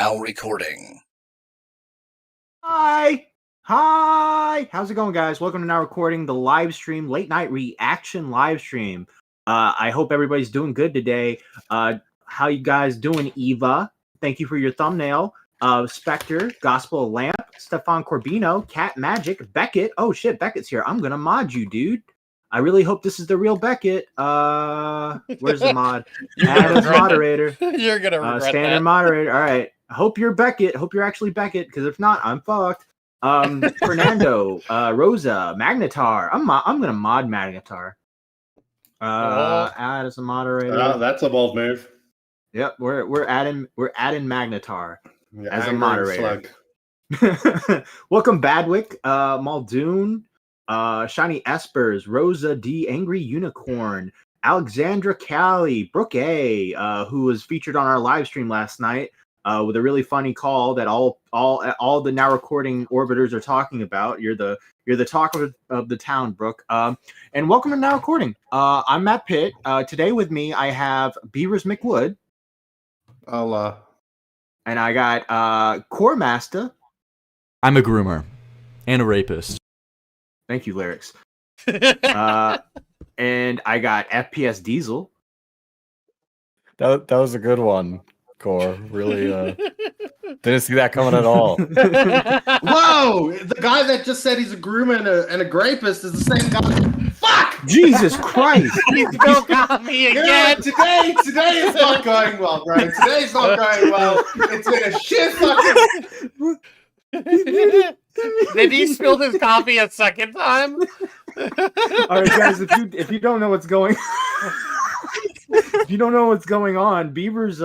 now recording. Hi! How's it going, guys? Welcome to Now Recording, the live stream, late night reaction live stream. I hope everybody's doing good today. How you guys doing, Eva? Thank you for your thumbnail. Spectre, Gospel Lamp, Stefan Corbino, Cat Magic, Beckett. Oh shit, Beckett's here. I'm gonna mod you, dude. I really hope this is the real Beckett. Where's the mod? Add as moderator. You're gonna regret standard that. moderator. All right. I hope you're Beckett. Hope you're actually Beckett, because if not, I'm fucked. Fernando, Rosa, Magnetar. I'm gonna mod Magnetar. Add as a moderator. That's a bold move. Yep, we're adding Magnetar as a Angry moderator. slug. Welcome, Badwick, Muldoon, Shiny Espers, Rosa D, Angry Unicorn, Alexandra Callie, Brooke A, who was featured on our live stream last night with a really funny call that all the Now Recording orbiters are talking about. You're the talk of the town, Brooke. And welcome to Now Recording. I'm Matt Pitt. Today with me I have Beavers McWood. I'll And I got Core Master. I'm a groomer and a rapist. Thank you, Lyrics. And I got FPS Diesel. That was a good one, Core. Really didn't see that coming at all. Whoa! The guy that just said he's a groomer and a grapist is the same guy. Fuck! Jesus Christ! He still got me again. Today is not going well, bro. Today's not going well. It's been a shit fucking. Did he spill his coffee a second time? All right, guys. If you don't know what's going, if you don't know what's going on, Beavers.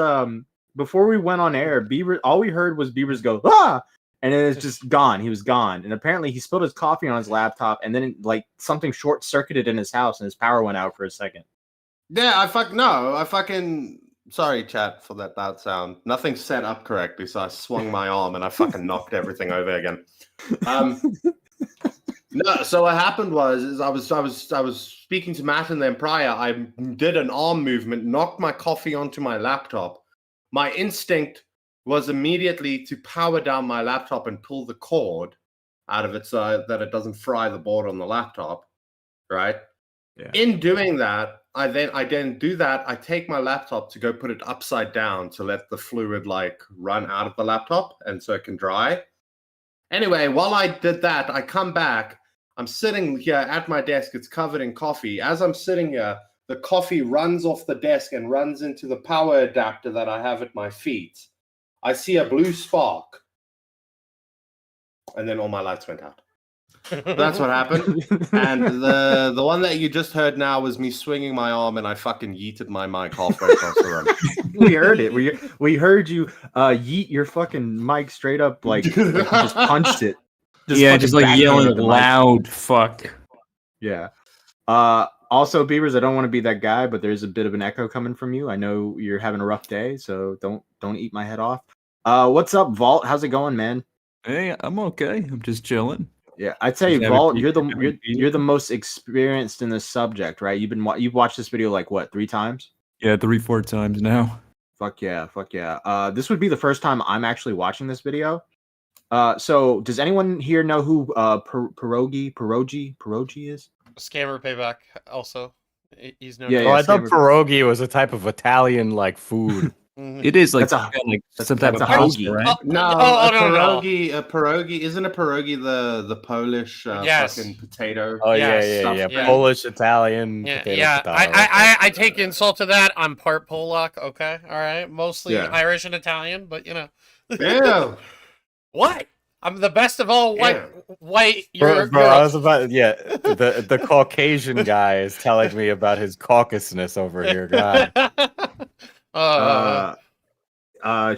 Before we went on air, Beaver. All we heard was Beavers go ah, and then it's just gone. He was gone, and apparently he spilled his coffee on his laptop, and then like something short circuited in his house, and his power went out for a second. Yeah, I fucking. Sorry, chat, for that loud sound. Nothing's set up correctly, so I swung my arm and I fucking knocked everything over again. No, so what happened was I was speaking to Matt and then prior. I did an arm movement, knocked my coffee onto my laptop. My instinct was immediately to power down my laptop and pull the cord out of it so that it doesn't fry the board on the laptop, right? Yeah. In doing that, I then do that. I take my laptop to go put it upside down to let the fluid like run out of the laptop and so it can dry. Anyway, while I did that, I come back. I'm sitting here at my desk. It's covered in coffee. As I'm sitting here, the coffee runs off the desk and runs into the power adapter that I have at my feet. I see a blue spark. And then all my lights went out. That's what happened. And the one that you just heard now was me swinging my arm and I fucking yeeted my mic halfway across the room. We heard it. We heard you yeet your fucking mic straight up like you just punched it. Just like yelling loud, fuck. Yeah. Also, Beavers, I don't want to be that guy, but there's a bit of an echo coming from you. I know you're having a rough day, so don't eat my head off. What's up, Vault? How's it going, man? Hey, I'm okay. I'm just chilling. Yeah, I'd say Vault, you're the most experienced in this subject, right? You've watched this video like what, 3 times? Yeah, 3-4 times now. Fuck yeah. This would be the first time I'm actually watching this video. So does anyone here know who Pierogi is? Scammer Payback also. He's known. Yeah, I thought pierogi was a type of Italian like food. It is like That's some type of hoagie, right? No, Oh, a no. pierogi, isn't a pierogi the Polish Yes. fucking potato? Oh Yes. yeah. Polish, Italian. Yeah, potato, yeah. potato. I take insult to that. I'm part Polak. Okay, all right. Mostly Yeah. Irish and Italian, but you know. Yeah. What? I'm the best of all white. Bro, I was about the Caucasian guy is telling me about his Caucasness over here. God.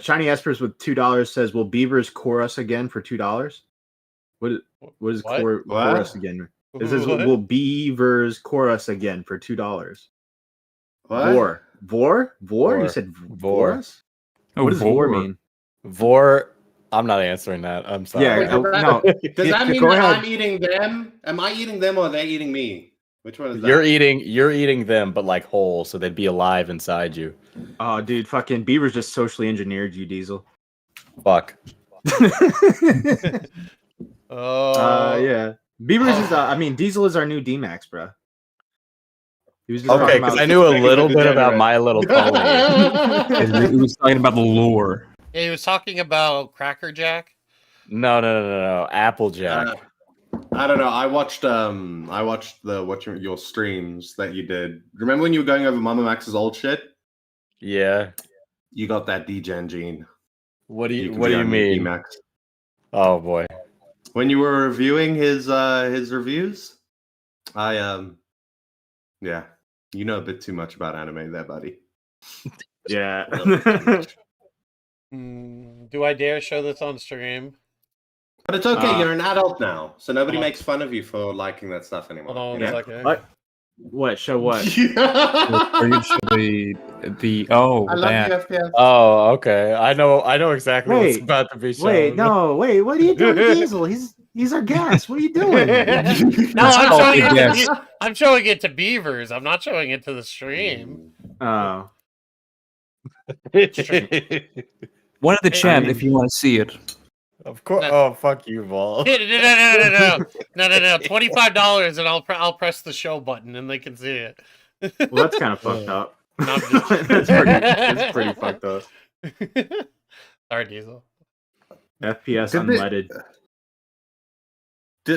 Shiny Espers with $2 says, "Will Beavers core us again for $2?" What is core us again? It says, "Will Beavers core us again for $2?" What? Vor? Vor. You said Vor. Vor? What does vor mean? Vor. I'm not answering that. I'm sorry. Yeah, no. Does that mean Go that ahead. I'm eating them? Am I eating them or are they eating me? Which one is that? You're eating them, but like whole, so they'd be alive inside you. Oh, dude, fucking Beavers just socially engineered you, Diesel. Fuck. Oh, Yeah. Beavers is I mean Diesel is our new D-Max, bro. He was just Okay, talking because about I knew a Speaking little of bit about degenerate. My Little Pony. He was talking about the lore. Yeah, he was talking about Cracker Jack. No. Applejack. I don't know. I watched your streams that you did. Remember when you were going over Mama Max's old shit? Yeah. You got that degen gene. What do you can What be do you on mean? Max. Oh boy. When you were reviewing his reviews, yeah, you know a bit too much about anime there, buddy. yeah. A little bit too much. Do I dare show this on stream? But it's okay. Uh, You're an adult now, so nobody Hold on. makes fun of you for liking that stuff anymore. Hold on you a know? second. What? What? Show what? Are you sure the oh I love that you, FPS. Oh, okay. I know exactly what's Wait, about to be shown. Wait, no, wait. What are you doing to Diesel? He's our guest. What are you doing? No, I'm Oh, showing it. yes. I'm showing it to Beavers. I'm not showing it to the stream. Oh, one in the chat mean- if you want to see it. Of course. No. Oh, fuck you, Vol. No. $25, and I'll press the show button, and they can see it. well, that's kind of fucked up. No, I'm just- that's pretty fucked up. Sorry, Diesel. FPS Did they- unleaded.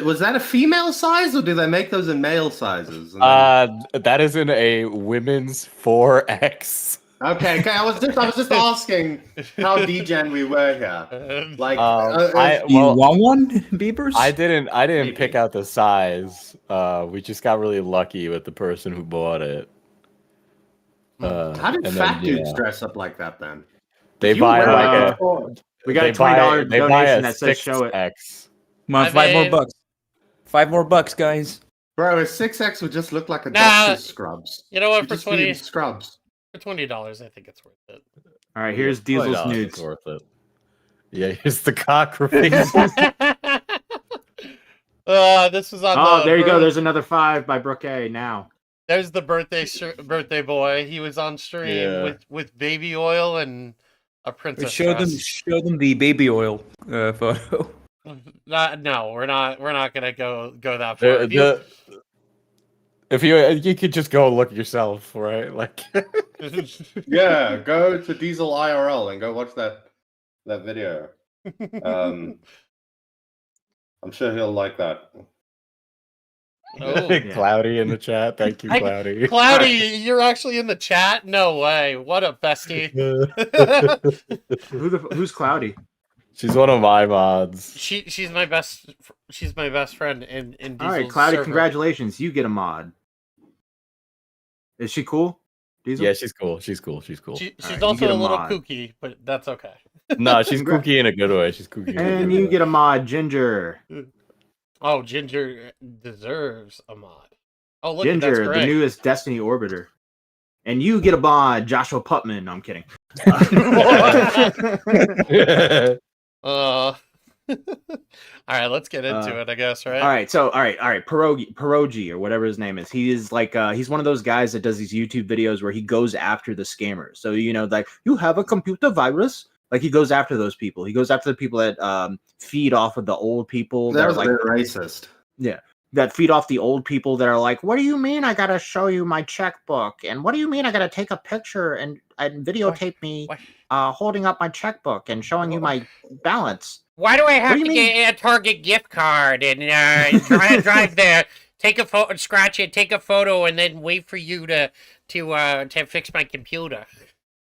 Was that a female size, or do they make those in male sizes? And then- That is in a women's 4X. Okay. I was just asking how degen we were here. Like, Do you want one, Beavers? I didn't Maybe. pick out the size. We just got really lucky with the person who bought it. how did and fat then, dudes yeah. dress up like that then? They You buy wear like it. a We got a they buy- $20 they buy donation a that says show it. 6X. Come on, I 5 more mean- bucks. 5 more bucks, guys. Bro, a 6X would just look like a Nah. doctor's scrubs. You know what? You For just need 20 scrubs. for $20, I think it's worth it. All right, here's Diesel's $20 is nudes. worth it. Yeah, here's the cock release. This is on. Oh, the there you go. birth- There's another 5 by Brooke A. Now. There's the birthday boy. He was on stream Yeah. with baby oil and a princess. Show them the baby oil photo. No, we're not gonna go that far. If you could just go look yourself, right? Like, Yeah, go to Diesel IRL and go watch that video. I'm sure he'll like that. Oh. Cloudy in the chat. Thank you, I- Cloudy. Cloudy, you're actually in the chat? No way. What a bestie. Who's Cloudy? She's one of my mods. She's my best friend in Diesel's All right, Cloudy, server. congratulations. You get a mod. Is she cool? Diesel? Yeah, she's cool. She's She's Alright, you also get a a little mod. kooky, but that's okay. No, she's kooky in a good way. She's kooky. In a And good you way. get a mod, Ginger. Oh, Ginger deserves a mod. Oh, look, that's Ginger, the great. newest Destiny Orbiter. And you get a mod, Joshua Putman. No, I'm kidding. All right, let's get into it, I guess, right? All right, so all right, Pierogi or whatever his name is. He is like he's one of those guys that does these YouTube videos where he goes after the scammers. So like you have a computer virus. Like he goes after those people. He goes after the people that feed off of the old people. That are was like a bit racist. that feed off the old people that are like, what do you mean I gotta show you my checkbook? And what do you mean I gotta take a picture and videotape me holding up my checkbook and showing you my balance? Why do I have do you to mean? get a Target gift card and drive there, take a photo, scratch it, take a photo, and then wait for you to fix my computer?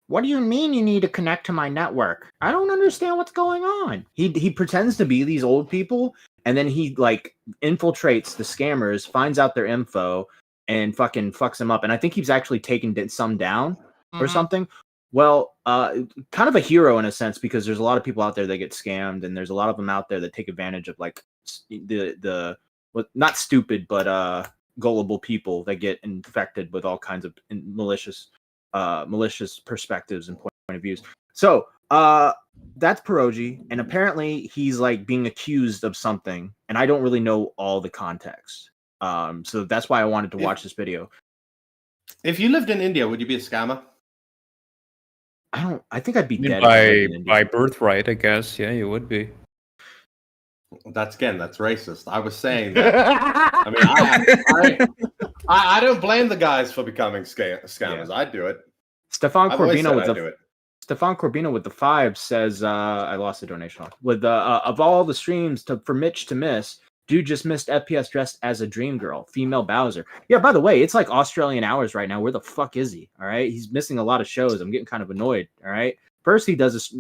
What do you mean you need to connect to my network? I don't understand what's going on. He pretends to be these old people, and then he like infiltrates the scammers, finds out their info, and fucking fucks them up. And I think he's actually taken some down or something. Well, kind of a hero in a sense, because there's a lot of people out there that get scammed, and there's a lot of them out there that take advantage of like the not stupid but gullible people that get infected with all kinds of malicious perspectives and point of views. So that's Pierogi, and apparently he's like being accused of something, and I don't really know all the context. So that's why I wanted to watch this video. If you lived in India, would you be a scammer? I think I'd be I mean, dead if I lived in India. by birthright, I guess. Yeah, you would be. That's racist. I was saying that. I mean, I don't blame the guys for becoming scammers. I'd do it. Stefan I've always Corbino said with I'd do it. Stefan Corbino with the 5 says, I lost the donation. With of all the streams for Mitch to miss, dude just missed FPS dressed as a dream girl, female Bowser. Yeah, by the way, it's like Australian hours right now. Where the fuck is he? All right, he's missing a lot of shows. I'm getting kind of annoyed. All right, first he does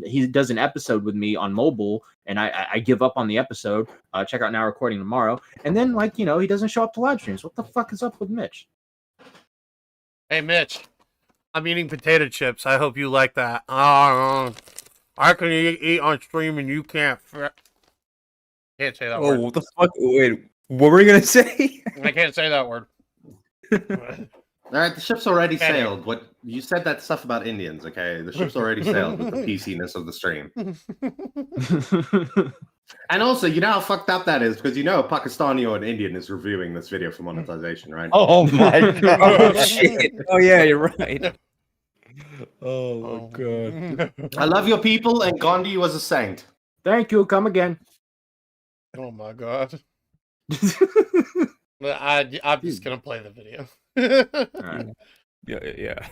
an episode with me on mobile, and I give up on the episode. Check out Now Recording tomorrow, and then he doesn't show up to live streams. What the fuck is up with Mitch? Hey, Mitch. I'm eating potato chips. I hope you like that. I can eat on stream and you can't. Can't say that word. Oh, what the fuck? Wait, what were you gonna say? I can't say that word. All right, the ship's already sailed. What you said that stuff about Indians, okay? The ship's already sailed with the PC-ness of the stream. And also, you know how fucked up that is because a Pakistani or an Indian is reviewing this video for monetization, right? Oh my god! Oh shit! Oh yeah, you're right. Oh my god! I love your people, and Gandhi was a saint. Thank you. Come again. Oh my god. I'm just gonna play the video. All right. Yeah.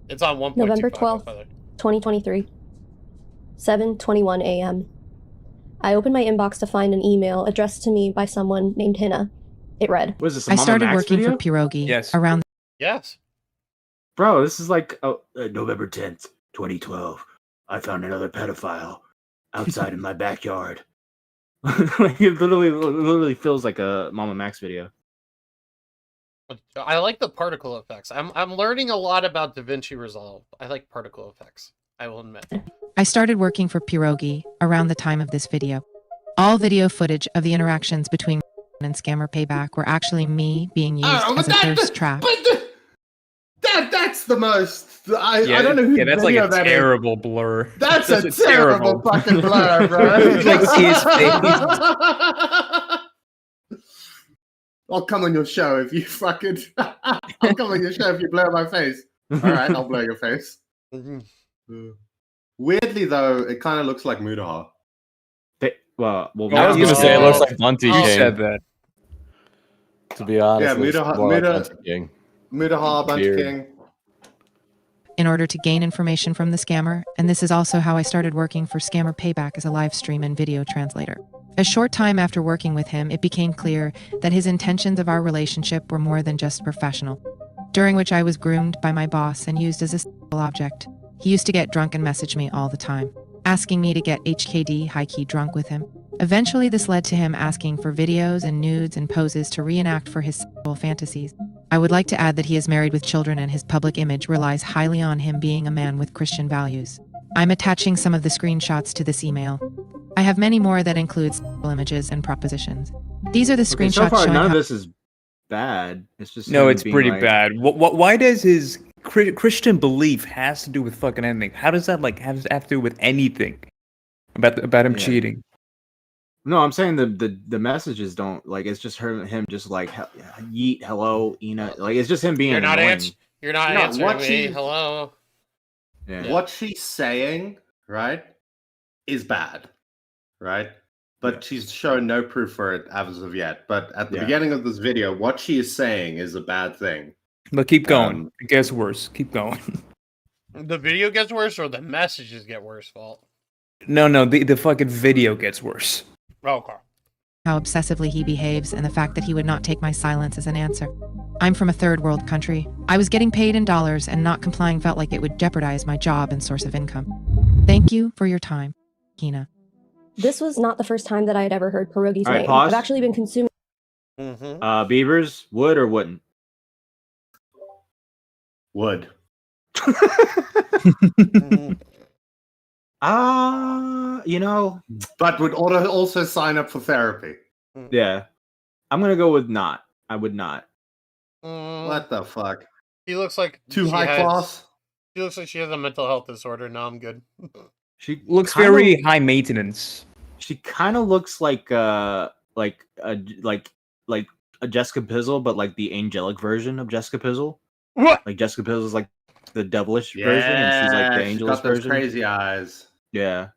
It's on 1.25. November 12th, 2023, 7:21 a.m. I opened my inbox to find an email addressed to me by someone named Hina. It read, What is this? I started working for Pierogi Yes. around Yes. Bro, this is like November 10th, 2012. I found another pedophile outside in my backyard. It literally feels like a Mama Max video. I like the particle effects. I'm learning a lot about DaVinci Resolve. I like particle effects. I will admit. I started working for Pierogi around the time of this video. All video footage of the interactions between and scammer Payback were actually me being used as a thirst trap. That's the most. I don't know who. Yeah, that's like a terrible blur. That's a terrible fucking blur, bro. Like, see his face. I'll come on your show if you fucking. I'll come on your show if you blur my face. All right, I'll blur your face. Weirdly though, it kind of looks like Mudaha. Well, I was gonna say it looks like Bunty You King. said that. To be honest, Yeah, it looks more like Bunty King. Mudaha, Bunch Beard. King. In order to gain information from the scammer, and this is also how I started working for Scammer Payback as a live stream and video translator. A short time after working with him, it became clear that his intentions of our relationship were more than just professional, during which I was groomed by my boss and used as a sexual object. He used to get drunk and message me all the time, asking me to get HKD high-key drunk with him. Eventually, this led to him asking for videos and nudes and poses to reenact for his sexual fantasies. I would like to add that he is married with children and his public image relies highly on him being a man with Christian values. I'm attaching some of the screenshots to this email. I have many more that include sexual images and propositions. These are the screenshots so far, showing none of how this is bad. It's just No, him it's being pretty like- bad. Why does his Christian belief has to do with fucking anything? How does that have to do with anything about him Yeah. cheating? No, I'm saying the messages don't like. It's just him just like yeet, hello, Hina. Like it's just him being. You're not annoying. You're not No, answering what me. she- Hello. Yeah. What she's saying, right, is bad, right? But she's shown no proof for it as of yet. But at the Yeah. beginning of this video, what she is saying is a bad thing. But keep going. Um, It gets worse. Keep going. The video gets worse or the messages get worse, Fault? No, the fucking video gets worse. Okay. how obsessively he behaves and the fact that he would not take my silence as an answer. I'm from a third world country. I was getting paid in dollars and not complying felt like it would jeopardize my job and source of income. Thank you for your time, Hina. This was not the first time that I had ever heard Pierogi's All right, name. pause. I've actually been consuming Mm-hmm. Beavers would or wouldn't? Would. You know, But would also sign up for therapy. yeah. I'm gonna go with not. I would not. What the fuck? He looks like Too she high has- class? She looks like she has a mental health disorder. No, I'm good. She Looks kinda- very high maintenance. She kind of looks like a Jessica Pizzle, but like the angelic version of Jessica Pizzle. What? Like Jessica Pizzle is like the devilish version, and she's like the she's angelish got those version. crazy eyes. Yeah,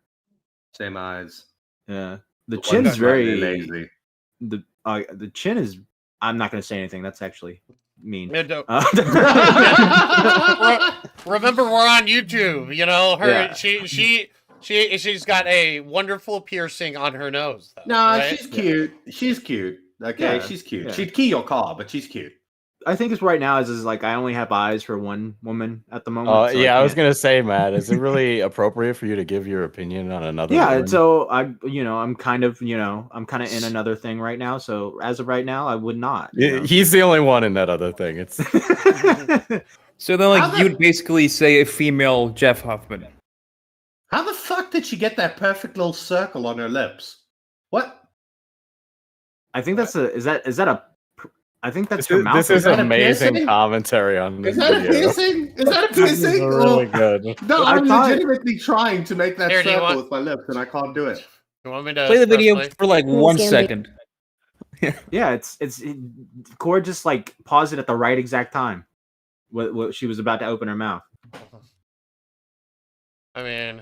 Same eyes. yeah. The But chin's one's slightly very lazy. the chin is. I'm not gonna say anything. That's actually mean. Yeah, don't- Uh, Remember, we're on YouTube. You know, her. Yeah. She's got a wonderful piercing on her nose. Though, Nah, right? she's cute. She's cute. Okay, Yeah, she's cute. yeah. She'd key your car, but she's cute. I think it's right now is like I only have eyes for one woman at the moment. So Yeah, I was can't- gonna say, Matt, is it really appropriate for you to give your opinion on another? Yeah, woman? so I'm kind of in another thing right now. So as of right now, I would not. He's the only one in that other thing. It's So then, like, you'd basically say a female Jeff Hoffman. How the fuck did she get that perfect little circle on her lips? What? I think that's a. Is that a? I think that's this her mouth. is Is that a amazing piercing? commentary on this Is that a video. piercing? Is that a This is piercing? really good. No, I I'm thought- legitimately trying to make that Here, do you circle want- with my lips, and I can't do it. You want me to Play the press video play? for like Cool 1 scam second. Yeah, Cord just like paused it at the right exact time. What she was about to open her mouth. I mean,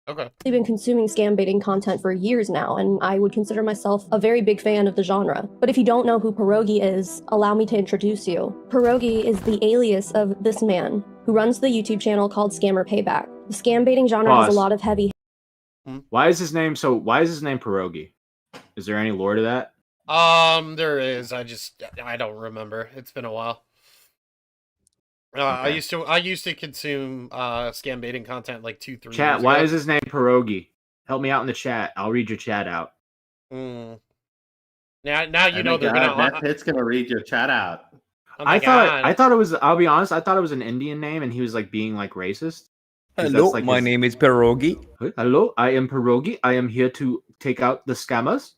okay. I've been consuming scam baiting content for years now, and I would consider myself a very big fan of the genre. But if you don't know who Pierogi is, allow me to introduce you. Pierogi is the alias of this man, who runs the YouTube channel called Scammer Payback. The scam baiting genre has Pause. a lot of heavy Why is his name Pierogi? Is there any lore to that? There is. I don't remember. It's been a while. I Okay. used to consume scam baiting content like 2-3 Chat, years why ago. is his name Pierogi? Help me out in the chat. I'll read your chat out. Mm. Now you Oh know my they're God, gonna. Matt Pitt's gonna read your chat out. Oh my I God. thought it was. I'll be honest. I thought it was an Indian name, and he was like being like racist. 'Cause Hello, that's, like, my his- name is Pierogi. Hello, I am Pierogi. I am here to take out the scammers.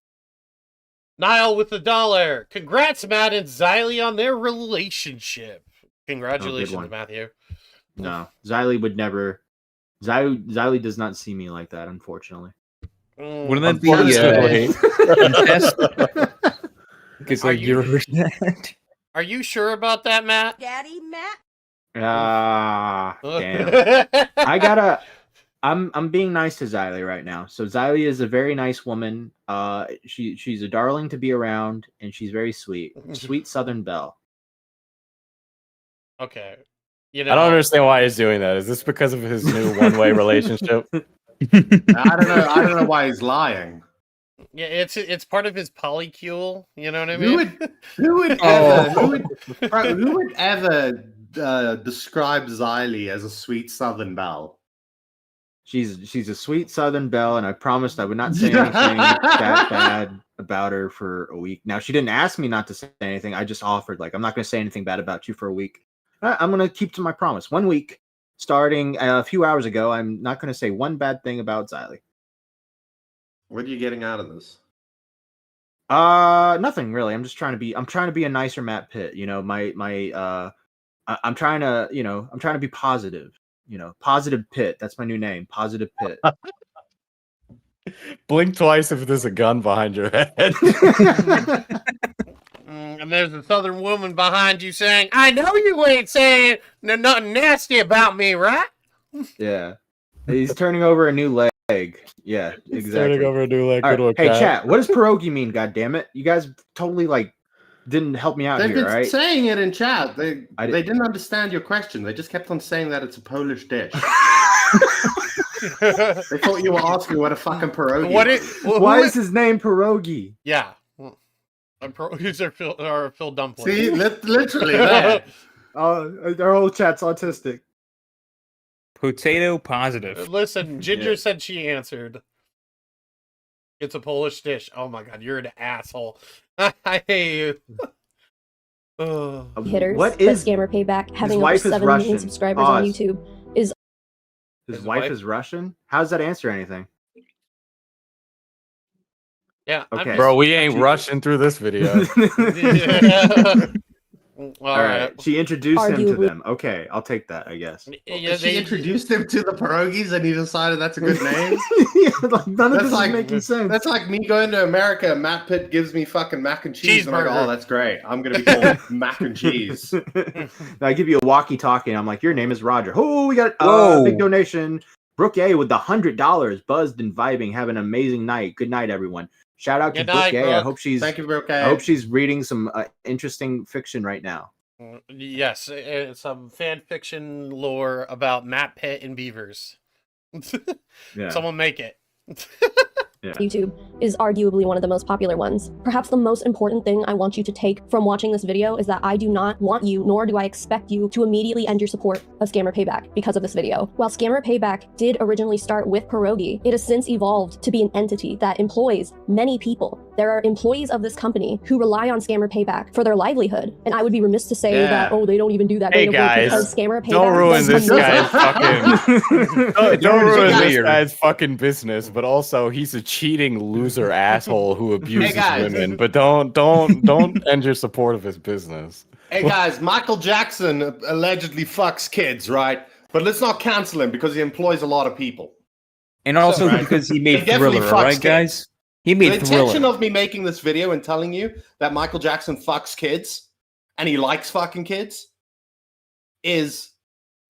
Niall with $1. Congrats, Matt and Xylee, on their relationship. Congratulations, one. Matthew. No, Xylee would never. Xylee does not see me like that, unfortunately. Mm. Wouldn't that be Unfortunately. Because Are like you- you're that. Are you sure about that, Matt? Daddy Matt. Ah, damn. I'm being nice to Xylee right now. So Xylee is a very nice woman. She's a darling to be around, and she's very sweet. Sweet Southern Belle. Okay. You know, I don't understand why he's doing that. Is this because of his new one-way relationship? I don't know why he's lying. Yeah, it's part of his polycule. You know what I mean? Who would ever describe Xylee as a sweet Southern belle? She's a sweet Southern Belle, and I promised I would not say anything that bad about her for a week. Now she didn't ask me not to say anything. I just offered, like, I'm not going to say anything bad about you for a week. I'm going to keep to my promise. 1 week, starting a few hours ago, I'm not going to say one bad thing about Xylee. What are you getting out of this? Nothing really. I'm trying to be a nicer Matt Pitt. You know, I'm trying to be positive. You know, Positive Pitt. That's my new name, Positive Pitt. Blink twice if there's a gun behind your head. And there's a southern woman behind you saying, "I know you ain't saying nothing nasty about me, right?" Yeah, he's turning over a new leg. Yeah, exactly. Turning over a new leg. All Good right. old Hey, cat. chat. What does pierogi mean? God damn it! You guys totally like didn't help me out They've here, been right? saying it in chat. They I they didn't understand your question. They just kept on saying that it's a Polish dish. They thought you were asking what a fucking pierogi What was. is? Why is his name pierogi? Yeah. Who's our Phil Dumpling? See, literally that. Our whole chat's autistic. Potato positive. Listen, Ginger Yeah. said she answered. It's a Polish dish. Oh my God, you're an asshole. I hate you. Oh. hitters. What But is Scammer Payback, having over wife is 7 million Russian. subscribers on Pause. YouTube, is his His wife wife? is Russian? How does that answer anything? Yeah. Okay. Bro, we ain't She- rushing through this video. Yeah. All right. She introduced him to Arguably. them. Okay, I'll take that, I guess. Yeah, She introduced him to the pierogies, and he decided that's a good name. Yeah, like, none of That's this like- is making sense. That's like me going to America, and Matt Pitt gives me fucking mac and cheese, and I go, Cheeseburger. "Oh, that's great. I'm gonna be called mac and cheese." I give you a walkie-talkie, and I'm like, your name is Roger. Oh, we got a Whoa. big donation. Brooke A with the $100, buzzed and vibing. Have an amazing night. Good night, everyone. Shout out to Good night, Brooke A. I Brooke. hope she's Thank you, Brooke. I hope she's reading some interesting fiction right now. Yes, it's some fan fiction lore about Matt Pitt and beavers. Yeah. Someone make it. YouTube is arguably one of the most popular ones. Perhaps the most important thing I want you to take from watching this video is that I do not want you, nor do I expect you, to immediately end your support of Scammer Payback because of this video. While Scammer Payback did originally start with Pierogi, it has since evolved to be an entity that employs many people. There are employees of this company who rely on Scammer Payback for their livelihood, and I would be remiss to say that, oh, they don't even do that. Hey, great of work guys, because Scammer Payback Don't ruin does this amazing- guy's fucking. Don't ruin this Weird. guy's fucking business. But also, he's a cheating loser asshole who abuses guys. women. But don't end your support of his business. Hey guys, Michael Jackson allegedly fucks kids, right? But let's not cancel him because he employs a lot of people. And also Right. because he made He definitely Thriller, fucks right, kids. guys? He The made intention Thriller. of me making this video and telling you that Michael Jackson fucks kids and he likes fucking kids is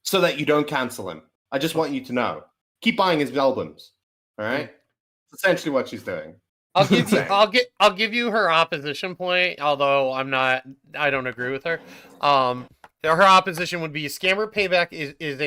so that you don't cancel him. I just want you to know. Keep buying his albums. All right? That's essentially what she's doing. I'll give you her opposition point, although I don't agree with her. Her opposition would be Scammer Payback is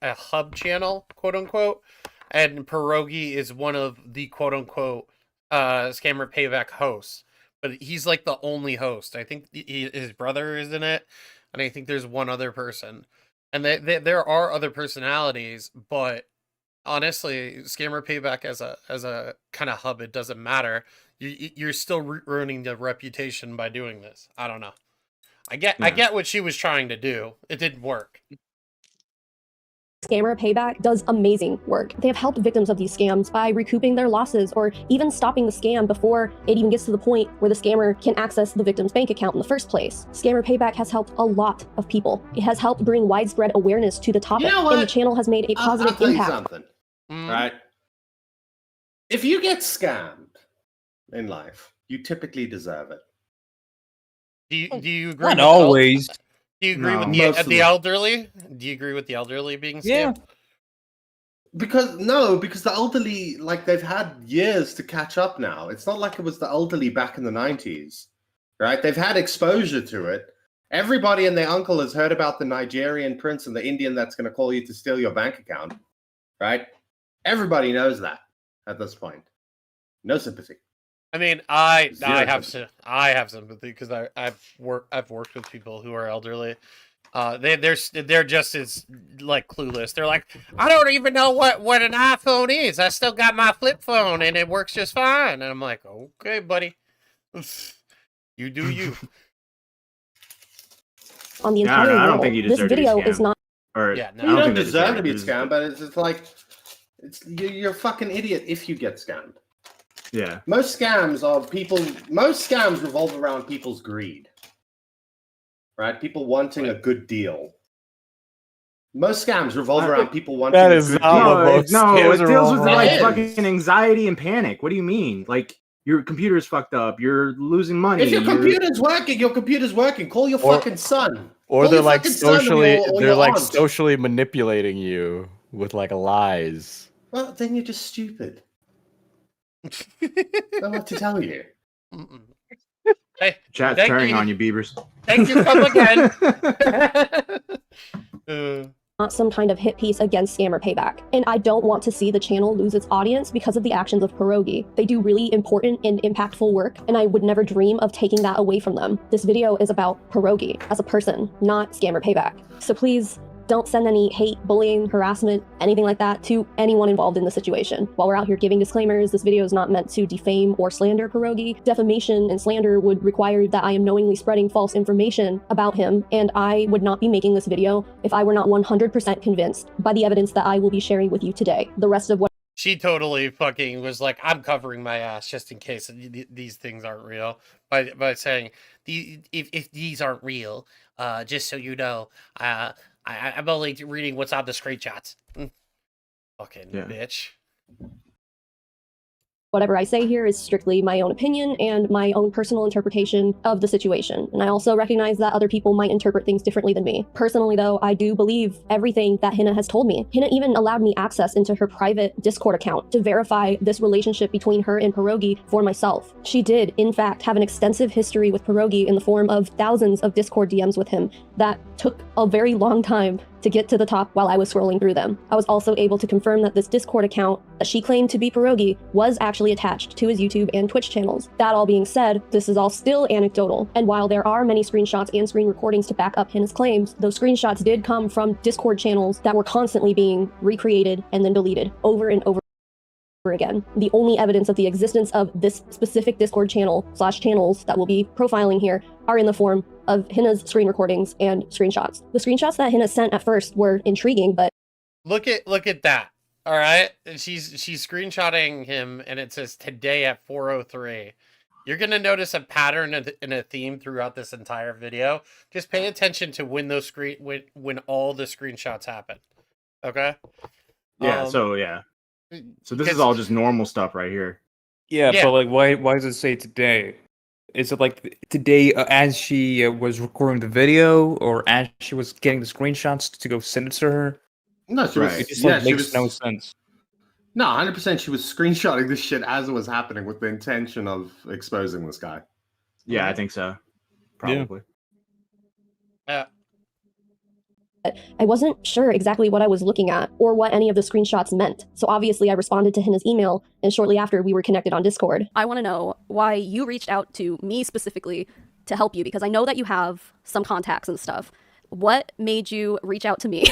a hub channel, quote unquote, and Pierogi is one of the quote unquote Scammer Payback hosts. But he's like the only host. I think his brother is in it, and I think there's one other person. And there are other personalities, but honestly, Scammer Payback as a kind of hub, it doesn't matter. You're still ruining the reputation by doing this. I don't know. I get what she was trying to do. It didn't work. Scammer Payback does amazing work. They have helped victims of these scams by recouping their losses or even stopping the scam before it even gets to the point where the scammer can access the victim's bank account in the first place. Scammer Payback has helped a lot of people. It has helped bring widespread awareness to the topic, You know what? and the channel has made a positive I'll tell you impact. something, right? If you get scammed in life, you typically deserve it. Do you agree? Not with always. Do you agree No. with Most of the them. elderly? Do you agree with the elderly being Yeah. scammed? Because the elderly, like, they've had years to catch up now. It's not like it was the elderly back in the 90s, right? They've had exposure to it. Everybody and their uncle has heard about the Nigerian prince and the Indian that's going to call you to steal your bank account, right? Everybody knows that at this point. No sympathy. I mean, I Zero have sympathy because I've worked with people who are elderly. They're just as like clueless. They're like, I don't even know what an iPhone is. I still got my flip phone and it works just fine. And I'm like, okay, buddy, you do you. On the Yeah, entire I don't world, think you this deserve to be video is scammed. not Or Yeah, no. I You don't think they deserve to be it. scammed, but it's like, you're a fucking idiot if you get scammed. Yeah. Most scams revolve around people's greed, right? People wanting a good deal. Most scams revolve around people wanting That a is good not deal. what No, most it scams are deals all with around. like It is. fucking anxiety and panic. What do you mean? Like your computer's fucked up. You're losing money. If your you're- computer's working, your computer's working. Call your Or- fucking son. Or Call they're your like fucking son or socially your they're like aunt. socially manipulating you with like lies. Well, then you're just stupid. I don't know what to tell you. Mm-mm. Hey, Chat's thank turning you. on you, Beavers. thank you, come again. not some kind of hit piece against Scammer Payback. And I don't want to see the channel lose its audience because of the actions of Pierogi. They do really important and impactful work, and I would never dream of taking that away from them. This video is about Pierogi as a person, not Scammer Payback. So please, don't send any hate, bullying, harassment, anything like that to anyone involved in the situation. While we're out here giving disclaimers, this video is not meant to defame or slander Pierogi. Defamation and slander would require that I am knowingly spreading false information about him, and I would not be making this video if I were not 100% convinced by the evidence that I will be sharing with you today. The rest of what She totally fucking was like, I'm covering my ass just in case these things aren't real by saying, if these aren't real, just so you know, I'm only reading what's on the screenshots. Fucking bitch. Whatever I say here is strictly my own opinion and my own personal interpretation of the situation. And I also recognize that other people might interpret things differently than me. Personally, though, I do believe everything that Hina has told me. Hina even allowed me access into her private Discord account to verify this relationship between her and Pierogi for myself. She did, in fact, have an extensive history with Pierogi in the form of thousands of Discord DMs with him that took a very long time to get to the top while I was scrolling through them. I was also able to confirm that this Discord account that she claimed to be Pierogi was actually attached to his YouTube and Twitch channels. That all being said, this is all still anecdotal, and while there are many screenshots and screen recordings to back up Hina's claims, those screenshots did come from Discord channels that were constantly being recreated and then deleted over and over again. The only evidence of the existence of this specific Discord channel/channels that we'll be profiling here are in the form of Hina's screen recordings and screenshots. The screenshots that Hina sent at first were intriguing, but look at that. All right, and she's screenshotting him, and it says today at 4:03. You're gonna notice a pattern and a theme throughout this entire video. Just pay attention to when those when all the screenshots happen. Okay. Yeah. So this is all just normal stuff right here. Yeah, but like, why does it say today? Is it like today as she was recording the video, or as she was getting the screenshots to go send it to her? No, she was. It just makes no sense. No, 100%. She was screenshotting this shit as it was happening with the intention of exposing this guy. Yeah, I think so. Probably. I wasn't sure exactly what I was looking at or what any of the screenshots meant. So obviously I responded to Hina's email, and shortly after we were connected on Discord. I want to know why you reached out to me specifically to help you, because I know that you have some contacts and stuff. What made you reach out to me?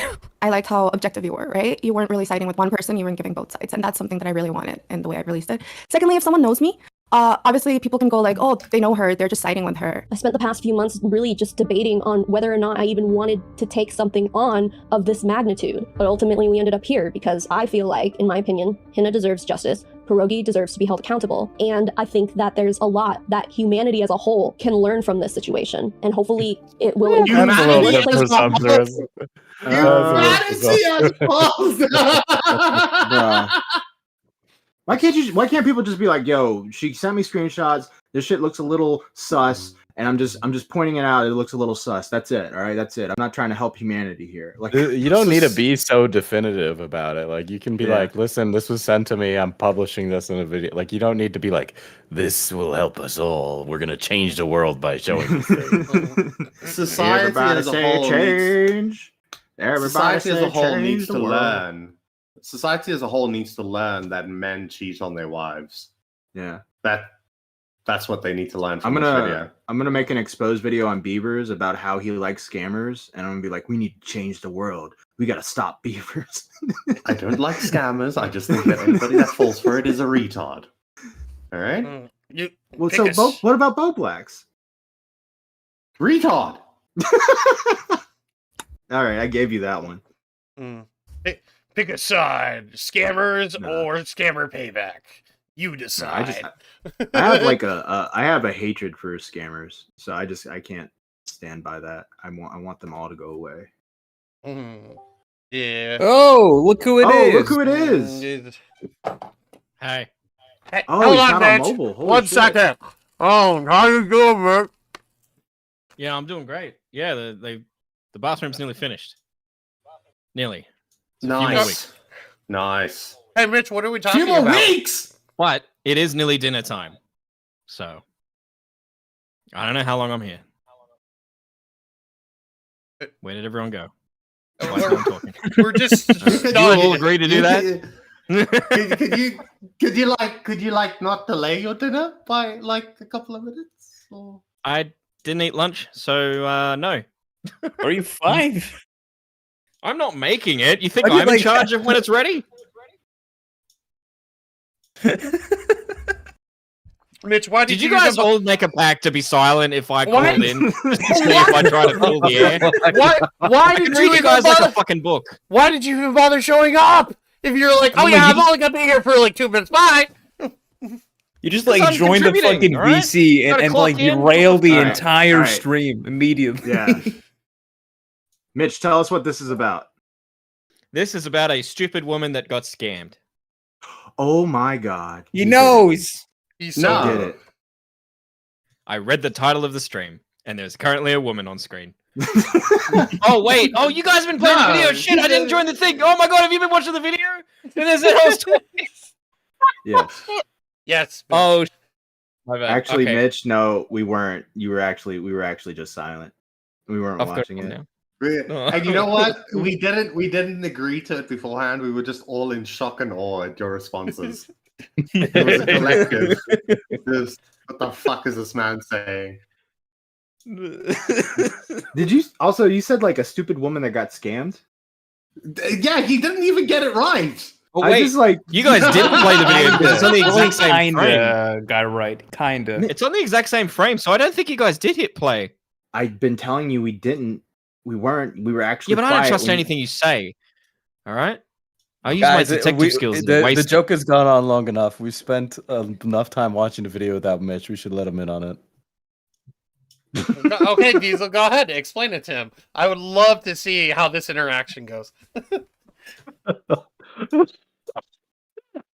I liked how objective you were, right? You weren't really siding with one person, you weren't giving both sides. And that's something that I really wanted in the way I released it. Secondly, if someone knows me, obviously people can go like, oh, they know her, they're just siding with her. I spent the past few months really just debating on whether or not I even wanted to take something on of this magnitude. But ultimately we ended up here because I feel like, in my opinion, Hina deserves justice. Pierogi deserves to be held accountable. And I think that there's a lot that humanity as a whole can learn from this situation. And hopefully it will improve the workplace. Why can't people just be like, yo, she sent me screenshots, this shit looks a little sus, and I'm just pointing it out, it looks a little sus. That's it. All right, that's it. I'm not trying to help humanity here. Like, you don't need to be so definitive about it. Like, you can be like, listen, this was sent to me, I'm publishing this in a video. Like, you don't need to be like, this will help us all, we're gonna change the world by showing this thing. Society as a whole change. Society as a whole needs to learn. Society as a whole needs to learn that men cheat on their wives. Yeah. That's what they need to learn from this video. I'm gonna make an exposed video on Beavers about how he likes scammers, and I'm gonna be like, we need to change the world. We gotta stop Beavers. I don't like scammers. I just think that anybody that falls for it is a retard. All right. What about Bo Blacks? Retard. All right, I gave you that one. Pick a side, scammers or scammer payback. You decide. I have I have a hatred for scammers, so I can't stand by that. I want them all to go away. Yeah. Oh, look who it is! Look who it is! Hey. Oh, hold he's on, not Mitch. on mobile. Holy One shit. second. Oh, how you doing, man? Yeah, I'm doing great. Yeah, the bathroom's nearly finished. Nearly. Nice. Hey, Mitch, what are we talking Few more about? weeks. But it is nearly dinner time. So I don't know how long I'm here. Where did everyone go? Why is no one talking? We're just You all agree to do that? Could you not delay your dinner by like a couple of minutes? Or... I didn't eat lunch, so no. Are you 5? I'm not making it. You think I'm in charge of when it's ready? Mitch, why did you guys all make a pact to be silent if I called in? If I try to fill the air? Why did you guys like a fucking book? Why did you even bother showing up? If you're like, oh I'm yeah, like, I'm only gonna be here for like 2 minutes, bye. You just Because like I'm join the contributing, fucking alright? VC Gotta and clock like in. derail the Alright, entire alright. stream immediately. Yeah. Mitch, tell us what this is about. This is about a stupid woman that got scammed. Oh my god. He did it. knows. He's so No. He did it. I read the title of the stream, and there's currently a woman on screen. Oh wait! Oh, you guys have been playing the No, video. Shit, you I didn't didn't. join the thing. Oh my god, have you been watching the video? And there's a host. Yes. yes. Oh, my bad. Actually, Okay. Mitch, no, we weren't. We were actually just silent. We weren't I've got watching one it. now. Oh. And you know what? We didn't agree to it beforehand. We were just all in shock and awe at your responses. It was a collective. Just, what the fuck is this man saying? Did you also? You said like a stupid woman that got scammed. Yeah, he didn't even get it right. Oh I wait, just like you guys did play the video because it's on the Only exact same frame. kinda got it right. Kinda. It's on the exact same frame, so I don't think you guys did hit play. I've been telling you we didn't. We weren't. We were actually. Yeah, but I don't quiet trust when- anything you say. All right, I use Guys, my detective skills. and The waste it. joke has gone on long enough. We've spent enough time watching the video without Mitch. We should let him in on it. Okay, Diesel, go ahead. Explain it to him. I would love to see how this interaction goes.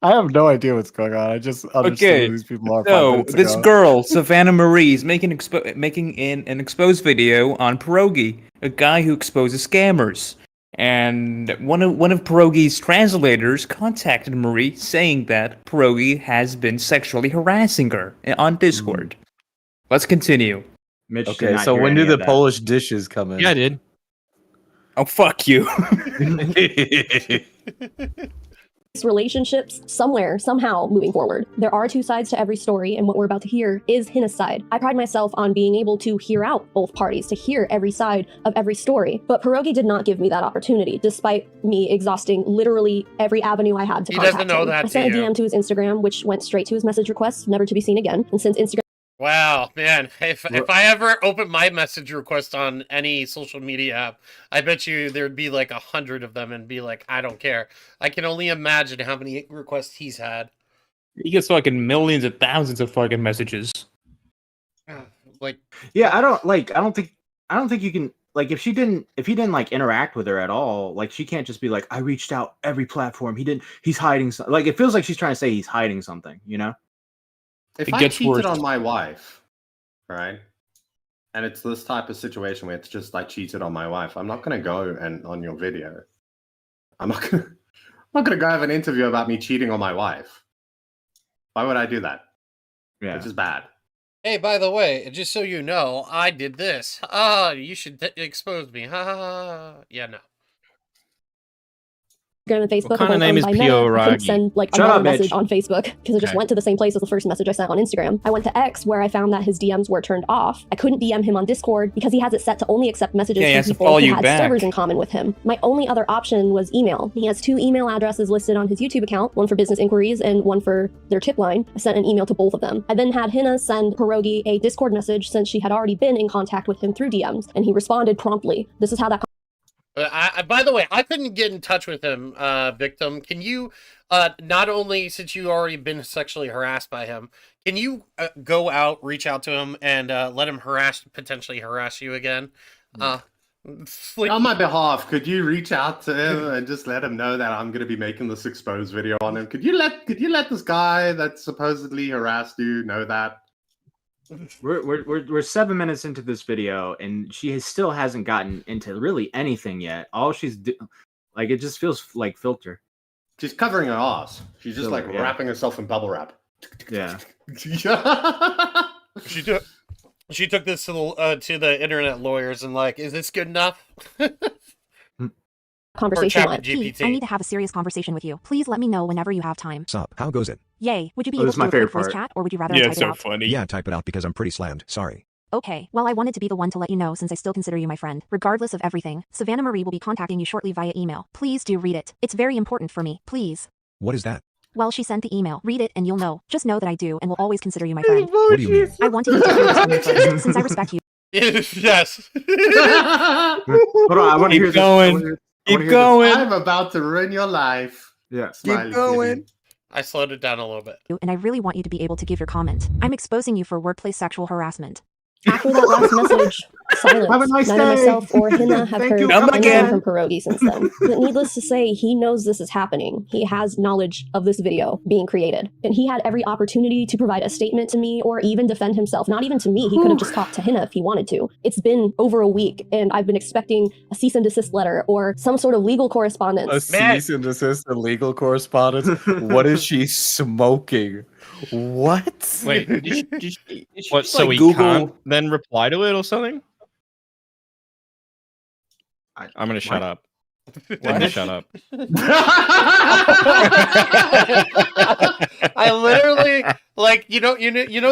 I have no idea what's going on. I just understood Okay, who these people are. 5 So minutes this ago. girl, Savannah Marie, is making an exposed video on Pierogi, a guy who exposes scammers. And one of Pierogi's translators contacted Marie, saying that Pierogi has been sexually harassing her on Discord. Let's continue. Mitch did Okay, not so hear when any do the of that. Polish dishes come in? Yeah, I did. Oh, fuck you. Relationships somewhere, somehow moving forward. There are two sides to every story, and what we're about to hear is Hina's side. I pride myself on being able to hear out both parties, to hear every side of every story. But Pierogi did not give me that opportunity, despite me exhausting literally every avenue I had to He contact doesn't know him. that I sent to a you. DM to his Instagram, which went straight to his message request, never to be seen again. And since Instagram Wow, man. If I ever open my message request on any social media app, I bet you there'd be like 100 of them and be like, I don't care. I can only imagine how many requests he's had. He gets fucking millions of thousands of fucking messages. Like, Yeah, I don't think you can like if he didn't like interact with her at all, like she can't just be like, I reached out every platform. He's hiding something. Like it feels like she's trying to say he's hiding something, you know? If It I gets cheated worse. on my wife, right? And it's this type of situation where it's just I cheated on my wife. I'm not gonna go and on your video. I'm not gonna go have an interview about me cheating on my wife. Why would I do that? Yeah. It's just bad. hey, by the way, just so you know, I did this. You should expose me. Ha ha ha. Yeah, no. and Facebook. kind of went name is by Meta. I couldn't Pierogi? send like Shut another up, Mitch. message on Facebook because it just Okay. went to the same place as the first message I sent on Instagram. I went to X where I found that his DMs were turned off. I couldn't DM him on Discord because he has it set to only accept messages Yeah, he from has to people follow who you had back. servers in common with him. My only other option was email. He has 2 email addresses listed on his YouTube account, one for business inquiries and one for their tip line. I sent an email to both of them. I then had Hina send Pierogi a Discord message since she had already been in contact with him through DMs, and he responded promptly. This is how that By the way, I couldn't get in touch with him, victim. Can you, not only since you already been sexually harassed by him, can you go out, reach out to him, and let him potentially harass you again? Like, On my behalf, could you reach out to him and just let him know that I'm gonna be making this exposed video on him? Could you let this guy that supposedly harassed you know that? We're 7 minutes into this video and still hasn't gotten into really anything yet. All she's like it just feels like filter. She's covering her ass. She's just like Yeah. wrapping herself in bubble wrap. Yeah. she took this to the internet lawyers and like, is this good enough? conversation Or went. ChatGPT. I need to have a serious conversation with you. Please let me know whenever you have time. Sup, how goes it? Yay. Would you be Oh, able this is to my do a quick favorite voice part. chat, or would you rather I Yeah, type it's it so out? funny. Yeah, type it out because I'm pretty slammed. Sorry. Okay, well, I wanted to be the one to let you know since I still consider you my friend. Regardless of everything, Savannah Marie will be contacting you shortly via email. Please do read it. It's very important for me. Please. What is that? Well, she sent the email. Read it and you'll know. Just know that I do and will always consider you my friend. What do you mean? I wanted you to hear this from me first, since I respect you. Yes. Hold on, I want to Keep hear going. this. Keep going. I'm about to ruin your life. Yes. Keep going. I slowed it down a little bit. And I really want you to be able to give your comment. I'm exposing you for workplace sexual harassment. After that last message, silence. Have a nice Neither day. myself or Hina have Thank heard you. Come anything again. from Pierogi since then. But needless to say, he knows this is happening. He has knowledge of this video being created. And he had every opportunity to provide a statement to me or even defend himself. Not even to me. He could have just talked to Hina if he wanted to. It's been over a week, and I've been expecting a cease and desist letter or some sort of legal correspondence. A cease and desist and legal correspondence. What is she smoking? What? Wait, Did she what? just, So like, we Google? can't then reply to it or something? I'm gonna shut up. I'm gonna shut up. I literally like you know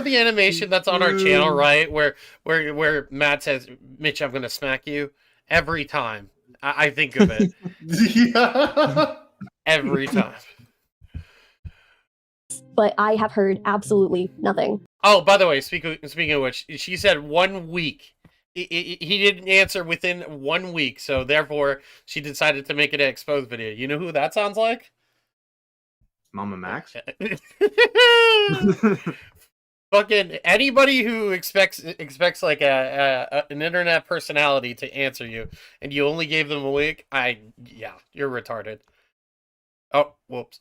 the animation that's on our channel, right? Where Matt says, "Mitch, I'm gonna smack you." Every time I think of it, every time. But I have heard absolutely nothing. Oh, by the way, speaking of which, she said 1 week. He didn't answer within 1 week, so therefore she decided to make it an exposed video. You know who that sounds like? Mama Max. Fucking anybody who expects like an internet personality to answer you, and you only gave them a week. Yeah, you're retarded. Oh, whoops.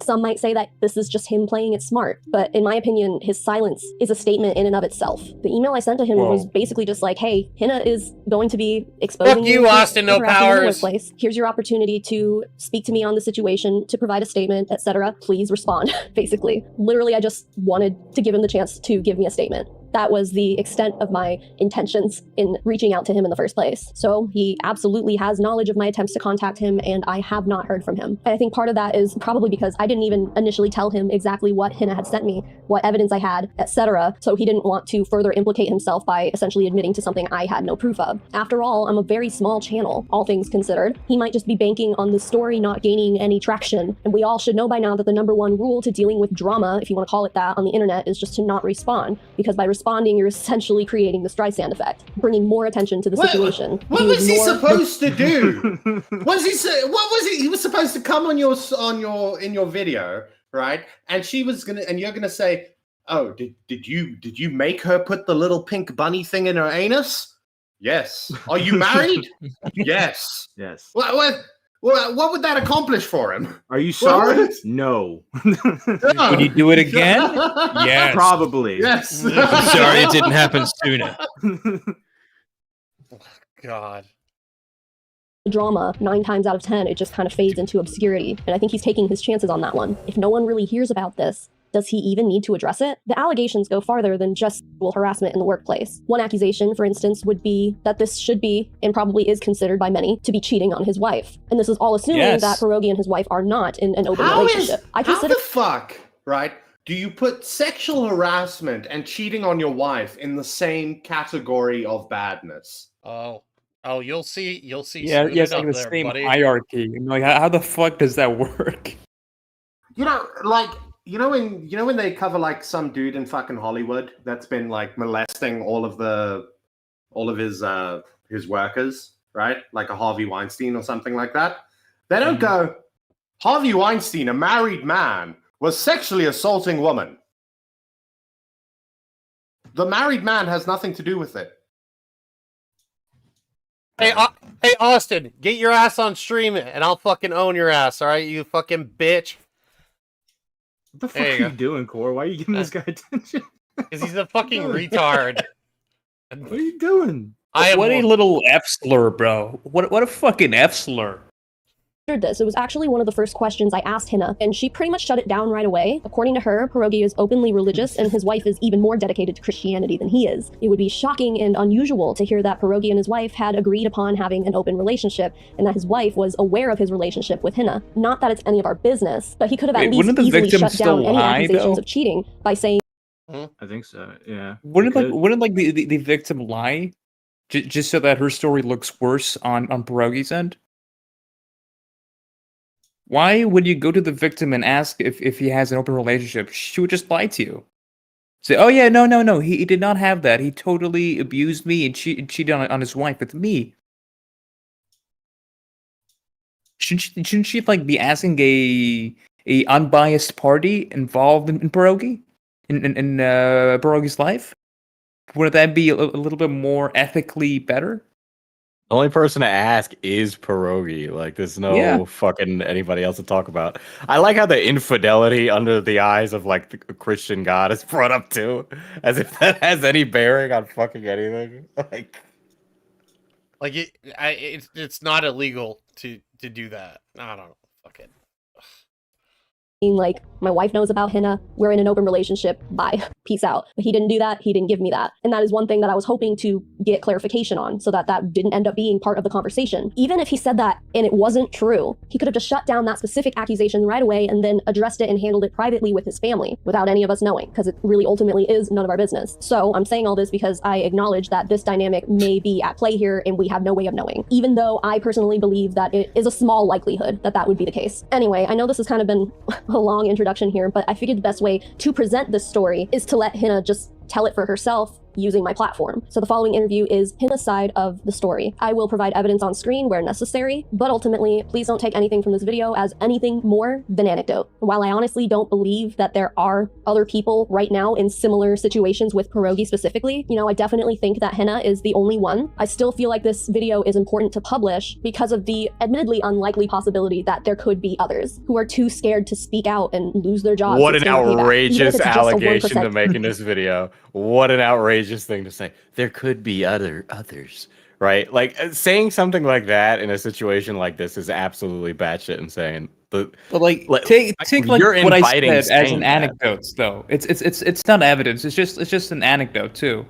Some might say that this is just him playing it smart, but in my opinion, his silence is a statement in and of itself. The email I sent to him was basically just like, hey, Hina is going to be exposing Fuck you, for Austin, no harassment in the powers. workplace. Here's your opportunity to speak to me on the situation, to provide a statement, etc. Please respond, basically. Literally, I just wanted to give him the chance to give me a statement. That was the extent of my intentions in reaching out to him in the first place. So he absolutely has knowledge of my attempts to contact him, and I have not heard from him. And I think part of that is probably because I didn't even initially tell him exactly what Hina had sent me, what evidence I had, etc. So he didn't want to further implicate himself by essentially admitting to something I had no proof of. After all, I'm a very small channel, all things considered. He might just be banking on the story not gaining any traction. And we all should know by now that the number one rule to dealing with drama, if you want to call it that, on the internet is just to not respond. Because by responding, you're essentially creating the Streisand effect, bringing more attention to the situation. What was he supposed to do? What was he? He was supposed to come in your video, right? And you're gonna say, "Oh, did you make her put the little pink bunny thing in her anus?" Yes. Are you married? Yes. Yes. What would that accomplish for him? Are you sorry? No. Would you do it again? Yes. Probably. Yes. I'm sorry it didn't happen sooner. God. Drama, 9 times out of 10, it just kind of fades into obscurity. And I think he's taking his chances on that one. If no one really hears about this, does he even need to address it? The allegations go farther than just sexual harassment in the workplace. One accusation, for instance, would be that this should be, and probably is considered by many, to be cheating on his wife. And this is all assuming that Pierogi and his wife are not in an open relationship. How the fuck, right, do you put sexual harassment and cheating on your wife in the same category of badness? Oh, you'll see. Yeah, it's like the there, same buddy. hierarchy. Like, how the fuck does that work? You know, like, you know when they cover like some dude in fucking Hollywood that's been like molesting all of his workers, right? Like a Harvey Weinstein or something like that. They don't go, Harvey Weinstein, a married man, was sexually assaulting woman. The married man has nothing to do with it. Hey, Austin, get your ass on stream and I'll fucking own your ass, all right, you fucking bitch. What the fuck are you doing, Core? Why are you giving this guy attention? Because he's a fucking retard. What are you doing? What a little F slur, bro. What a fucking F slur. This. It was actually one of the first questions I asked Hina, and she pretty much shut it down right away. According to her, Pierogi is openly religious, and his wife is even more dedicated to Christianity than he is. It would be shocking and unusual to hear that Pierogi and his wife had agreed upon having an open relationship, and that his wife was aware of his relationship with Hina. Not that it's any of our business, but he could have at least easily shut down any accusations of cheating by saying, I think so, yeah. Wouldn't the victim lie? Just so that her story looks worse on Pierogi's end? Why would you go to the victim and ask if he has an open relationship? She would just lie to you. Say, oh yeah, no, he did not have that. He totally abused me and cheated on his wife with me. shouldn't she like be asking a unbiased party involved in Pierogi in Pierogi's life? Would that be a little bit more ethically better? The only person to ask is Pierogi. Like, there's no fucking anybody else to talk about. I like how the infidelity under the eyes of like the Christian God is brought up too, as if that has any bearing on fucking anything. Like it's not illegal to do that. I don't know. Fuck it. Like, my wife knows about Hina, we're in an open relationship, bye, peace out. But he didn't do that, he didn't give me that. And that is one thing that I was hoping to get clarification on, so that that didn't end up being part of the conversation. Even if he said that and it wasn't true, he could have just shut down that specific accusation right away and then addressed it and handled it privately with his family without any of us knowing, because it really ultimately is none of our business. So I'm saying all this because I acknowledge that this dynamic may be at play here and we have no way of knowing, even though I personally believe that it is a small likelihood that that would be the case. Anyway, I know this has kind of been a long introduction here, but I figured the best way to present this story is to let Hina just tell it for herself using my platform. So the following interview is Hina's side of the story. I will provide evidence on screen where necessary, but ultimately, please don't take anything from this video as anything more than anecdote. While I honestly don't believe that there are other people right now in similar situations with Pierogi specifically, you know, I definitely think that Hina is the only one. I still feel like this video is important to publish because of the admittedly unlikely possibility that there could be others who are too scared to speak out and lose their jobs. What an outrageous allegation to make in this video. What an outrageous thing to say. There could be others, right? Like, saying something like that in a situation like this is absolutely batshit insane. But like, take like you're what I said inviting as saying an that. anecdote, though. It's not evidence. It's just an anecdote too.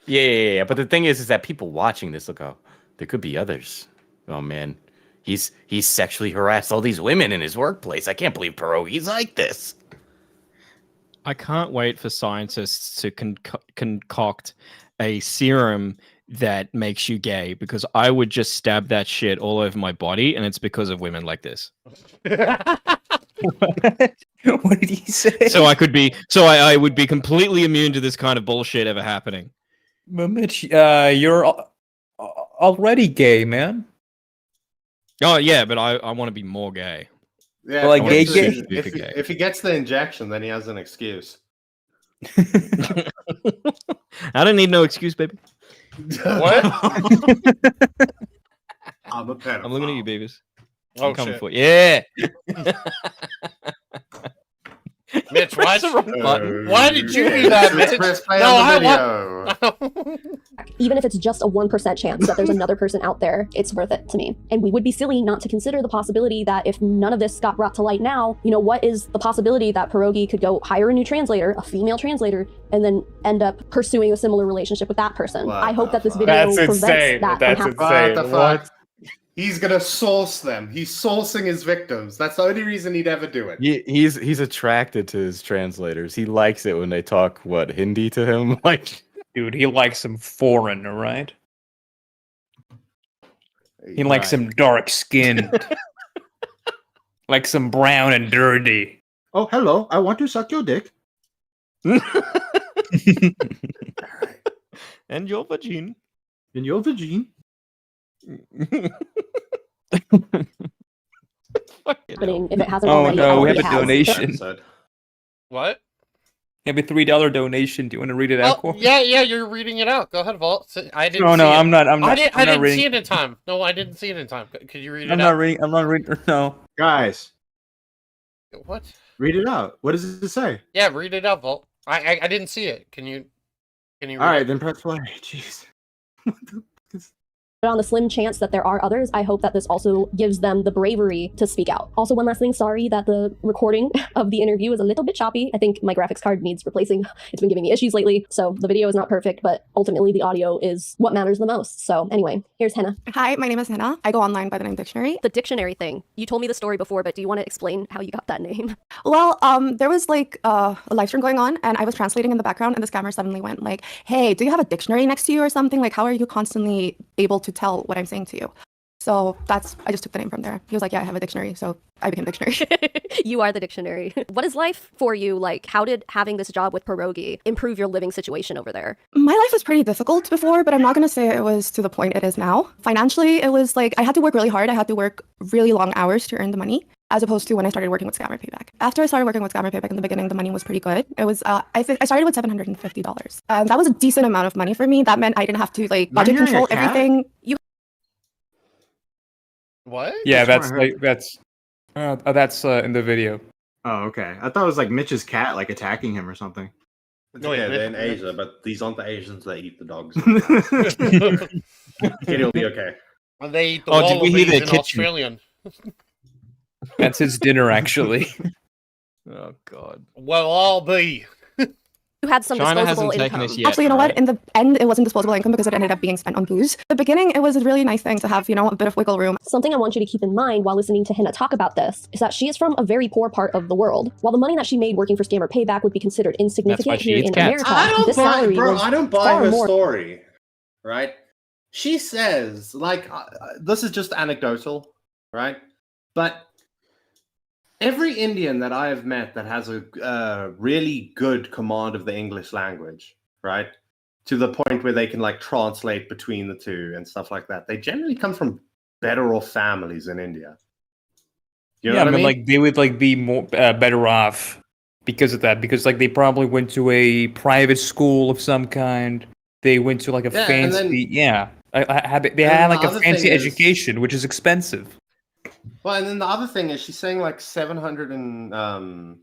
Yeah. But the thing is that people watching this will go, there could be others. Oh man, he's sexually harassed all these women in his workplace. I can't believe Pierogi's like this. I can't wait for scientists to concoct a serum that makes you gay, because I would just stab that shit all over my body, and it's because of women like this. What did he say? So I would be completely immune to this kind of bullshit ever happening. But Mitch, you're already gay, man. Oh yeah, but I want to be more gay. Yeah, Like gay. if he gets the injection, then he has an excuse. I don't need no excuse, baby. What? I'm a pedophile. I'm looking at you, babies. Oh, I'm coming shit. for you. Yeah. Mitch, why Press the wrong button. Why did you do that, Mitch? Press play No, on the I video. Even if it's just a 1% chance that there's another person out there, it's worth it to me. And we would be silly not to consider the possibility that if none of this got brought to light now, you know, what is the possibility that Pierogi could go hire a new translator, a female translator, and then end up pursuing a similar relationship with that person? What I hope the that this fuck? video That's prevents insane. that That's from happening. insane. What the fuck? What? He's gonna source them. He's sourcing his victims. That's the only reason he'd ever do it. He's attracted to his translators. He likes it when they talk Hindi to him. Like, Dude, he likes some foreign, all right? He likes some dark skinned. Like some brown and dirty. Oh, hello. I want to suck your dick. And your vagina. In your vagina. Happening if it hasn't Oh already. no, we have already a has. donation. Episode. What? We have a $3 donation. Do you want to read it out? Oh, Cor? yeah, you're reading it out. Go ahead, Vault. I didn't. No, see no, it. I'm not. I'm not. I didn't. I'm I not didn't reading. see it in time. No, I didn't see it in time. Could you read it I'm out? not reading. I'm not reading. No. Guys, What? read it out. What does it say? Yeah, read it out, Vault. I didn't see it. Can you? Read All right, it? then press play. Jeez. But on the slim chance that there are others, I hope that this also gives them the bravery to speak out. Also, one last thing, sorry that the recording of the interview is a little bit choppy. I think my graphics card needs replacing. It's been giving me issues lately, so the video is not perfect, but ultimately the audio is what matters the most. So anyway, here's Hina. Hi, my name is Hina. I go online by the name Dictionary. The dictionary thing. You told me the story before, but do you want to explain how you got that name? Well, there was like a live stream going on, and I was translating in the background, and the scammer suddenly went like, "Hey, do you have a dictionary next to you or something? Like, how are you constantly able to tell what I'm saying to you?" So I just took the name from there. He was like, yeah, I have a dictionary. So I became dictionary. You are the dictionary. What is life for you like? How did having this job with Pierogi improve your living situation over there? My life was pretty difficult before, but I'm not going to say it was to the point it is now. Financially, it was like I had to work really hard. I had to work really long hours to earn the money, as opposed to when I started working with Scammer Payback. After I started working with Scammer Payback in the beginning, the money was pretty good. It was, I started with $750. That was a decent amount of money for me. That meant I didn't have to like budget control everything. What? Yeah, That's that's in the video. Oh, okay. I thought it was like Mitch's cat like attacking him or something. It's No, okay, wait, they're in Mitch- Asia, but these aren't the Asians that eat the dogs. It'll be okay. They eat the Oh, did we hear wallabies their in kitchen? Australian. That's his dinner, actually. Oh god. Well, I'll be. You had some China disposable hasn't taken income. us yet. Actually, you know right? what? In the end, it wasn't disposable income because it ended up being spent on booze. The beginning, it was a really nice thing to have, a bit of wiggle room. Something I want you to keep in mind while listening to Hina talk about this is that she is from a very poor part of the world. While the money that she made working for Scammer Payback would be considered insignificant she here eats in cats. America, this salary was I don't buy far her more. story, right? She says, this is just anecdotal, right? But every Indian that I have met that has a really good command of the English language, right? To the point where they can translate between the two and stuff like that. They generally come from better off families in India. You know Yeah, what I mean? like they would be more better off because of that. Because they probably went to a private school of some kind. They went to a Yeah, and fancy then- they had the a other fancy thing is- education, which is expensive. Well, and then the other thing is she's saying 700 and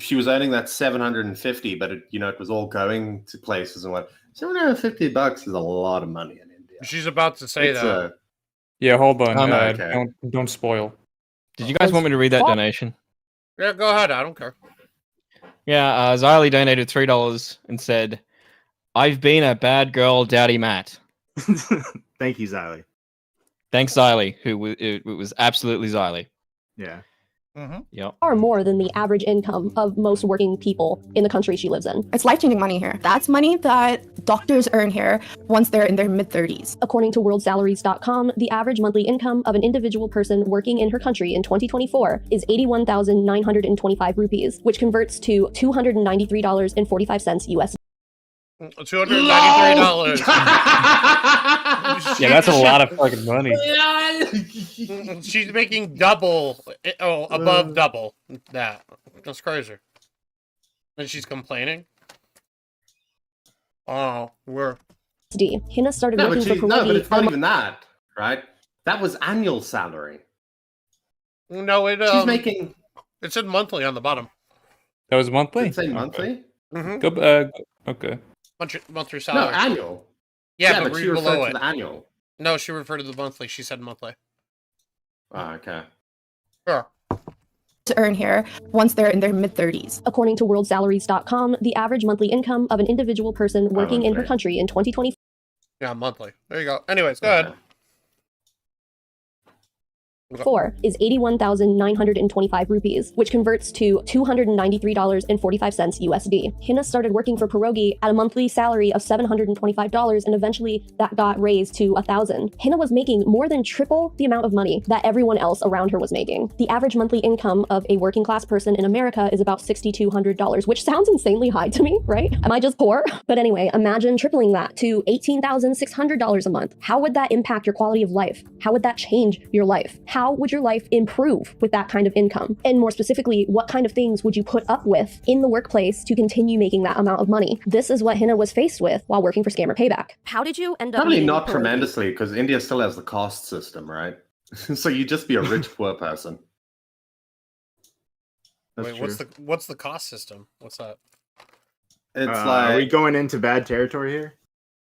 she was earning that 750, but it was all going to places and what. $750 is a lot of money in India. She's about to say that. Yeah, hold on. okay. Don't spoil. Did you guys want me to read that donation? Yeah, go ahead. I don't care. Yeah, Xylee donated $3 and said, "I've been a bad girl, Daddy Matt." Thank you, Xylee. Thanks, Xylee, it was absolutely Xylee. Yeah. Yep. Far more than the average income of most working people in the country she lives in. It's life-changing money here. That's money that doctors earn here once they're in their mid-30s. According to worldsalaries.com, the average monthly income of an individual person working in her country in 2024 is 81,925 rupees, which converts to $293.45 US. $293. Yeah, that's a lot of fucking money. She's making double, above double that. That's crazy. And she's complaining. Oh, we're. Hina started No, working for but Pierogi. it's not even that, right? That was annual salary. No, She's making. It said monthly on the bottom. That was monthly. Did it say monthly? Okay. Monthly No, salary. annual. Yeah, but she read referred below to it. the annual. No, she referred to the monthly. She said monthly. Oh, okay. Sure. To earn here once they're in their mid-30s. According to worldsalaries.com, the average monthly income of an individual person working in her country in 2024 Yeah, monthly. There you go. Anyways, go ahead. is 81,925 rupees, which converts to $293.45 USD. Hina started working for Pierogi at a monthly salary of $725, and eventually that got raised to $1,000. Hina was making more than triple the amount of money that everyone else around her was making. The average monthly income of a working class person in America is about $6,200, which sounds insanely high to me, right? Am I just poor? But anyway, imagine tripling that to $18,600 a month. How would that impact your quality of life? How would that change your life? How would your life improve with that kind of income? And more specifically, what kind of things would you put up with in the workplace to continue making that amount of money? This is what Hina was faced with while working for Scammer Payback. How did you end up Probably meeting not Pierogi? tremendously, because India still has the caste system, right? So you just be a rich poor person. Wait, what's the cost system? What's that? It's are we going into bad territory here?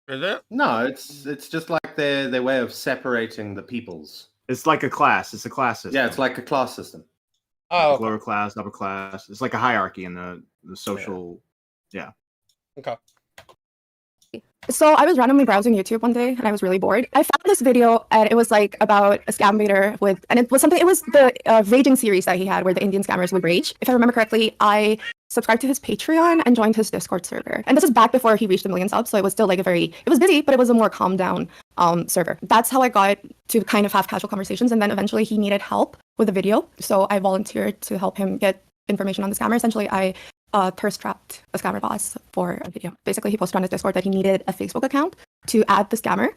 Is it? No, it's just like their way of separating the peoples. It's like a class. It's a class system. Yeah, it's like a class system. Oh, Lower class, upper class. It's like a hierarchy in the social. Yeah. Okay. So I was randomly browsing YouTube one day and I was really bored. I found this video and it was like about a scam baiter and it was the raging series that he had where the Indian scammers would rage. If I remember correctly, I subscribed to his Patreon and joined his Discord server. And this is back before he reached 1 million subs, so it was still like it was busy, but it was a more calm down server. That's how I got to kind of have casual conversations. And then eventually he needed help with a video. So I volunteered to help him get information on the scammer. Essentially, I thirst trapped a scammer boss for a video. Basically, he posted on his Discord that he needed a Facebook account to add the scammer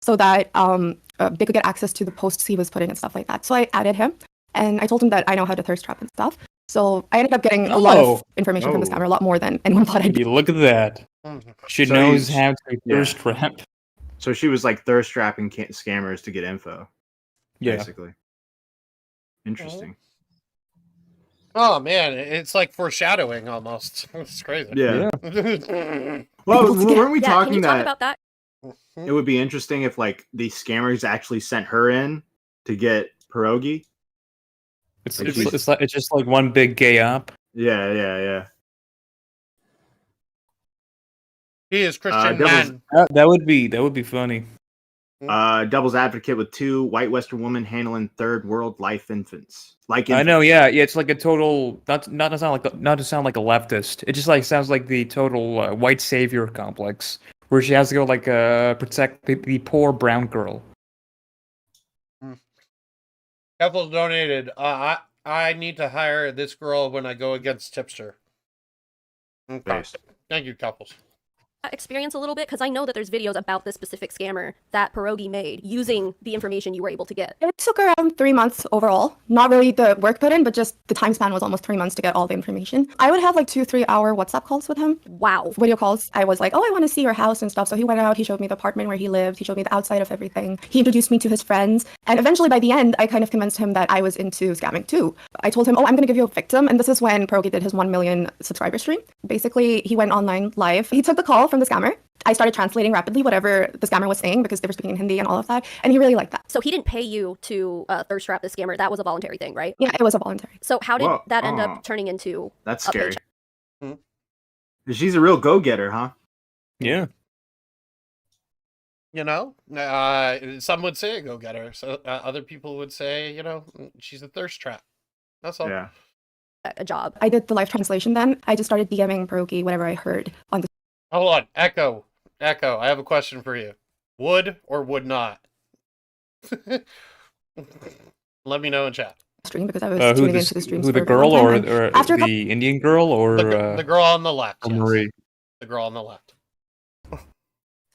so that they could get access to the posts he was putting and stuff like that. So I added him and I told him that I know how to thirst trap and stuff. So I ended up getting a lot of information from the scammer, a lot more than anyone thought I'd. Look at that. She knows how to thirst trap. So she was like thirst trapping scammers to get info. Yeah. Basically. Interesting. Oh man, it's like foreshadowing almost. It's crazy. Yeah. Yeah. Well, weren't we Yeah, talking can you talk that about that? it would be interesting if like the scammers actually sent her in to get Pierogi? It's Like it's just like one big gay op. Yeah. He is Christian Devil's- man. That would be funny. Devil's advocate with 2 white Western women handling third world life infants. Like I know, yeah, it's like a total not to sound like a leftist. It just like sounds like the total white savior complex, where she has to go like protect the poor brown girl. Couples donated. I need to hire this girl when I go against Tipster. Okay. Based. Thank you, couples. Experience a little bit because I know that there's videos about this specific scammer that Pierogi made using the information you were able to get. It took around 3 months overall. Not really the work put in, but just the time span was almost 3 months to get all the information. I would have like 2-3 hour WhatsApp calls with him. Wow. Video calls. I was like, oh, I want to see your house and stuff. So he went out, he showed me the apartment where he lived, he showed me the outside of everything. He introduced me to his friends. And eventually by the end, I kind of convinced him that I was into scamming too. I told him, oh, I'm going to give you a victim. And this is when Pierogi did his 1 million subscriber stream. Basically, he went online live. He took the call from the scammer. I started translating rapidly whatever the scammer was saying because they were speaking in Hindi and all of that. And he really liked that. So he didn't pay you to thirst trap the scammer. That was a voluntary thing, right? Yeah, it was a voluntary. So how did Whoa. that end Oh. up turning into That's a scary. paycheck? She's a real go-getter, huh? Yeah. You know, some would say a go-getter. So other people would say, she's a thirst trap. That's all. Yeah. A job. I did the live translation then. I just started DMing Pierogi whatever I heard on the Hold on, Echo. I have a question for you. Would or would not? Let me know in chat. stream because I was tuning into the streams. Who, the for a very girl long or, time. or And after a the Indian girl or The girl on the left. or yes. Marie? The girl on the left.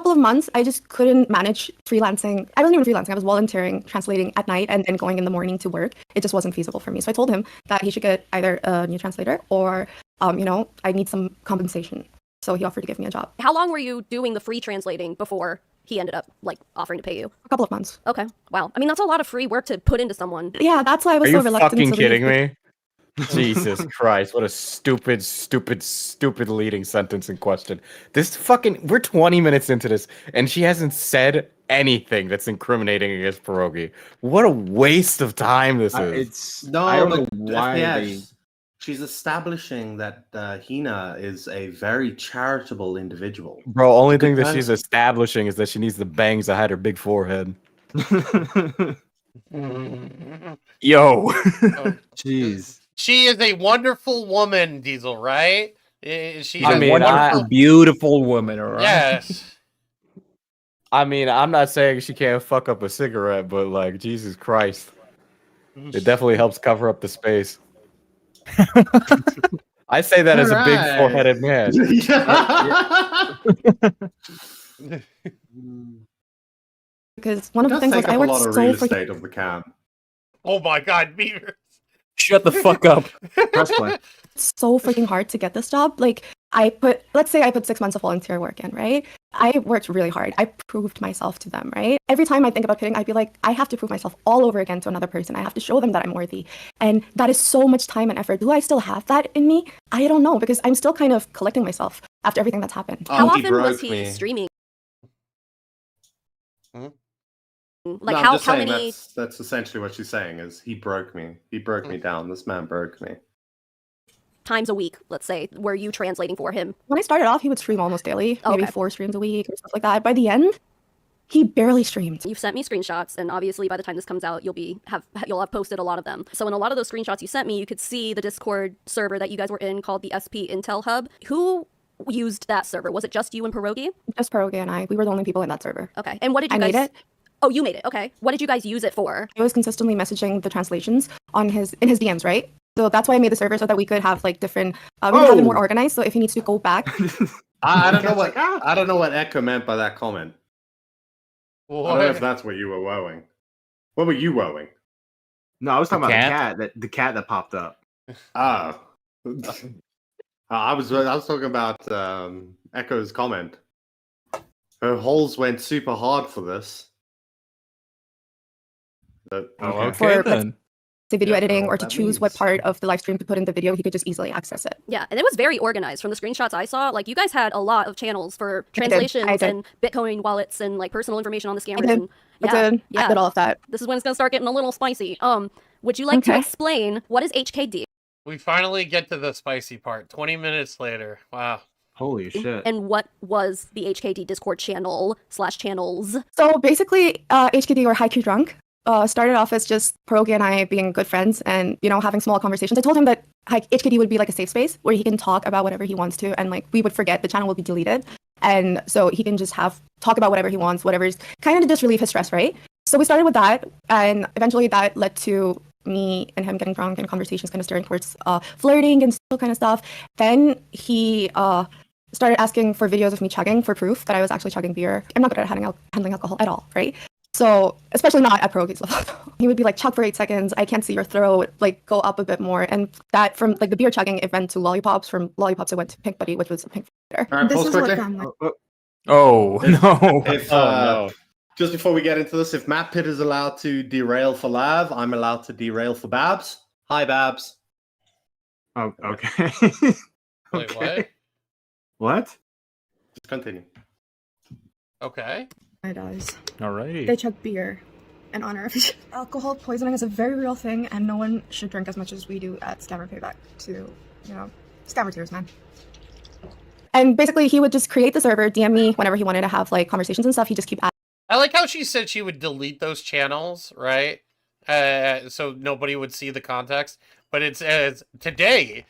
couple of months, I just couldn't manage freelancing. I wasn't even freelancing. I was volunteering, translating at night, and then going in the morning to work. It just wasn't feasible for me. So I told him that he should get either a new translator or, I need some compensation. So he offered to give me a job. How long were you doing the free translating before he ended up offering to pay you? A couple of months. Okay. Wow. I mean, that's a lot of free work to put into someone. Yeah, that's why I was Are so you reluctant fucking to kidding leave. me? Jesus Christ, what a stupid leading sentence in question. We're 20 minutes into this, and she hasn't said anything that's incriminating against Pierogi. What a waste of time this is. I don't know why yeah, they... she's establishing that Hina is a very charitable individual. Bro, only thing that she's establishing is that she needs the bangs that had her big forehead. Yo. Jeez. She is a wonderful woman, Diesel, right? She's I a mean, wonderful, beautiful woman, all right? yes. I mean, I'm not saying she can't fuck up a cigarette, but like, Jesus Christ. It definitely helps cover up the space. I say that as a big Alright. four-headed man. Because one of the Does things was take I up a worked lot of so real freaking estate of the camp. Oh my God, Beaver. Shut the fuck up. Press play. hard to get this job. Let's say I put 6 months of volunteer work in, right? I worked really hard. I proved myself to them, right? Every time I think about quitting, I'd be like, I have to prove myself all over again to another person. I have to show them that I'm worthy. And that is so much time and effort. Do I still have that in me? I don't know, because I'm still kind of collecting myself after everything that's happened. How he often was broke he me. streaming? Hmm? Like No, I'm how just saying many? that's essentially what she's saying is he broke me. He broke me down. This man broke me. times a week, let's say, were you translating for him? When I started off, he would stream almost daily, maybe Okay. 4 streams a week or stuff like that. By the end, he barely streamed. You've sent me screenshots, and obviously by the time this comes out, you'll have posted a lot of them. So in a lot of those screenshots you sent me, you could see the Discord server that you guys were in called the SP Intel Hub. Who used that server? Was it just you and Pierogi? Just Pierogi and I. We were the only people in that server. Okay. And what did you I guys... made it. Oh, you made it. Okay. What did you guys use it for? I was consistently messaging the translations in his DMs, right? So that's why I made the server so that we could have like different. We would have it more organized. So if he needs to go back, I don't know what Echo meant by that comment. I don't know if that's what you were woeing. What were you woeing? No, I was talking about the cat that popped up. Oh. I was talking about Echo's comment. Her holes went super hard for this. for then. say video editing or to that choose what means- part of the live stream to put in the video, he could just easily access it. Yeah, and it was very organized. From the screenshots I saw, like you guys had a lot of channels for I did. translations and Bitcoin wallets and like personal information on the scammers. did. And I did all of that. This is when it's gonna start getting a little spicy. Would you like to explain what is HKD We finally get to the spicy part. 20 minutes later. Wow. Holy shit. and what was the HKD Discord channel/channels? So basically, HKD or Haiku Drunk started off as just Pierogi and I being good friends and, you know, having small conversations. I told him that HKD would be like a safe space where he can talk about whatever he wants to, and like we would forget, the channel will be deleted. And so he can just talk about whatever he wants, whatever's kind of to just relieve his stress, right? So we started with that, and eventually that led to me and him getting drunk and conversations kind of steering towards flirting and still kind of stuff. Then he started asking for videos of me chugging for proof that I was actually chugging beer. I'm not good at handling alcohol at all, right? So, especially not at Pierogi's level. He would be like, chug for 8 seconds, I can't see your throat, like go up a bit more. And that from like the beer chugging, it went to lollipops. From lollipops, it went to Pink Buddy, which was a pink filter. All right, This pause is what quickly. I'm like. Oh no! If, no. Just before we get into this, if Matt Pitt is allowed to derail for Lav, I'm allowed to derail for Babs. Hi, Babs. Oh, okay. Wait, Okay. What? Just continue. Okay. It does. Alrighty. They chug beer in honor of each. Alcohol poisoning is a very real thing, and no one should drink as much as we do at Scammer Payback to, you know, Scammer tears, man. And basically, he would just create the server, DM me whenever he wanted to have like conversations and stuff. He just keep I like how she said she would delete those channels, right? So nobody would see the context. But it says, today,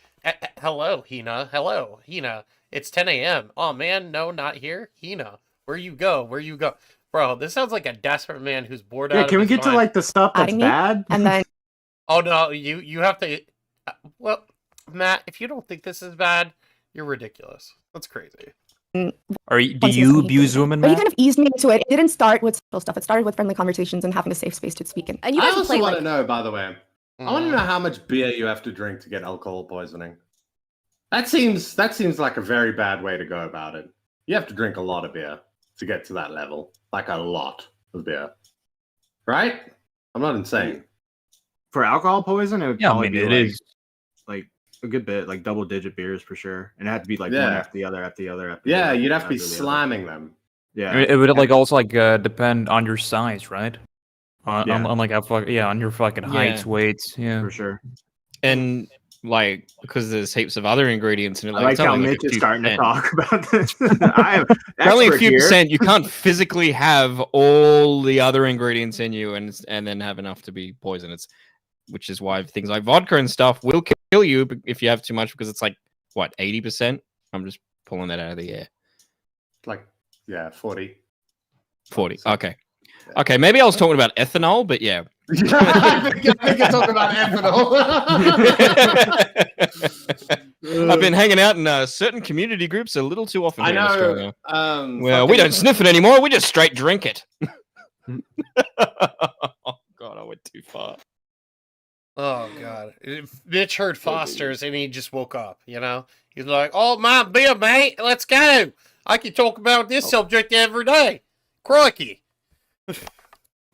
hello, Hina. Hello, Hina. It's 10 a.m. Oh, man, no, not here. Hina, where you go? Where you go? Bro, this sounds like a desperate man who's bored out Yeah, of can we his get to mind. like the stuff that's adding me, bad? and then Oh, no, you have to... Well, Matt, if you don't think this is bad, you're ridiculous. That's crazy. Do Once he you was abuse women, But he Matt? kind of eased me into it. It didn't start with social stuff. It started with friendly conversations and having a safe space to speak in. And you I guys would also play want like to know, by the way, I want to know how much beer you have to drink to get alcohol poisoning. That seems like a very bad way to go about it. You have to drink a lot of beer to get to that level. Like a lot of beer. Right? I'm not insane. For alcohol poison, it would Yeah, I probably mean, be it like, is. like a good bit, like double-digit beers for sure. And it had to be like one Yeah. after the other, after the other, after the Yeah, other, you'd have to be after the other. slamming them. Yeah. I mean, it would like also like depend on your size, right? On Yeah. like how on your fucking heights, Yeah. weights, yeah. For sure. And like because there's heaps of other ingredients in it. I like it's how only Mitch a is few starting to percent. talk about this. I am It's only a expert few here. percent. You can't physically have all the other ingredients in you and then have enough to be poison. Which is why things like vodka and stuff will kill you if you have too much, because it's like what 80%. I'm just pulling that out of the air. Like, yeah, 40. 40. Okay. Okay. Maybe I was talking about ethanol, but yeah. I think you're talking about ethanol. I've been hanging out in certain community groups a little too often. I Here in Australia. know. Well, we don't sniff it anymore. We just straight drink it. Oh God, I went too far. Oh, God. Mitch heard Foster's and he just woke up, you know? He's like, oh, my beer, mate. Let's go. I can talk about this subject every day. Crikey.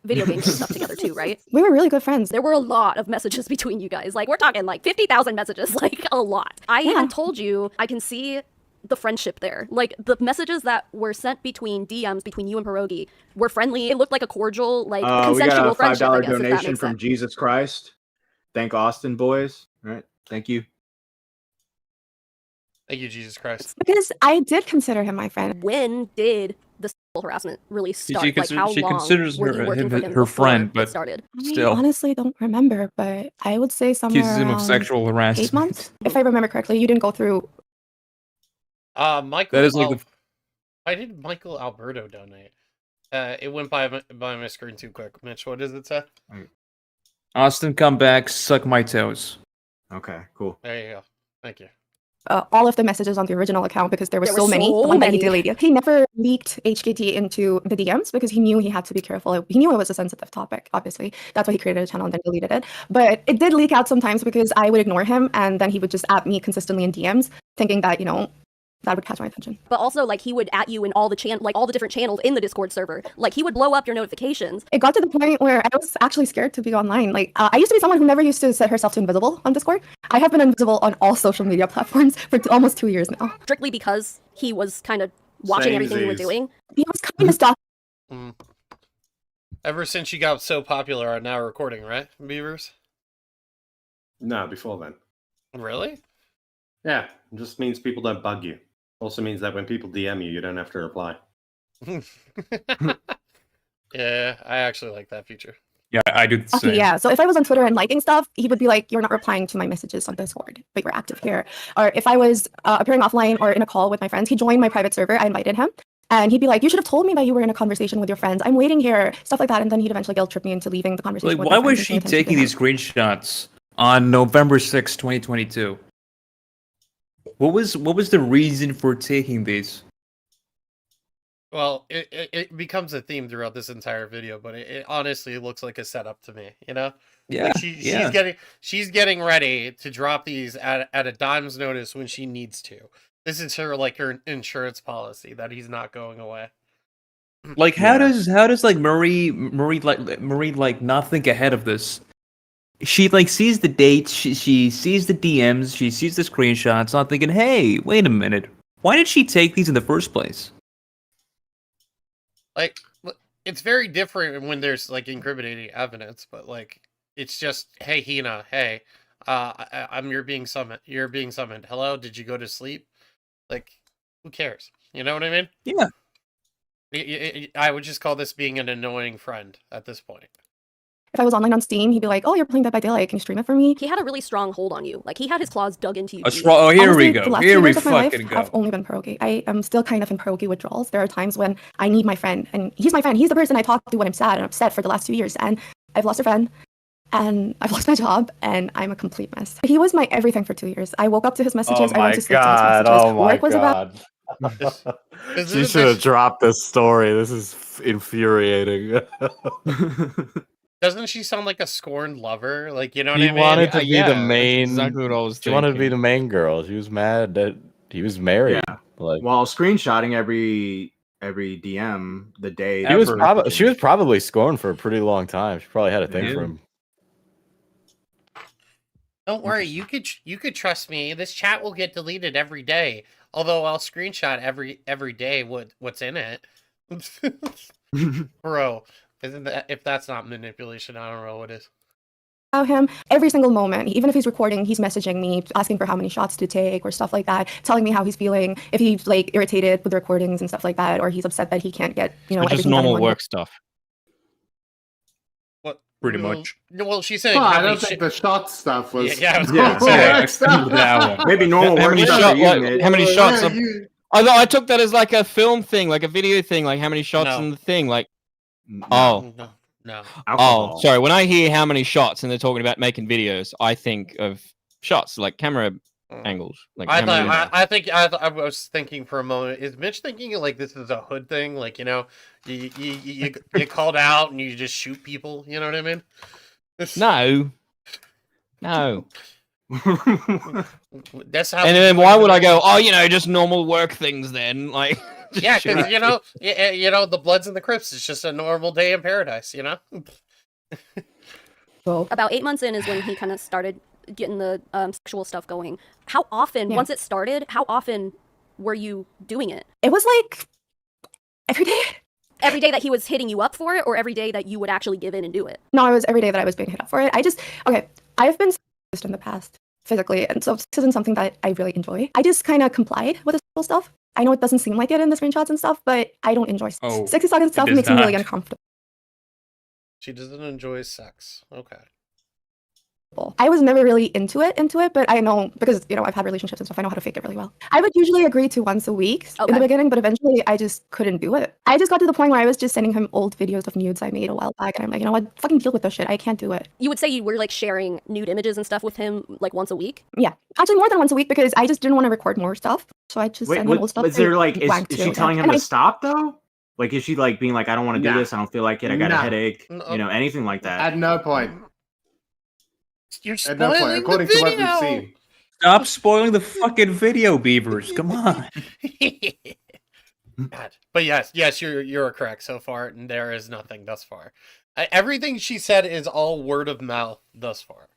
video games and stuff together too, right? We were really good friends. There were a lot of messages between you guys. Like, we're talking like 50,000 messages, like a lot. I even told you, I can see the friendship there. Like, the messages that were sent between DMs between you and Pierogi were friendly. It looked like a cordial, like, We got consensual a friendship, I $5 guess, if that donation makes from sense. Jesus Christ. Thank Austin, boys. All right. Thank you. Thank you, Jesus Christ. Because I did consider him my friend. When did the sexual harassment really start? Like, how she long considers were you her working for him her before friend, it but started? still I honestly don't remember, but I would say somewhere accuses him of around sexual 8 harassment. months. If I remember correctly, you didn't go through. Michael. That is like why did Michael Alberto donate? It went by my screen too quick. Mitch, what does it say? Austin, come back, suck my toes. Okay, cool. There you go. Thank you. All of the messages on the original account because there were There so were many. so The one that he many. deleted. He never leaked HKT into the DMs because he knew he had to be careful. He knew it was a sensitive topic, obviously. That's why he created a channel and then deleted it. But it did leak out sometimes because I would ignore him and then he would just at me consistently in DMs, thinking that, that would catch my attention. But also, like, he would at you in all the different channels in the Discord server. Like, he would blow up your notifications. It got to the point where I was actually scared to be online. Like, I used to be someone who never used to set herself to invisible on Discord. I have been invisible on all social media platforms for almost 2 years now. Strictly because he was kind of watching everything you were doing. He was kind of stalking. Ever since you got so popular on Now Recording, right, Beavers? No, before then. Really? Yeah, it just means people don't bug you. Also means that when people DM you, you don't have to reply. Yeah, I actually like that feature. Yeah, I do the same. Okay, yeah. So if I was on Twitter and liking stuff, he would be like, "You're not replying to my messages on Discord, but you're active here." Or if I was appearing offline or in a call with my friends, he joined my private server. I invited him. And he'd be like, "You should have told me that you were in a conversation with your friends. I'm waiting here." Stuff like that. And then he'd eventually guilt trip me into leaving the conversation Like, with why my was friends she and paying taking attention these screenshots on November 6, 2022? What was the reason for taking these? Well, it becomes a theme throughout this entire video, but it honestly looks like a setup to me, Yeah, Like yeah. she's getting ready to drop these at a dime's notice when she needs to. This is her insurance policy that he's not going away. Like, how does like Marie like not think ahead of this? She like sees the dates, she sees the DMs, she sees the screenshots, not thinking, "Hey, wait a minute, why did she take these in the first place?" Like, it's very different when there's like incriminating evidence, but like, it's just, "Hey, Hina, hey, you're being summoned. You're being summoned. Hello, did you go to sleep?" Like, who cares? You know what I mean? Yeah. I would just call this being an annoying friend at this point. If I was online on Steam, he'd be like, "Oh, you're playing Dead by Daylight. Can you stream it for me?" He had a really strong hold on you. Like, he had his claws dug into you. Oh, here Honestly, we the go. last Here 2 we years of my life fucking have go. only been pierogi. I am still kind of in pierogi withdrawals. There are times when I need my friend, and he's my friend. He's the person I talk to when I'm sad and upset for the last 2 years, and I've lost a friend, and I've lost my job, and I'm a complete mess. He was my everything for 2 years. I woke up to his messages. I went to sleep to his messages. Oh my Work was about. She should have dropped this story. This is infuriating. Doesn't she sound like a scorned lover? Like, you know what He I mean? wanted to be yeah, the that's main. exactly what I was She wanted to be thinking. the main girl. She was mad that he was married. Yeah. Like, While screenshotting every DM the day. she was probably scorned for a pretty long time. She probably had a thing for him. Don't worry, you could trust me. This chat will get deleted every day. Although I'll screenshot every day what's in it. Bro, if that's not manipulation, I don't know what is. About him every single moment, even if he's recording, he's messaging me, asking for how many shots to take or stuff like that, telling me how he's feeling, if he's like irritated with the recordings and stuff like that, or he's upset that he can't get Just everything done in normal one work day. stuff. What? Pretty much. Well, she said. Well, how I many don't think the shot stuff was. Yeah, I was Yeah, gonna say. extended that one. Maybe normal How work many stuff shot- for you, like, Mitch. how many shots? Yeah, I took that as like a film thing, like a video thing, like how many shots No. in the thing, like. No. Oh. No. Alcohol. Oh, sorry. When I hear how many shots and they're talking about making videos, I think of shots, like camera angles. Like I how many- I was thinking for a moment. Is Mitch thinking like this is a hood thing? Like, you get called out and you just shoot people. You know what I mean? No. That's how. And then why would I go? Oh, just normal work things then, like. Yeah, because the Bloods and the Crips. It's just a normal day in paradise. About 8 months in is when he kind of started getting the sexual stuff going. How often, once it started, how often were you doing it? It was like every day. Every day that he was hitting you up for it, or every day that you would actually give in and do it? No, it was every day that I was being hit up for it. I've been in the past. physically. And so this isn't something that I really enjoy. I just kind of complied with the sexual stuff. I know it doesn't seem like it in the screenshots and stuff, but I don't enjoy Oh, sexy talk and stuff. it does Makes me really not. uncomfortable. She doesn't enjoy sex. Okay. I was never really into it, but I know because I've had relationships and stuff. I know how to fake it really well. I would usually agree to once a week in the beginning, but eventually I just couldn't do it. I just got to the point where I was just sending him old videos of nudes I made a while back, and I'm like, you know what, fucking deal with this shit. I can't do it. You would say you were like sharing nude images and stuff with him like once a week? Yeah, actually more than once a week because I just didn't want to record more stuff, so I just sent him old stuff. Is there like is wank she to, telling him to stop though? Like, is she like being like, I don't want to do Nah. this, I don't feel like it, I got a Nah. headache, anything like that? At no point. You're At no point, spoiling according the to what video. we've seen. Stop spoiling the fucking video, Beavers. Come on. God. But yes, you're correct so far, and there is nothing thus far. Everything she said is all word of mouth thus far.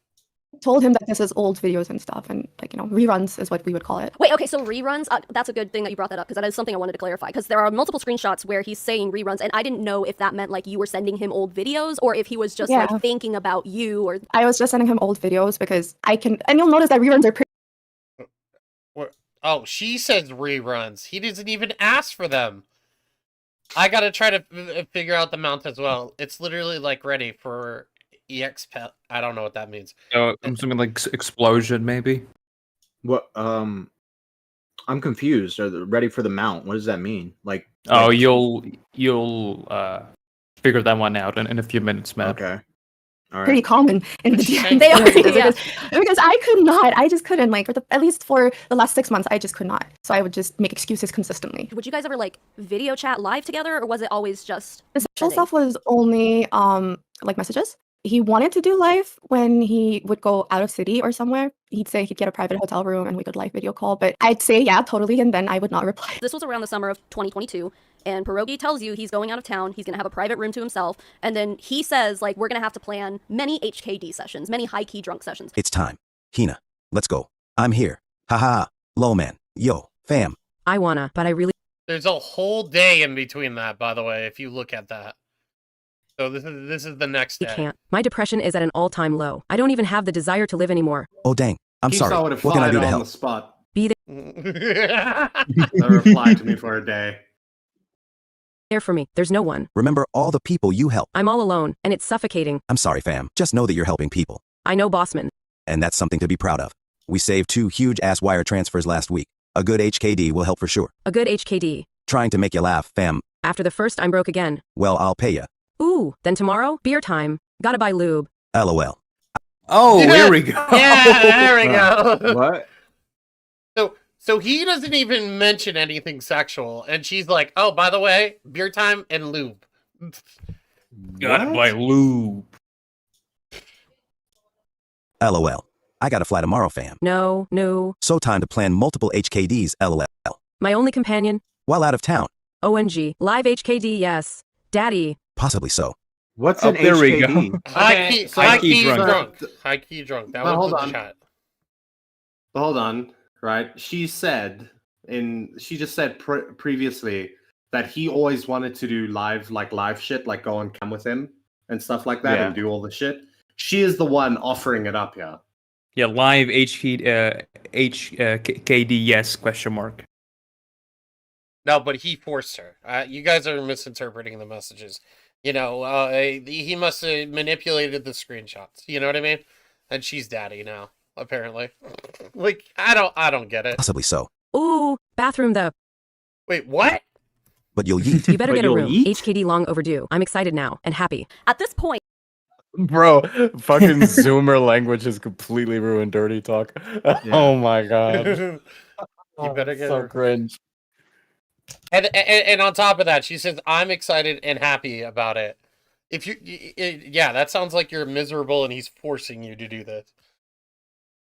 Told him that this is old videos and stuff, and reruns is what we would call it. Wait, okay, so reruns, that's a good thing that you brought that up, because that is something I wanted to clarify, because there are multiple screenshots where he's saying reruns, and I didn't know if that meant like you were sending him old videos, or if he was just like thinking about you, or... I was just sending him old videos because and you'll notice that reruns are pretty... Oh, she says reruns. He doesn't even ask for them. I gotta try to figure out the mount as well. It's literally like ready for... EXP. I don't know what that means. Something like explosion, maybe. What? I'm confused. Are they ready for the mount? What does that mean? Like? Oh, you'll figure that one out in a few minutes, Matt. Okay. All right. Pretty common in the DM. They are because I could not. I just couldn't. Like at least for the last 6 months, I just could not. So I would just make excuses consistently. Would you guys ever like video chat live together, or was it always just the sexual stuff was only like messages. He wanted to do live when he would go out of city or somewhere. He'd say he'd get a private hotel room and we could live video call. But I'd say, yeah, totally. And then I would not reply. This was around the summer of 2022. And Pierogi tells you he's going out of town. He's going to have a private room to himself. And then he says, like, we're going to have to plan many HKD sessions, many high-key drunk sessions. It's time. Hina, let's go. I'm here. Haha. Low man. Yo, fam. I wanna, but I really... There's a whole day in between that, by the way, if you look at that. So this is the next day. can't. My depression is at an all-time low. I don't even have the desire to live anymore. Oh, dang. I'm sorry. I would have What can I do to on help? the spot. Be They replied to me for a day. there for me. There's no one. Remember all the people you help. I'm all alone, and it's suffocating. I'm sorry, fam. Just know that you're helping people. I know, Bossman. And that's something to be proud of. We saved 2 huge-ass wire transfers last week. A good HKD will help for sure. A good HKD. Trying to make you laugh, fam. After the first, I'm broke again. Well, I'll pay ya. Ooh, then tomorrow, beer time. Gotta buy lube. LOL. Oh, here we go. Yeah, there we go. What? So he doesn't even mention anything sexual, and she's like, "Oh, by the way, beer time and lube." Gotta buy lube. LOL. I gotta fly tomorrow, fam. No. So time to plan multiple HKDs, LOL. My only companion. While out of town. ONG. Live HKD, yes. Daddy. Possibly so. What's Oh, an there we HKD? go. High key drunk. drunk. High key drunk. That But was hold the on. chat. But hold on, right? She just said previously that he always wanted to do live shit, like go on cam with him and stuff like that, Yeah. and do all the shit. She is the one offering it up here. Yeah, live HKD, yes, question mark. No, but he forced her. You guys are misinterpreting the messages. You know, he must have manipulated the screenshots. You know what I mean? And she's daddy now, apparently. Like, I don't get it. Possibly so. Ooh, bathroom the... Wait, what? But you'll yeet. You better But get a you'll room. eat? HKD long overdue. I'm excited now and happy. At this point, Bro, fucking Zoomer language has completely ruined dirty talk. Oh my god. You better get so her. cringe. And on top of that, she says, "I'm excited and happy about it." If yeah, that sounds like you're miserable and he's forcing you to do this.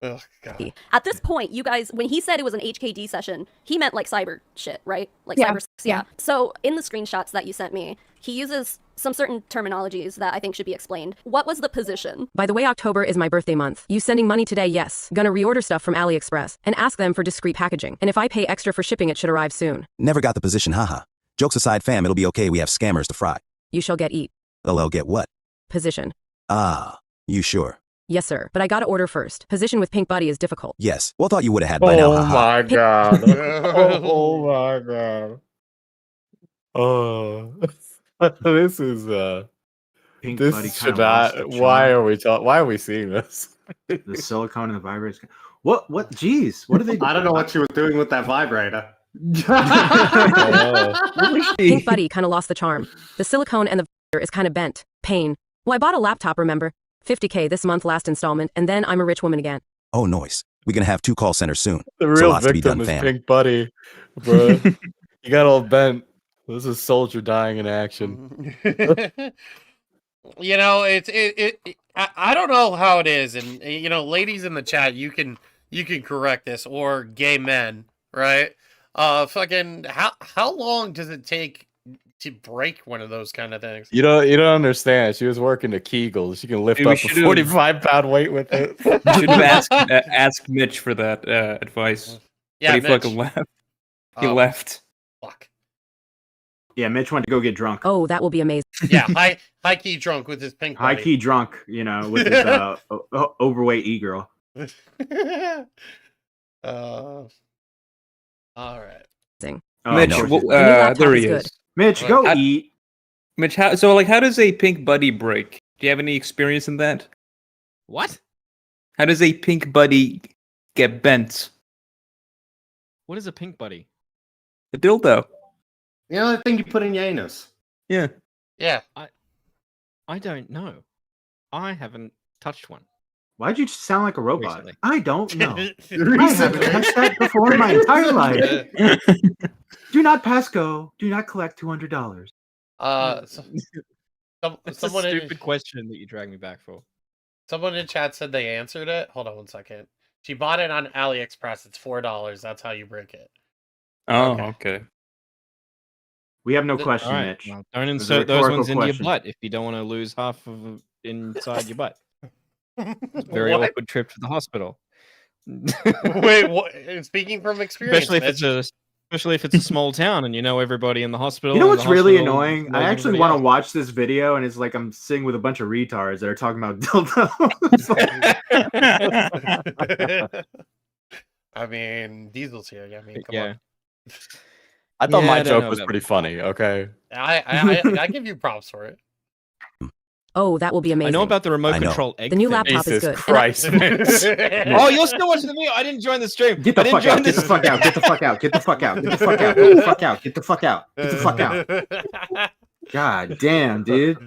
Oh god. at this point, you guys, when he said it was an HKD session, he meant like cyber shit, right? Like Yeah. cyber, yeah. So in the screenshots that you sent me, he uses some certain terminologies that I think should be explained. What was the position? By the way, October is my birthday month. You sending money today? Yes. Gonna reorder stuff from AliExpress and ask them for discreet packaging. And if I pay extra for shipping, it should arrive soon. Never got the position, haha. Jokes aside, fam, it'll be okay. We have scammers to fry. You shall get eat. LL get what? Position. Ah, you sure? Yes, sir. But I gotta order first. Position with pink buddy is difficult. Yes. Well, thought you would have had by now. Oh Haha. my god. Oh my god. Oh. This is Pink buddy this kind should of lost the not. Why charm. why are we seeing this? The silicone and the vibrator. What? Jeez. What are they doing? I don't know what she was doing with that vibrator. Pink buddy kind of lost the charm. The silicone and the vibrator is kind of bent. Pain. Well, I bought a laptop, remember? $50K this month, last installment, and then I'm a rich woman again. Oh, nice. We're going to have 2 call centers soon. The So real lots to be victim done, is fam. Pink Buddy, bro. You got all bent. This is soldier dying in action. You know, I don't know how it is, and you know, ladies in the chat, you can correct this, or gay men, right? Fucking how long does it take to break one of those kind of things? You don't understand. She was working the Kegels. She can lift Dude, we up a should've- 45-pound weight with it. You should have asked Mitch for that advice. Yeah, but he Mitch. fucking left. He Oh, left. Fuck. Yeah, Mitch went to go get drunk. Oh, that will be amazing. Yeah, high key drunk with his pink High buddy. key drunk, you know, with his overweight e-girl. All right. Oh, Mitch, no. well, The new laptop there is he good. is. Mitch, go How- eat. Mitch, how does a pink buddy break? Do you have any experience in that? What? How does a pink buddy get bent? What is a pink buddy? A dildo. You know the thing you put in your anus? Yeah. Yeah. I don't know. I haven't touched one. Why'd you sound like a robot? Recently. I don't know. I haven't touched that before in my entire life. Do not pass go. Do not collect $200. It's Someone a in, stupid question that you drag me back for. someone in chat said they answered it. Hold on 1 second. She bought it on AliExpress. It's $4. That's how you break it. Oh, Okay. okay. We have no The- question, All right, Mitch. well, don't a insert those rhetorical ones into question. your butt if you don't want to lose half of inside your butt. Very What? awkward trip to the hospital. Wait, what? Speaking from experience, Especially if it's a small town and you know everybody in the hospital. You know and what's the really hospital annoying? knows I actually everybody want to else. watch this video, and it's like I'm sitting with a bunch of retards that are talking about dildos. I mean, Diesel's here. I mean, come Yeah. on. I thought Yeah, my I don't joke know was about pretty funny. Okay. I give you props for it. Oh, that will be amazing. I know about the remote I know. control egg The new thing. laptop is Jesus good. Christ, Mitch. Oh, you're still watching the video? I didn't join the stream. Get the I didn't fuck out! join Get the the fuck out! Get the fuck out! Get the fuck out! Get the fuck out! Get the fuck out! Get the fuck out! Get the fuck out! God damn, dude.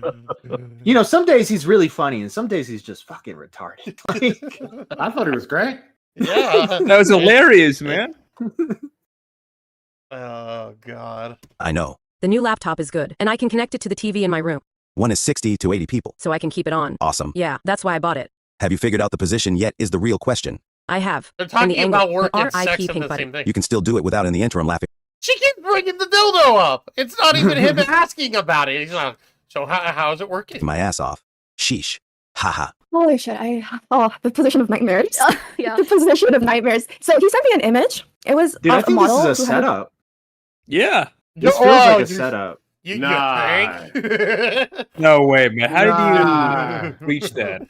You know, some days he's really funny, and some days he's just fucking retarded. Like, I thought he was great. Yeah. That was hilarious, man. Oh god. I know. The new laptop is good, and I can connect it to the TV in my room, One is 60 to 80 people. so I can keep it on. Awesome. Yeah, that's why I bought it. Have you figured out the position yet is the real question. I have. They're And talking the angle. about work and R.I.P. sex and Pink the Buddy. same thing. You can still do it without in the interim laughing She keeps bringing the dildo up. It's not even him asking about it. He's not. So how's it working? my ass off. Sheesh. Haha. Holy shit, the position of nightmares. Yeah. The position of nightmares. So he sent me an image. It was dude, I of a think this model is a who had setup. Yeah. This feels like a setup. You Nah. think? No way, man. How Nah. did you reach that?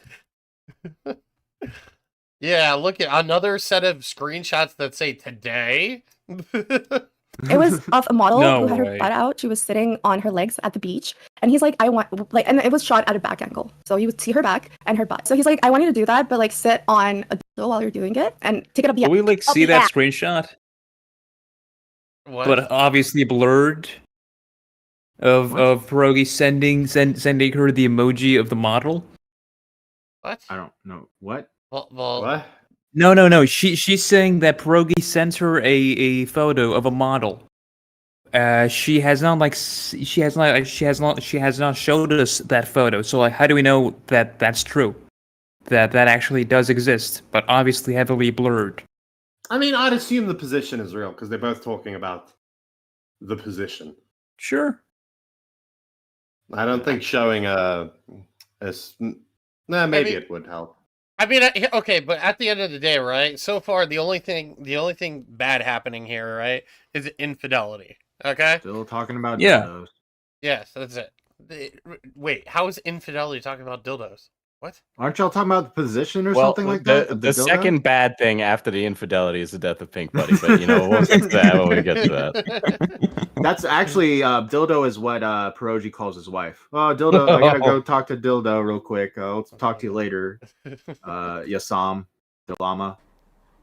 Yeah, look at another set of screenshots that say today. It was of a model No who had her way. butt out. She was sitting on her legs at the beach, and he's like, "I want like," and it was shot at a back angle, so you would see her back and her butt. So he's like, "I want you to do that, but like sit on a dildo while you're doing it and take it up the." Can we like see the that ass." screenshot? What? But obviously blurred. Of Pierogi sending her the emoji of the model. What? I don't know what. Well, What? No. She's saying that Pierogi sent her a photo of a model. She has not showed us that photo. So like, how do we know that that's true? That actually does exist, but obviously heavily blurred. I mean, I'd assume the position is real because they're both talking about the position. Sure. I don't think showing maybe mean- it would help. I mean, okay, but at the end of the day, right? So far, the only thing bad happening here, right, is infidelity. Okay. Still talking about Yeah. dildos. Yes, that's it. Wait, how is infidelity talking about dildos? What? Aren't y'all talking about the position or Well, something like that? of the dildo? second bad thing after the infidelity is the death of Pink Buddy, but we'll get to that when we get to that. That's actually dildo is what Pierogi calls his wife. Oh, dildo, I gotta go talk to dildo real quick. I'll talk to you later. Yasam, Dilama.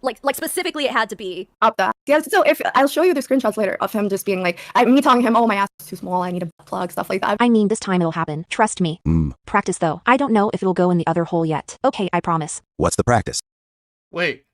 Like specifically, it had to be. Up that. Yeah, so if I'll show you the screenshots later of him just being like, me telling him, oh, my ass is too small, I need a plug, stuff like that. I mean, this time it'll happen. Trust me. Practice though. I don't know if it'll go in the other hole yet. Okay, I promise. What's the practice? Wait,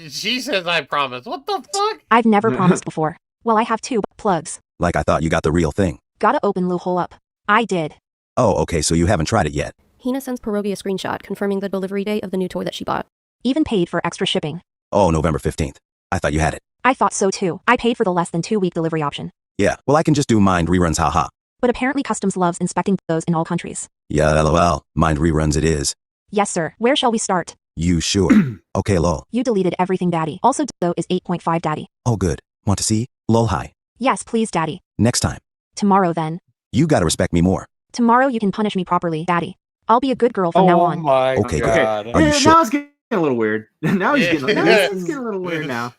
she says I promise. What the fuck? I've never promised before. Well, I have 2 plugs. Like I thought you got the real thing. Gotta open loo hole up. I did. Oh, okay, so you haven't tried it yet. Hina sends Pierogi a screenshot confirming the delivery date of the new toy that she bought. Even paid for extra shipping. Oh, November 15th. I thought you had it. I thought so too. I paid for the less than 2-week delivery option. Yeah, well, I can just do mind reruns, haha. But apparently customs loves inspecting those in all countries. Yeah, lol. Mind reruns it is. Yes, sir. Where shall we start? You sure? Okay, lol. You deleted everything, daddy. Also, though is 8.5, daddy. Oh, good. Want to see? Lol, hi. Yes, please, daddy. Next time. Tomorrow, then. You gotta respect me more. Tomorrow you can punish me properly, daddy. I'll be a good girl from now on. My Okay, God. Are you sure? Now it's getting a little weird. Now he's getting a little weird now.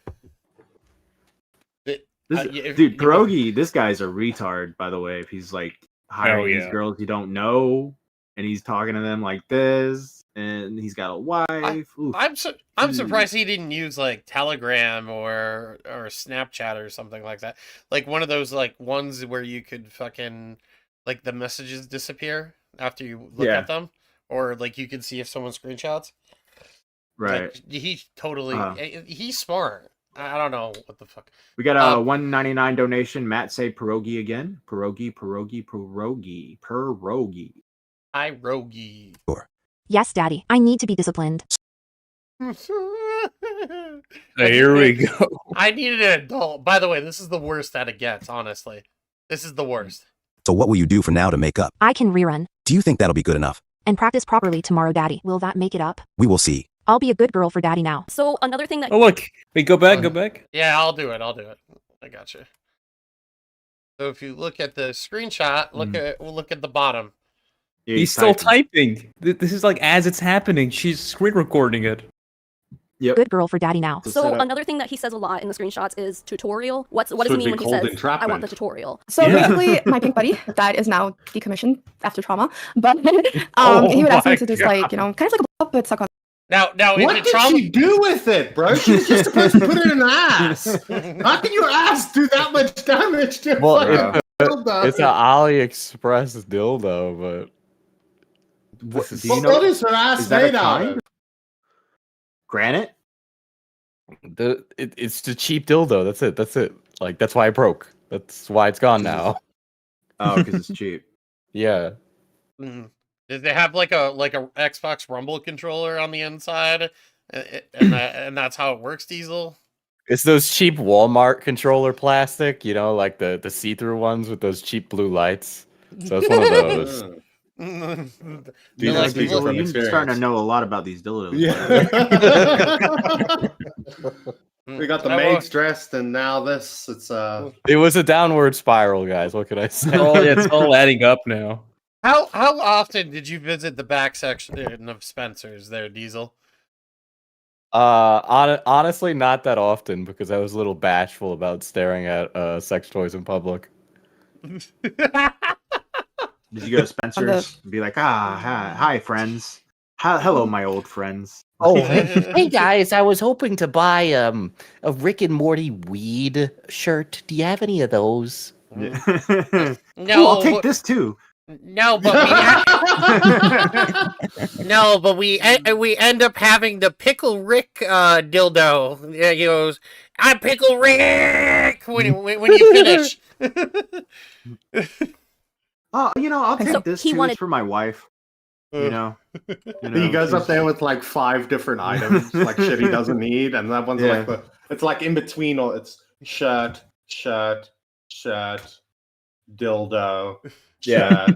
Dude, Pierogi, this guy's a retard, by the way. If he's like hiring these girls you don't know, and he's talking to them like this, and he's got a wife. I'm surprised he didn't use like Telegram or Snapchat or something like that. Like one of those like ones where you could fucking like the messages disappear after you look at them, or like you can see if someone screenshots. Right. Like, he totally he's smart. I don't know what the fuck. We got a $1.99 donation. Matt say pierogi again. Pierogi. Pierogi. Sure. Yes, daddy. I need to be disciplined. Here we go. I needed an adult. By the way, this is the worst that it gets, honestly. This is the worst. So what will you do for now to make up? I can rerun. Do you think that'll be good enough? And practice properly tomorrow, daddy. Will that make it up? We will see. I'll be a good girl for daddy now. So another thing that. Oh look, wait, go back. Yeah, I'll do it. I got you. So if you look at the screenshot, look at the bottom. Yeah, He's still typing. This is like as it's happening. She's screen recording it. Yep. Good girl for daddy now. So another thing that he says a lot in the screenshots is tutorial. What does he mean when he says, I want the tutorial? So basically, my pink buddy, that is now decommissioned after trauma, but he would ask me to just like, kind of like a puppet suck on. Now, what did she do with it, bro? She was just supposed to put it in an ass. How can your ass do that much damage to a fucking dildo? It's an AliExpress dildo, but what is her ass made out of? Granite? It's the cheap dildo. That's it. Like that's why it broke. That's why it's gone now. Oh, because it's cheap. Yeah. Mm-hmm. Did they have like a Xbox Rumble controller on the inside, and that's how it works, Diesel? It's those cheap Walmart controller plastic, like the see-through ones with those cheap blue lights. So it's one of those. You're starting to know a lot about these dildos. Yeah. We got the maids dressed, and now this. It was a downward spiral, guys. What could I say? It's all adding up now. How often did you visit the back section of Spencer's there, Diesel? Honestly, not that often because I was a little bashful about staring at sex toys in public. Did you go to Spencer's and be like, hi friends. Hello, my old friends. Oh, hey guys, I was hoping to buy a Rick and Morty weed shirt. Do you have any of those? No, No, I'll take this too. No, but we we end up having the Pickle Rick dildo. Yeah, he goes, "I'm Pickle Rick" when you finish. Oh, I'll take this too. It's for my wife. He goes up there with like 5 different items, like shit he doesn't need, and that one's like it's like in between all. It's shirt, dildo. Yeah.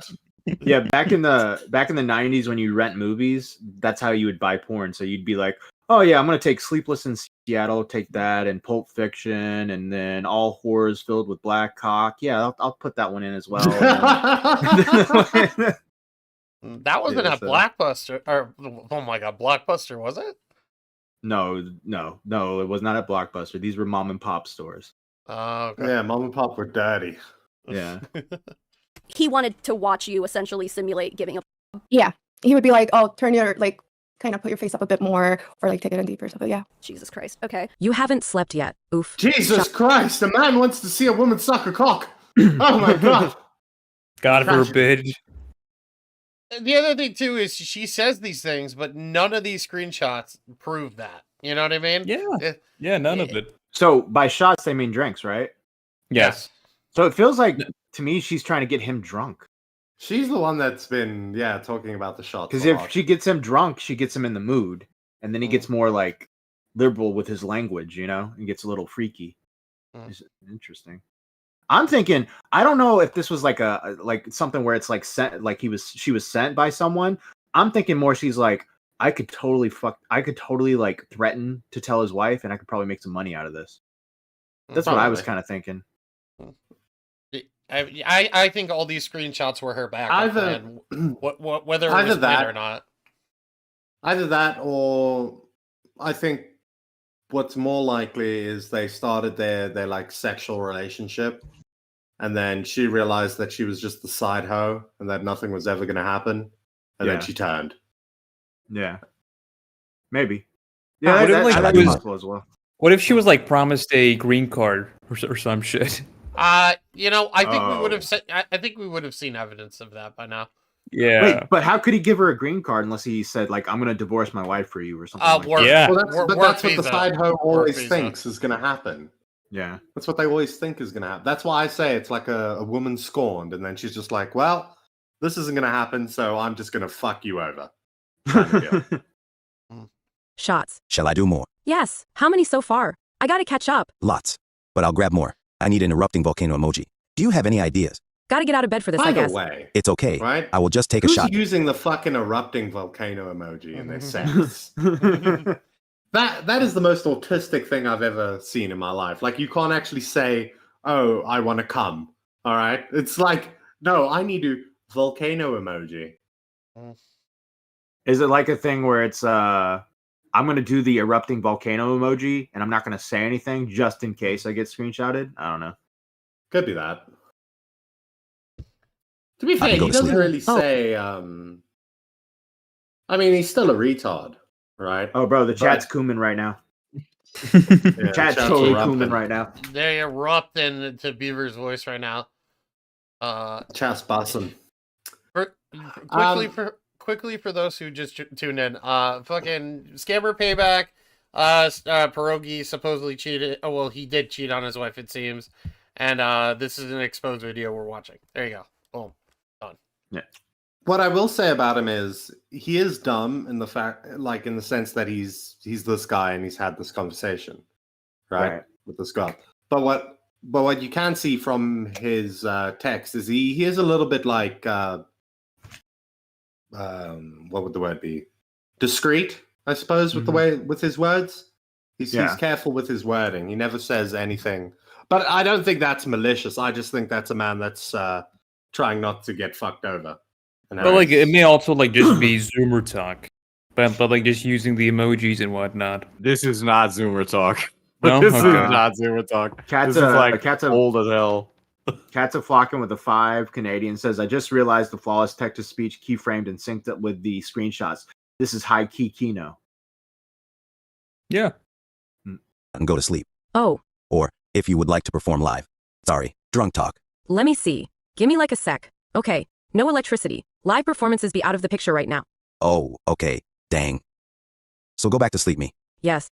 Yeah, back in the 90s when you rent movies, that's how you would buy porn. So you'd be like, oh yeah, I'm gonna take Sleepless in Seattle, take that, and Pulp Fiction, and then All Whores Filled with Black Cock. Yeah, I'll put that one in as well. That wasn't Yeah, at so- Blockbuster. Or oh my god, Blockbuster was it? No, it was not at Blockbuster. These were mom and pop stores. Oh, okay. Yeah, mom and pop were dirty. Yeah. He wanted to watch you essentially simulate giving a. Yeah, he would be like, "Oh, turn your like, kind of put your face up a bit more, or like take it in deeper." So, but yeah. Jesus Christ. Okay. You haven't slept yet. Oof. Jesus Christ, a man wants to see a woman suck a cock. Oh my god. God forbid. The other thing too is she says these things, but none of these screenshots prove that. You know what I mean? Yeah. Yeah, none of it. So by shots they mean drinks, right? Yes. So it feels like to me she's trying to get him drunk. She's the one that's been, talking about the shots. Because a if lot. she gets him drunk, she gets him in the mood, and then he gets more like liberal with his language, and gets a little freaky. It's interesting. I'm thinking, I don't know if this was like like something where it's like sent, like she was sent by someone. I'm thinking more she's like, I could totally like threaten to tell his wife, and I could probably make some money out of this. That's what I was kind of thinking. I think all these screenshots were her back. Either whether it was that or not. Either that, or I think what's more likely is they started their like sexual relationship, and then she realized that she was just the side hoe and that nothing was ever going to happen, and then she turned. Yeah, maybe. Yeah, What if, like, that's it was- possible as well. What if she was like promised a green card or some shit? I think we would have I think we would have seen evidence of that by now. Yeah. Wait, but how could he give her a green card unless he said like, "I'm going to divorce my wife for you" or something? Like that? Yeah. Well, that's what the visa. side hoe always visa. thinks is going to happen. Yeah. That's what they always think is going to happen. That's why I say it's like a woman scorned, and then she's just like, well, this isn't going to happen, so I'm just going to fuck you over. Kind of deal. Shots. Shall I do more? Yes. How many so far? I gotta catch up. Lots. But I'll grab more. I need an erupting volcano emoji. Do you have any ideas? Gotta get out of bed for this, I Either guess. way, It's okay. right? I will just take a Who's shot. using the fucking erupting volcano emoji in their sets? That is the most autistic thing I've ever seen in my life. Like, you can't actually say, "Oh, I want to come." All right, it's like, no, I need to volcano emoji. Is it like a thing where it's I'm going to do the erupting volcano emoji and I'm not going to say anything just in case I get screenshotted? I don't know. Could be that. To be I fair, can go he to doesn't sleep. really say. I mean, he's still a retard, right? Oh, bro, the But- chat's cooming right now. Yeah, Chat's chat's totally erupting. cooming right now. They erupt into Beaver's voice right now. Chat's bussin'. Quickly for those who just tuned in, fucking scammer payback. Pierogi supposedly cheated. Oh well, he did cheat on his wife, it seems. And this is an exposed video we're watching. There you go. Boom. Done. Yeah. What I will say about him is he is dumb in the fact, like in the sense that he's this guy and he's had this conversation, right. With this girl. But what you can see from his text is he is a little bit like what would the word be? Discreet, I suppose, with the way with his words. He's careful with his wording. He never says anything. But I don't think that's malicious. I just think that's a man that's trying not to get fucked over. And But like it may also like just be Zoomer talk, but like just using the emojis and whatnot. This is not Zoomer talk. No? This is Okay. not Zoomer talk. Cat's This is like cat's old as hell. Cats are flocking with a 5. Canadian says, I just realized the flawless text to speech keyframed and synced up with the screenshots. This is high key Kino. Yeah. And go to sleep. Oh, Or, if you would like to perform live. Sorry, drunk talk. let me see. Give me like a sec. Okay. No electricity. Live performances be out of the picture right now. Oh, okay. Dang. So go back to sleep, me. Yes.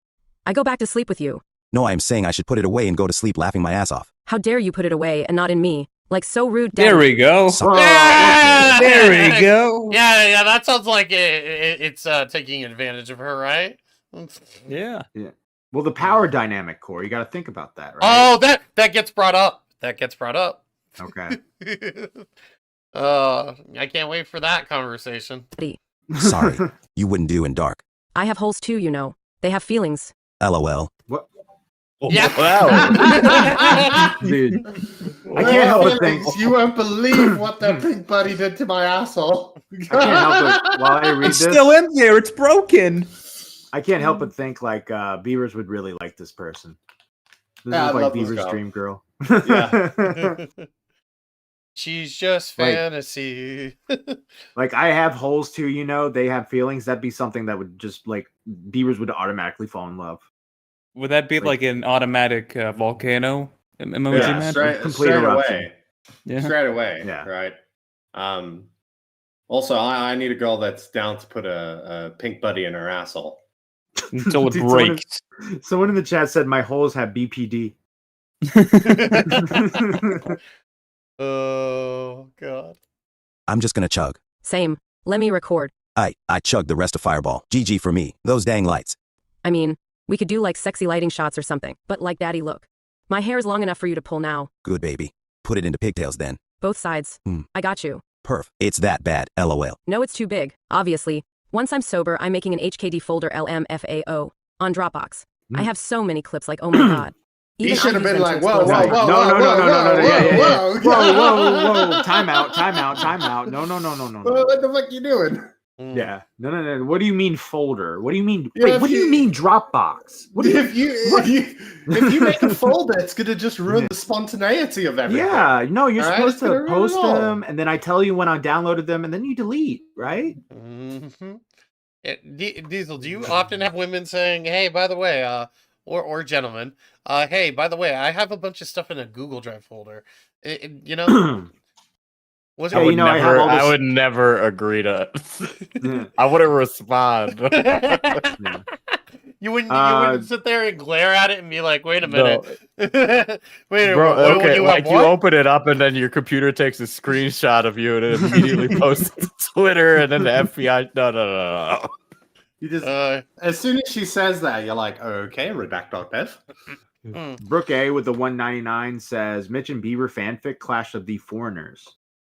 I go back to sleep with you. No, I am saying I should put it away and go to sleep laughing my ass off. How dare you put it away and not in me? Like so rude. There Daddy. we go. Yeah! There we go. Yeah, that sounds like it's taking advantage of her, right? Yeah. Well, the power dynamic, Core, you got to think about that, right? Oh, that gets brought up. That gets brought up. Okay. I can't wait for that conversation. Sorry, you wouldn't do in dark. I have holes too, you know. They have feelings. LOL. What? Yeah. Wow. Dude, I can't help but think. You won't believe what that pink buddy did to my asshole. I can't help but while I read It's this, still in there. It's broken. I can't help but think like Beavers would really like this person. This Yeah, I is like love this Beaver's girl. dream girl. Yeah. She's just Like- fantasy. Like I have holes too, you know. They have feelings. That'd be something that would just like Beavers would automatically fall in love. Would that be like an automatic volcano emoji, Yeah, man? Complete straight eruption. away. Yeah. Straight away. Yeah. Right. Also, I need a girl that's down to put a pink buddy in her asshole. Until it Dude, breaks. Someone in the chat said my holes have BPD. Oh god. I'm just gonna chug. Same. Let me record. I chugged the rest of Fireball. GG for me. Those dang lights. I mean, we could do like sexy lighting shots or something, but like daddy look. My hair is long enough for you to pull now. Good baby. Put it into pigtails then. Both sides. Hmm. I got you. Perf. It's that bad. LOL. No, it's too big, obviously. Once I'm sober, I'm making an HKD folder LMFAO on Dropbox. I have so many clips like, oh my god. He Even should have I'll use been them to like, whoa, expose whoa, it. whoa, No, whoa, whoa. Time out. No. What the fuck you doing? Yeah. No. What do you mean folder? What do you mean? Yeah, Wait, if what do you you- mean Dropbox? What do you? If you make a folder, it's gonna just ruin the spontaneity of everything. Yeah, no, you're All right, supposed it's gonna to ruin post it all. them, and then I tell you when I downloaded them, and then you delete, right? Mm-hmm. Diesel, do you often have women saying, "Hey, by the way," or gentlemen, "Hey, by the way, I have a bunch of stuff in a Google Drive folder." You know, was Hey, it? you know, I have all I this- would never agree to. Yeah. I wouldn't respond. Yeah. You wouldn't sit there and glare at it and be like, "Wait a minute, wait a minute, Bro, what, okay, you like have you what?" open it up and then your computer takes a screenshot of you and it immediately posts it to Twitter and then the FBI. No. You just as soon as she says that, you're like, okay, redact.dev. Brooke A with the 199 says Mitch and Bieber fanfic clash of the foreigners.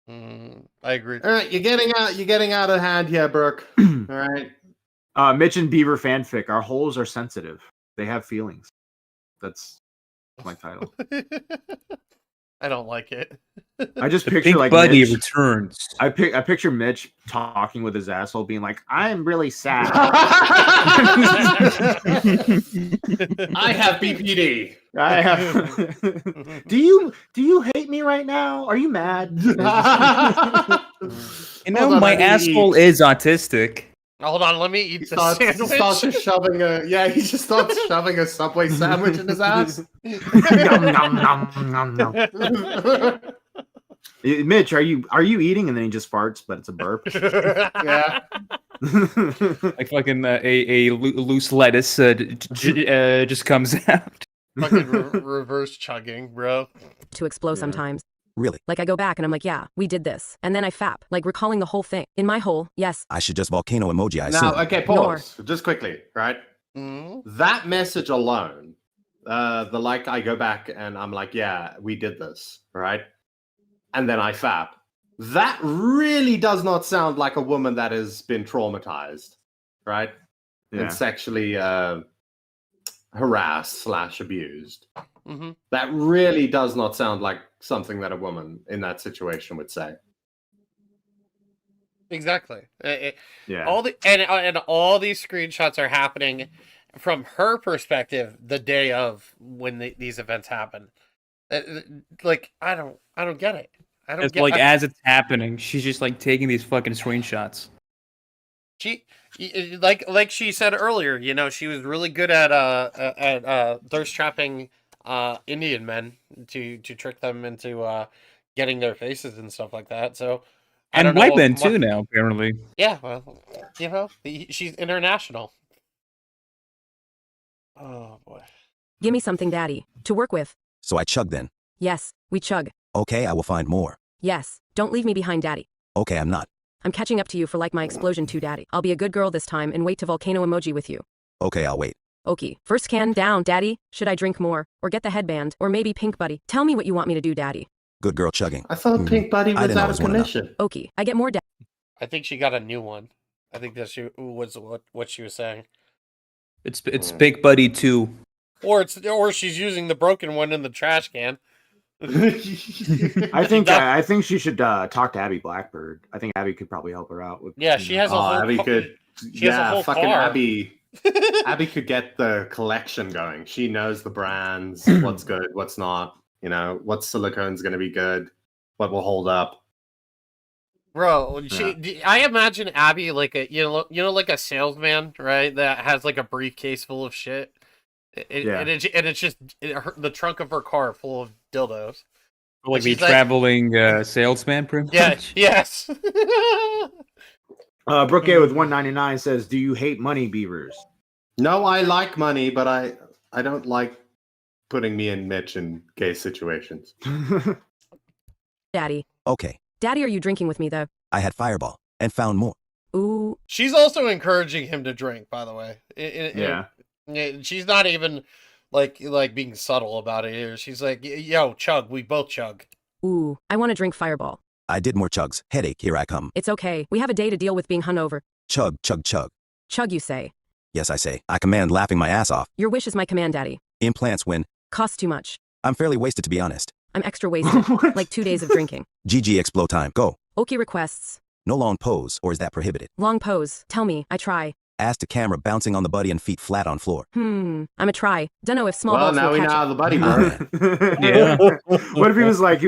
I agree. All right, you're getting out of hand here, Brooke. All right. Mitch and Bieber fanfic. Our holes are sensitive. They have feelings. That's my title. I don't like it. I just The picture Pink like Buddy Mitch, returns. I picture Mitch talking with his asshole, being like, "I'm really sad." I have BPD. I have. Do you hate me right now? Are you mad? You know, Hold on, my I need to asshole eat. is autistic. Hold on, let me eat the He sandwich. starts just shoving he just starts shoving a Subway sandwich in his ass. Nom, nom, nom, nom, nom. Mitch, are you eating? And then he just farts, but it's a burp. Yeah. Like fucking a loose lettuce just comes out. Fucking reverse chugging, bro. To explode sometimes. Really? Like I go back and I'm like, yeah, we did this. And then I fap, like recalling the whole thing. In my hole, yes. I should just volcano emoji, I Now, assume. okay, pause. Just quickly, right? That message alone, I go back and I'm like, yeah, we did this, right? And then I fap. That really does not sound like a woman that has been traumatized, right? Yeah. And sexually harassed / abused. That really does not sound like something that a woman in that situation would say. Exactly. Yeah. All the and all these screenshots are happening from her perspective the day of when these events happen. Like I don't get it. I don't It's get like I- as it's happening, she's just like taking these fucking screenshots. She like she said earlier, you know, she was really good at thirst trapping Indian men to trick them into getting their faces and stuff like that. So I And don't know white what men too now, apparently. Yeah, well, you know, she's international. Oh boy. Give me something, daddy, to work with. So I chug then. Yes, we chug. Okay, I will find more. Yes, don't leave me behind, daddy. Okay, I'm not. I'm catching up to you for like my explosion too, daddy. I'll be a good girl this time and wait to volcano emoji with you. Okay, I'll wait. Okay, first can down, daddy. Should I drink more? Or get the headband? Or maybe pink buddy? Tell me what you want me to do, daddy. Good girl chugging. I thought Pink Buddy I was didn't out always of wanna know. commission. Okay, I get more daddy. I think she got a new one. I think that she was what she was saying. It's Big Buddy 2. or she's using the broken one in the trash can. I think she should talk to Abby Blackbird. I think Abby could probably help her out with. Yeah, she has a whole. Abby could. She has a whole fucking car. Abby. Abby could get the collection going. She knows the brands, what's good, what's not. You know, what silicone's going to be good, what will hold up. Bro, I imagine Abby like a like a salesman, right? That has like a briefcase full of shit, and it's just the trunk of her car full of dildos. Like the traveling salesman, pretty much. Yeah. Yes. Brooke A with 199 says, "Do you hate money, beavers?" No, I like money, but I don't like putting me and Mitch in gay situations. Daddy. Okay, Daddy, are you drinking with me, though? I had Fireball and found more. Ooh. She's also encouraging him to drink, by the way. She's not even like being subtle about it either. She's like, yo, chug, we both chug. Ooh, I want to drink Fireball. I did more chugs. Headache, here I come. It's okay. We have a day to deal with being hungover. Chug, chug, chug. Chug, you say. Yes, I say. I command laughing my ass off. Your wish is my command, Daddy. Implants win. Costs too much. I'm fairly wasted, to be honest. I'm extra wasted. Like 2 days of drinking. GG Explo time. Go. Okay, requests. No long pose, or is that prohibited? Long pose. Tell me. I try. Ass to camera bouncing on the buddy and feet flat on floor. I'm a try. Dunno if small Well, balls now will we know catch how it. the buddy works. Yeah. What if he was like,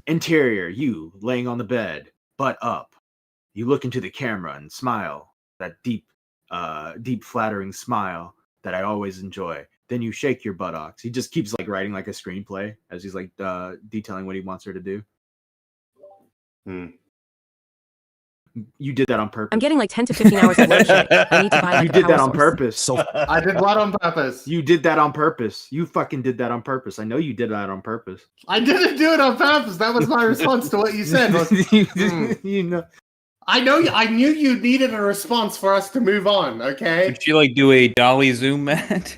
interior, you laying on the bed, butt up. You look into the camera and smile, that deep flattering smile that I always enjoy. Then you shake your buttocks. He just keeps like writing like a screenplay as he's like detailing what he wants her to do. You did that on purpose. I'm getting like 10 to 15 hours of work. I need to buy like You a did power that on source. purpose. So I did what on purpose? You did that on purpose. You fucking did that on purpose. I know you did that on purpose. I didn't do it on purpose. That was my response to what you said. Was, You know. I knew you needed a response for us to move on, okay? Did she like do a dolly zoom, Matt?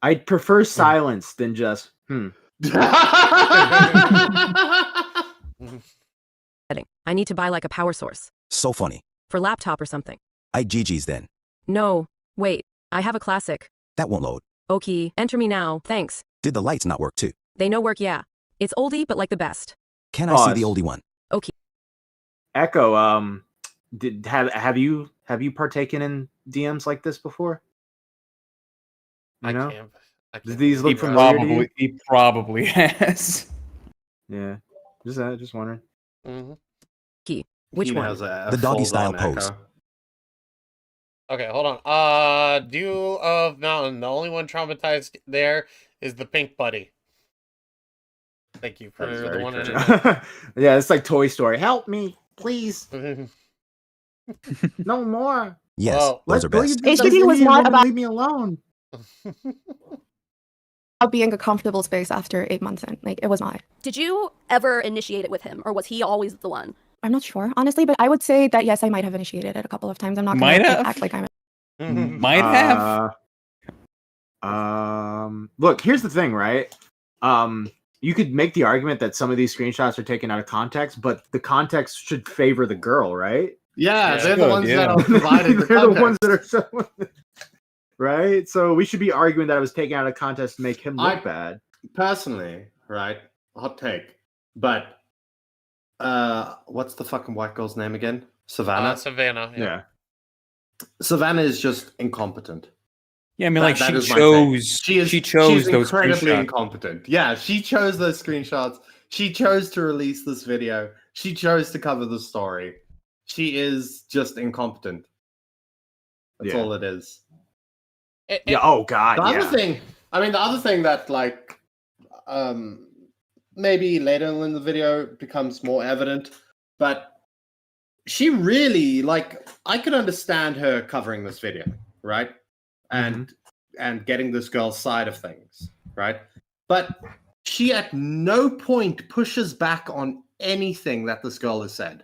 I'd prefer silence than just I need to buy like a power source. So funny. For laptop or something. I GG's then. No. Wait. I have a classic. That won't load. Okay. Enter me now. Thanks. Did the lights not work too? They know work, yeah. It's oldie, but like the best. Can I see the oldie one? Okay. Echo, have you partaken in DMs like this before? You know? I can't. Do these look familiar to you? He probably has. Yeah. Just wondering. Key. Which Hina one? has a The doggy style full-on pose. echo. Okay, hold on. Dew of Mountain. The only one traumatized there is the pink buddy. Thank you for That is the very one. true. Yeah, it's like Toy Story. Help me, please. No more. Yes, Well, those are best. HDD was not about leave me alone. being a comfortable space after 8 months in. Like, it was not. Did you ever initiate it with him, or was he always the one? I'm not sure, honestly, but I would say that yes, I might have initiated it a couple of times. I'm not going to act like I'm. Might have. Look, here's the thing, right? You could make the argument that some of these screenshots are taken out of context, but the context should favor the girl, right? Yeah, Yeah, they're the ones that are providing the They're the ones context. that are so right. So we should be arguing that it was taken out of context to make him look bad. Personally, right? Hot take. But what's the fucking white girl's name again? Savannah? Savannah. Yeah. Savannah is just incompetent. Yeah, I mean, like That she is my thing. chose. She she's chose those incredibly screenshots. incompetent. Yeah, she chose those screenshots. She chose to release this video. She chose to cover the story. She is just incompetent. That's all it is. Yeah. Oh God. The Yeah. other thing that like maybe later in the video becomes more evident, but she really like I could understand her covering this video, right? And getting this girl's side of things, right? But she at no point pushes back on anything that this girl has said.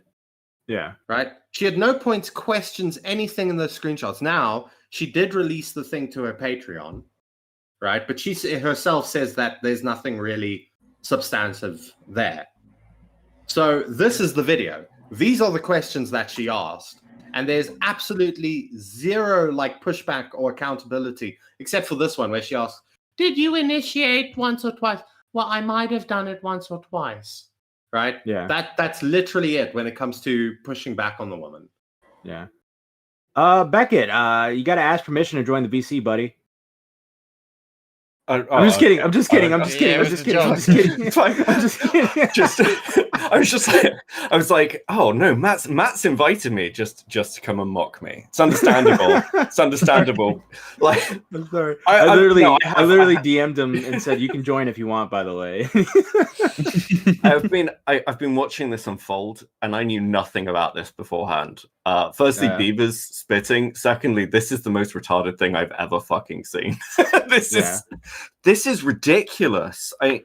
Yeah. Right? She at no point questions anything in those screenshots. Now, she did release the thing to her Patreon, right? But she herself says that there's nothing really substantive there. So this is the video. These are the questions that she asked. And there's absolutely zero like pushback or accountability, except for this one where she asks, "Did you initiate once or twice?" Well, I might have done it once or twice. Right? Yeah. That's literally it when it comes to pushing back on the woman. Yeah. Beckett, you got to ask permission to join the VC, buddy. I'm just kidding. I'm just kidding. I'm just kidding. I'm just kidding. I'm just kidding. It's fine. I'm just kidding. I was like, oh no, Matt's invited me just to come and mock me. It's understandable. It's understandable. Like, I'm sorry. I literally DM'd him and said, "You can join if you want." By the way, I've been watching this unfold, and I knew nothing about this beforehand. Firstly, Bieber's spitting. Secondly, this is the most retarded thing I've ever fucking seen. This is ridiculous. I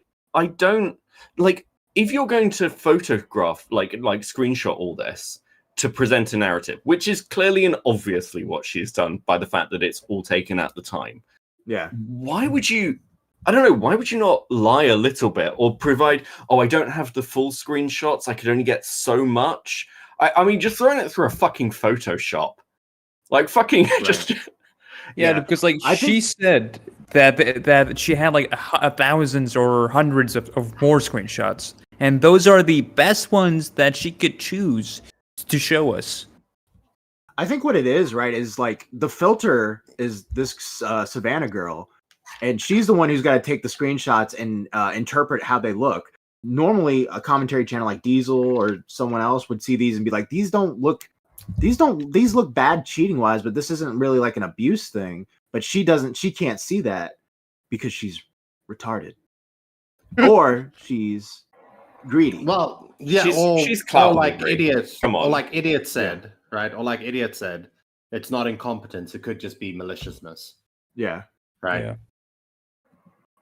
don't like, if you're going to photograph like screenshot all this to present a narrative, which is clearly and obviously what she's done by the fact that it's all taken at the time. Yeah. Why would you? I don't know. Why would you not lie a little bit or provide? Oh, I don't have the full screenshots. I could only get so much. I mean, just throwing it through a fucking Photoshop, like fucking just. Yeah, because like she said that she had like thousands or hundreds of more screenshots, and those are the best ones that she could choose to show us. I think what it is, right, is like the filter is this Savannah girl, and she's the one who's got to take the screenshots and interpret how they look. Normally, a commentary channel like Diesel or someone else would see these and be like, these look bad cheating wise, but this isn't really like an abuse thing. But she can't see that because she's retarded or she's greedy. Well, yeah, she's or like idiots. Come on. Or like idiot said, right? Or like idiot said, it's not incompetence. It could just be maliciousness. Yeah. Right.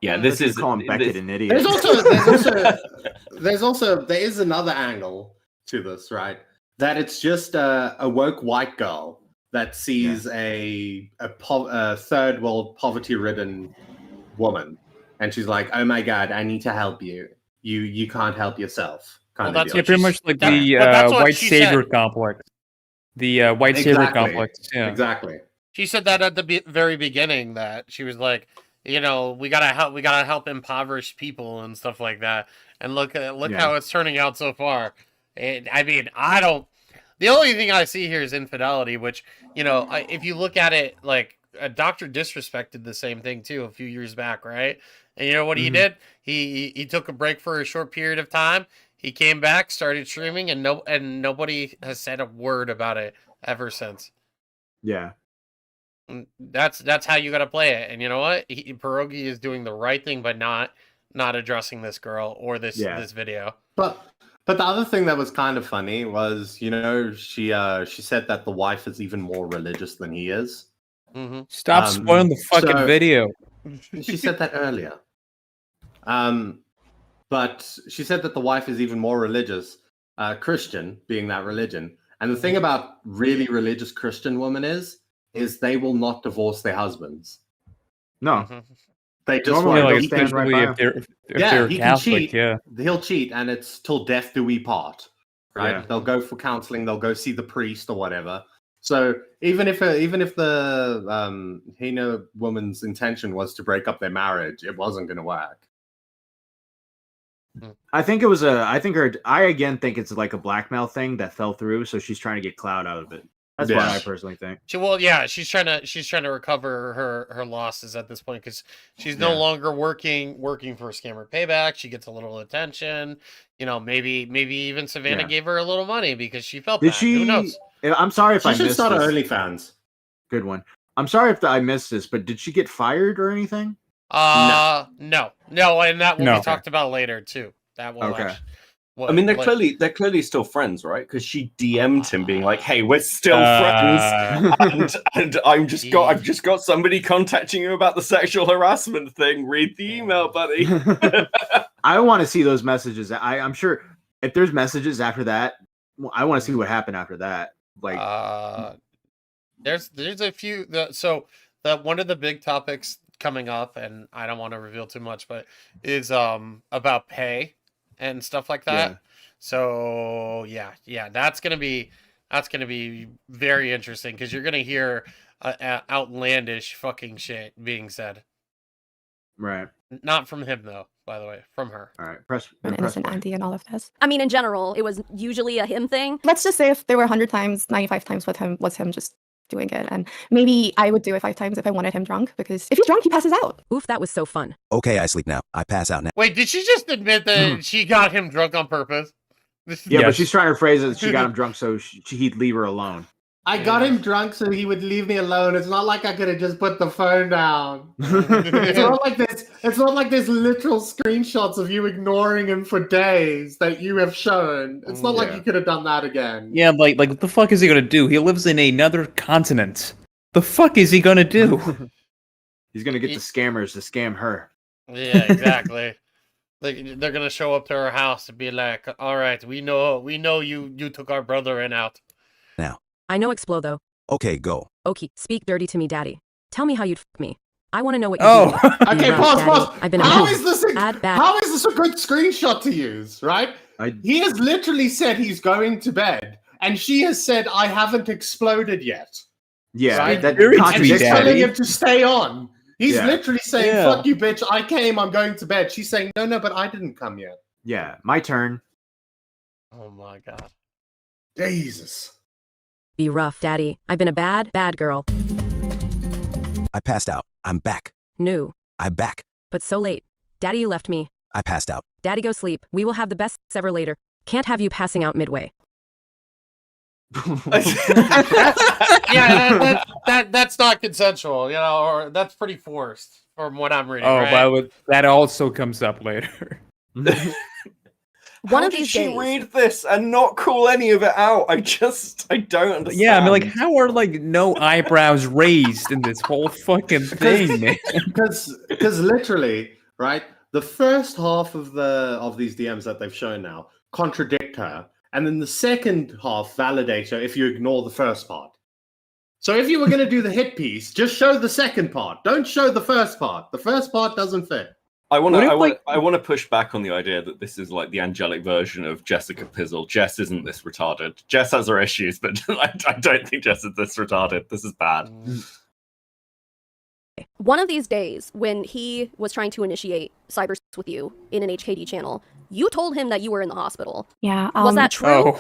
Yeah. This is calling Beckett an idiot. There is another angle to this, right? That it's just a woke white girl that sees a third world poverty-ridden woman, and she's like, "Oh my god, I need to help you. You can't help yourself." That's pretty much like the white savior complex. The white savior complex. Yeah, exactly. She said that at the very beginning, that she was like, you know, we gotta help impoverished people and stuff like that. And look how it's turning out so far. And I mean, the only thing I see here is infidelity, which, you know, if you look at it, like, Dr. Disrespected the same thing too a few years back, right? And you know what he did? He took a break for a short period of time. He came back, started streaming, and nobody has said a word about it ever since. Yeah. That's how you got to play it. And you know what? Pierogi is doing the right thing by not addressing this girl or this video. But the other thing that was kind of funny was, you know, she said that the wife is even more religious than he is. Mm-hmm. Stop spoiling the fucking video. She said that earlier. But she said that the wife is even more religious, Christian, being that religion. And the thing about really religious Christian women is they will not divorce their husbands. No. They just normally want like stand right by him. If they're he Catholic, can cheat. He'll cheat, and it's till death do we part. Right? Yeah. They'll go for counseling. They'll go see the priest or whatever. So even if the Hina woman's intention was to break up their marriage, it wasn't going to work. I think it was I again think it's like a blackmail thing that fell through, so she's trying to get clout out of it. That's what I personally think. She's trying to recover her losses at this point, because she's no longer working for Scammer Payback. She gets a little attention. You know, maybe even Savannah gave her a little money because she felt bad. Who knows? I'm sorry if I missed this. She should start OnlyFans. Good one. I'm sorry if I missed this, but did she get fired or anything? No, and that will be talked about later too. That will I mean, they're clearly still friends, right? Because she DM'd him, being like, "Hey, we're still friends," and I've just got somebody contacting you about the sexual harassment thing. Read the email, buddy. I want to see those messages. I'm sure if there's messages after that, I want to see what happened after that. Like, there's a few. So one of the big topics coming up, and I don't want to reveal too much, but is about pay and stuff like that. So yeah, that's gonna be. That's going to be very interesting because you're going to hear outlandish fucking shit being said. Right. Not from him, though, by the way. From her. All right. Press An innocent auntie and all of this. I mean, in general, it was usually a him thing. Let's just say if there were 100 times, 95 times with him was him just doing it. And maybe I would do it 5 times if I wanted him drunk, because if he's drunk, he passes out. Oof, that was so fun. Okay, I sleep now. I pass out now. Wait, did she just admit that she got him drunk on purpose? Yeah, but she's trying to phrase it. She got him drunk so he'd leave her alone. I got him drunk so he would leave me alone. It's not like I could have just put the phone down. It's not like this. It's not like there's literal screenshots of you ignoring him for days that you have shown. It's not like you could have done that again. Yeah, like what the fuck is he gonna do? He lives in another continent. The fuck is he gonna do? He's gonna get the scammers to scam her. Yeah, exactly. They're gonna show up to her house and be like, "All right, we know you took our brother in out." Now. I know Explo though. Okay, go. Okay, speak dirty to me, daddy. Tell me how you'd f me. I want to know what you do. Okay, Daddy, pause. I've been How a is this a good screenshot to use, right? He has literally said he's going to bed, and she has said, I haven't exploded yet. Yeah, right? that And she's telling him to stay on. He's Yeah. literally saying, Yeah. fuck you, bitch, I came, I'm going to bed. She's saying, no, but I didn't come yet. Yeah, my turn. Oh my god. Jesus. Be rough, daddy. I've been a bad girl. I passed out. I'm back. No. I'm back. But so late. Daddy, you left me. I passed out. Daddy, go sleep. We will have the best ever later. Can't have you passing out midway. Yeah, that's not consensual, or that's pretty forced from what I'm reading. Oh, right? that also comes up later. How did she read this and not call any of it out? I don't understand. Yeah, I mean, like, how are no eyebrows raised in this whole fucking thing, man? Because literally, right, the first half of these DMs that they've shown now contradict her, and then the second half validate her if you ignore the first part. So if you were going to do the hit piece, just show the second part. Don't show the first part. The first part doesn't fit. I want to push back on the idea that this is like the angelic version of Jessica Pizzle. Jess isn't this retarded. Jess has her issues, but I don't think Jess is this retarded. This is bad. One of these days, when he was trying to initiate cyber sex with you in an HKD channel, you told him that you were in the hospital. Yeah. Was that true?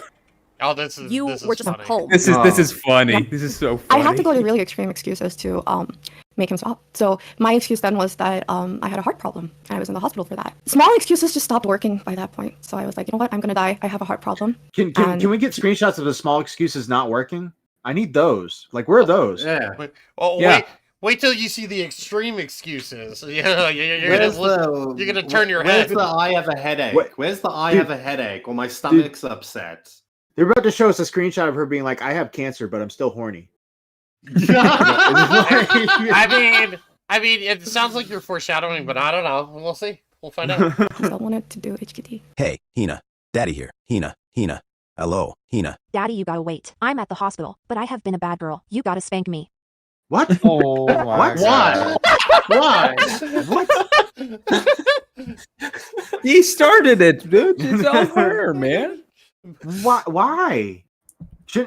Oh, this is You were just home. This is funny. This is so funny. I had to go to really extreme excuses to make him stop. So my excuse then was that I had a heart problem and I was in the hospital for that. Small excuses just stopped working by that point. So I was like, you know what? I'm gonna die. I have a heart problem. Can we get screenshots of the small excuses not working? I need those. Like, where are those? Yeah. Wait till you see the extreme excuses. You're Where's gonna turn your Where's head. the I have a headache? Where's the I have a headache or my stomach's upset? They're about to show us a screenshot of her being like, I have cancer, but I'm still horny. I mean, it sounds like you're foreshadowing, but I don't know. We'll see. We'll find out. Because I wanted to do HKT. Hey, Hina. Daddy here. Hina. Hello, Hina. Daddy, you gotta wait. I'm at the hospital, but I have been a bad girl. You gotta spank me. What? Oh my What? God. Why? What? He started it, dude. It's all her, man. Why?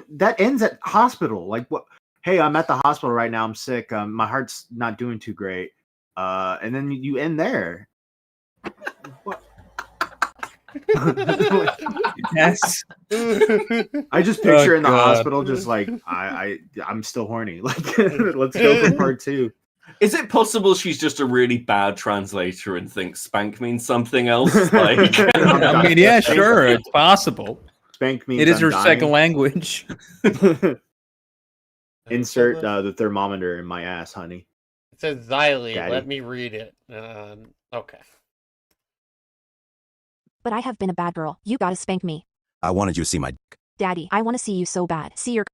That ends at hospital. Like, what? Hey, I'm at the hospital right now. I'm sick. My heart's not doing too great. And then you end there. What? Yes. I just picture in the hospital, just like I'm still horny. Like, let's go for part 2. Is it possible she's just a really bad translator and thinks spank means something else? Like, I mean, yeah, sure, it's possible. Spank means it is I'm her dying. second language. Insert the thermometer in my ass, honey. It says Xylee. Daddy. Let me read it. Okay. But I have been a bad girl. You gotta spank me. I wanted you to see my dick. Daddy, I wanna see you so bad. See your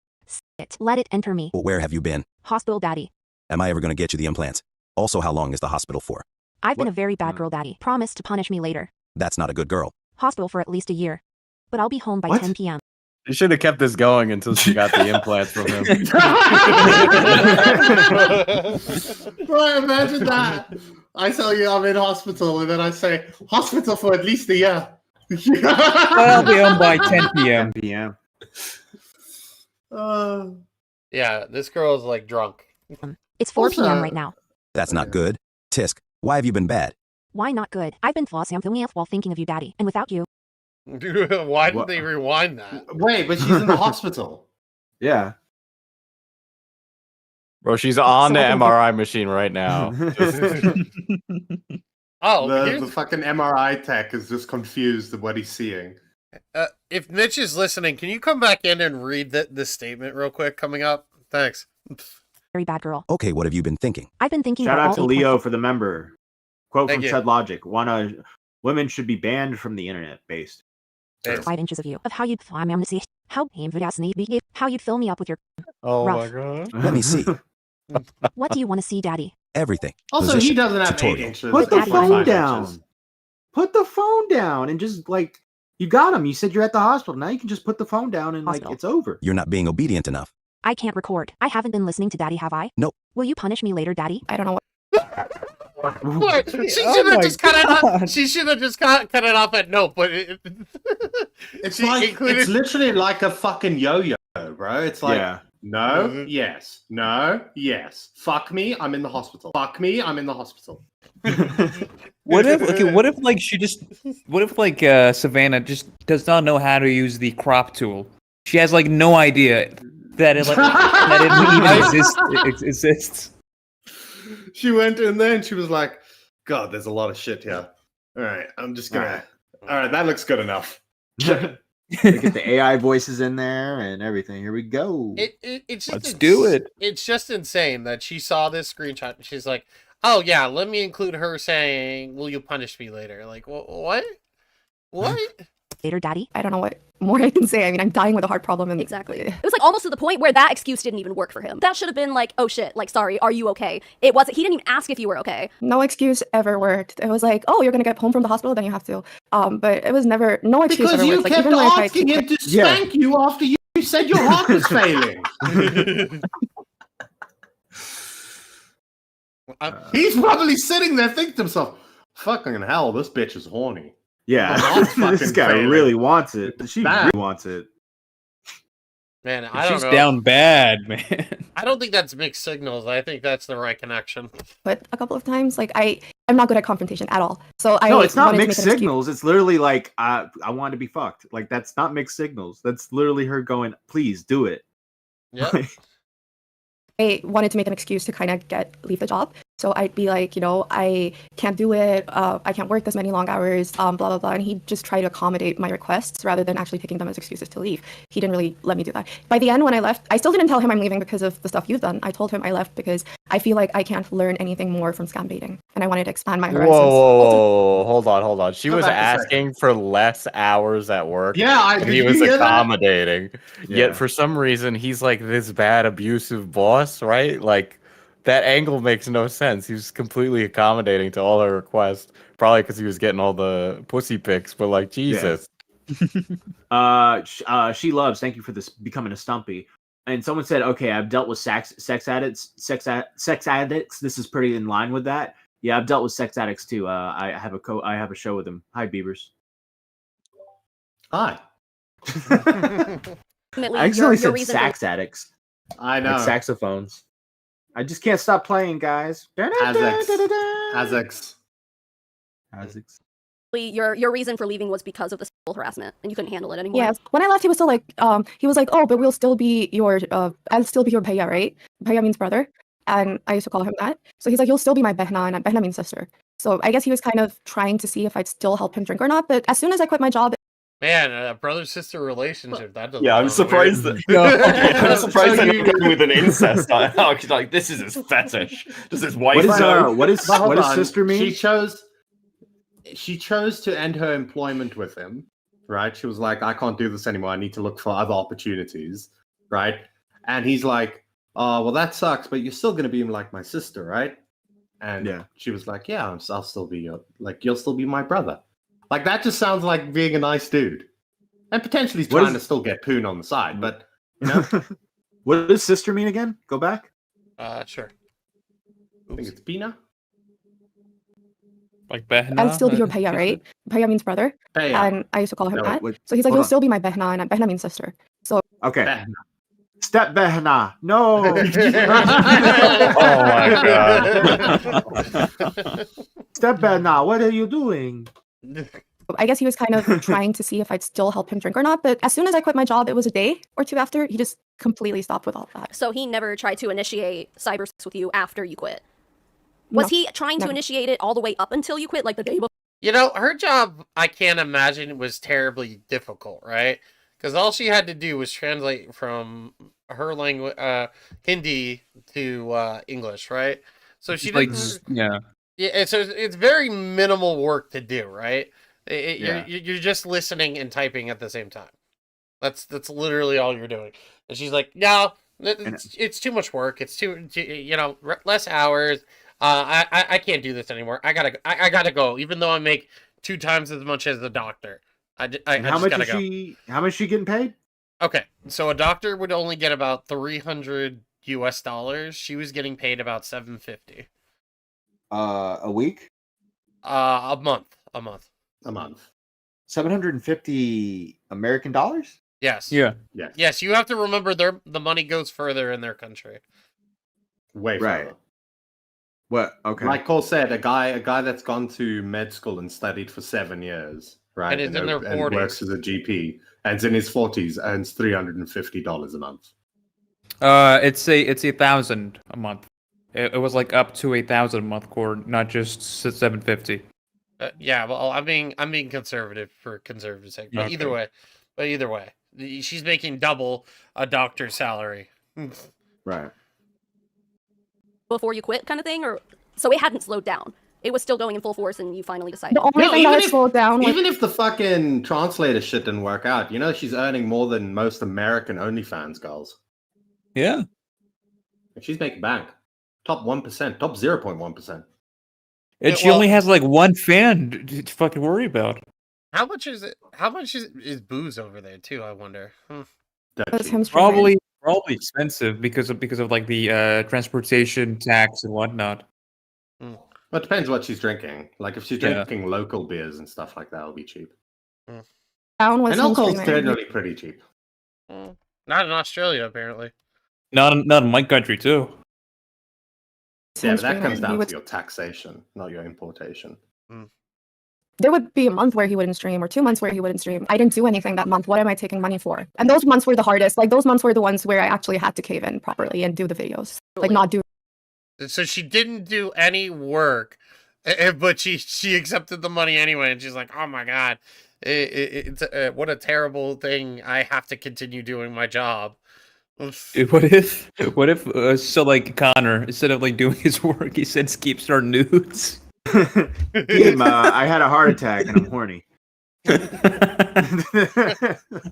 it. Let it enter me. Well, where have you been? Hospital, daddy. Am I ever going to get you the implants? Also, how long is the hospital for? I've been a very bad girl, daddy. Promise to punish me later. That's not a good girl. Hospital for at least a year. But I'll be home by 10 p.m. You should have kept this going until she got the implants from him. Bro, imagine that. I tell you I'm in hospital, and then I say, hospital for at least a year. I'll be home by 10 p.m. Yeah, this girl is like drunk. It's 4 Also- p.m. right now. That's not good. Tisk, why have you been bad? Why not good? I've been flossing while thinking of you, Daddy, and without you. Dude, why did What? they rewind that? Wait, but she's in the hospital. Yeah. Bro, she's on the MRI machine right now. Oh, The here's, fucking MRI tech is just confused at what he's seeing. if Mitch is listening, can you come back in and read the statement real quick coming up? Thanks. Very bad girl. Okay, what have you been thinking? I've been thinking Shout about out to all Leo for the member. Quote Thank from you. Chud Logic. Women should be banned from the internet. Based. 5 inches of you. Of how you'd I'm gonna see how how you'd fill me up with your Oh rough. my god. Let me see. What do you want to see, Daddy? Everything. Also, he Position, doesn't have 8 tutorial. inches. Put the Daddy, phone 8.5 down. inches. Put the phone down and just like you got him. You said you're at the hospital. Now you can just put the phone down and Hospital. like it's over. You're not being obedient enough. I can't record. I haven't been listening to Daddy, have I? Nope. Will you punish me later, Daddy? I don't know what. What? She Oh should have my just cut it off. God. She should have just cut it off at no, but It's she like included- it's literally like a fucking yo-yo, bro. It's like Yeah. no, Mhm. yes, no, yes. Fuck me, I'm in the hospital. Fuck me, I'm in the hospital. What if like Savannah just does not know how to use the crop tool? She has like no idea that it even exists. She went in there and she was like, God, there's a lot of shit here. All right, I'm just gonna. All right, that looks good enough. They get the AI voices in there and everything. Here we go. It's just Let's do it. It's just insane that she saw this screenshot and she's like, "Oh yeah, let me include her saying, will you punish me later?" Like, what? What? Later, Daddy? I don't know what more I can say. I mean, I'm dying with a heart problem. And Exactly. It was like almost to the point where that excuse didn't even work for him. That should have been like, oh shit, like sorry, are you okay? It wasn't. He didn't even ask if you were okay. No excuse ever worked. It was like, oh, you're gonna get home from the hospital, then you have to. But it was never no excuse Because ever you worked. Like kept even when I tried asking to. him to spank you after you said your heart was failing. He's probably sitting there thinking to himself, fucking hell, this bitch is horny. Yeah, My heart's this fucking guy failing. really wants it. She Bad. really wants it. Man, I don't She's know. down bad, man. I don't think that's mixed signals. I think that's the right connection. But a couple of times, like I'm not good at confrontation at all. So I No, it's not wanted to mixed make an excuse. signals. It's literally like I want to be fucked. Like that's not mixed signals. That's literally her going, please do it. Yeah. I wanted to make an excuse to kind of leave the job. So I'd be like, I can't do it. I can't work this many long hours, blah, blah, blah. And he'd just try to accommodate my requests rather than actually taking them as excuses to leave. He didn't really let me do that. By the end, when I left, I still didn't tell him I'm leaving because of the stuff you've done. I told him I left because I feel like I can't learn anything more from scam baiting. And I wanted to expand my horizons. Whoa, hold on. She Go was back a second. asking for less hours at work. Yeah, and did he you was hear that? accommodating. Yeah. Yet for some reason he's like this bad abusive boss, right? Like that angle makes no sense. He was completely accommodating to all her requests, probably because he was getting all the pussy pics. But like Jesus, She loves. Thank you for this becoming a stumpy. And someone said, okay, I've dealt with sex addicts. Sex addicts. This is pretty in line with that. Yeah, I've dealt with sex addicts too. I have a show with them. Hi, Beavers. Hi. Ultimately, I accidentally your said reason for- sax addicts. I know. Like saxophones. I just can't stop playing, guys. Azeks. Your reason for leaving was because of the sexual harassment, and you couldn't handle it anymore. Yes. When I left, he was still like, oh, but we'll still be your, I'll still be your Bhaiya, right? Bhaiya means brother. And I used to call him that. So he's like, you'll still be my Behna, and Behna means sister. So I guess he was kind of trying to see if I'd still help him drink or not. But as soon as I quit my job, Man, a brother-sister relationship. That doesn't. Yeah, I'm sound surprised weird. that I'm surprised they're not going with an incest. Like this is his fetish. Does his wife know? What does sister mean? She chose to end her employment with him, right? She was like, I can't do this anymore. I need to look for other opportunities, right? And he's like, oh, well, that sucks, but you're still going to be like my sister, right? And she was like, yeah, I'll still be you'll still be my brother. Like, that just sounds like being a nice dude. And potentially he's trying to still get poon on the side, but, What does sister mean again? Go back? Sure. I think it's Bina. Like Behna? I'll still be your Bhaiya, right? Bhaiya means brother. Bhaiya. And I used to call him No, that. wait, So he's like, hold you'll on. still be my Behna, and Behna means sister. So Okay. Behna. Step Behna. No. Oh my god. Step Behna, what are you doing? I guess he was kind of trying to see if I'd still help him drink or not. But as soon as I quit my job, it was a day or two after, he just completely stopped with all that. So he never tried to initiate cyber sex with you after you quit? Was he trying to initiate it all the way up until you quit, like the day before? You know, her job, I can't imagine, was terribly difficult, right? Because all she had to do was translate from her language, Hindi, to English, right? So she didn't. Yeah. Yeah, so it's very minimal work to do, right? You're just listening and typing at the same time. That's literally all you're doing. And she's like, no, it's too much work. It's too less hours. I can't do this anymore. I gotta go. Even though I make 2 times as much as the doctor. How much is she getting paid? Okay, so a doctor would only get about $300 US. She was getting paid about $750. A week? A month. 750 American dollars? Yes. Yeah. Yes, you have to remember the money goes further in their country. Way further. What? Okay. Like Cole said, a guy that's gone to med school and studied for 7 years, right? And is in their 40s. And works as a GP, and is in his 40s, earns $350 a month. It's 1,000 a month. It was like up to 1,000 a month, core, not just 750. Yeah, well, I'm being conservative for conservative sake, but either way, she's making double a doctor's salary. Right. Before you quit, kind of thing, or so it hadn't slowed down. It was still going in full force, and you finally decided. The only thing that slowed down. Even if the fucking translator shit didn't work out, she's earning more than most American OnlyFans girls. Yeah. She's making bank. Top 1%, top 0.1%. And she only has like one fan to fucking worry about. How much is it? How much is booze over there too? I wonder. Probably expensive because of like the transportation tax and whatnot. Well, it depends what she's drinking. Like if she's drinking local beers and stuff like that, it'll be cheap. And alcohol's generally pretty cheap. Not in Australia, apparently. Not in my country too. Yeah, but that comes down to your taxation, not your importation. There would be a month where he wouldn't stream or 2 months where he wouldn't stream. I didn't do anything that month. What am I taking money for? And those months were the hardest. Like those months were the ones where I actually had to cave in properly and do the videos. Like not do. So she didn't do any work, but she accepted the money anyway, and she's like, "Oh my god, it's what a terrible thing! I have to continue doing my job." What if so like Connor, instead of like doing his work, he said keep starting nudes. I had a heart attack and I'm horny.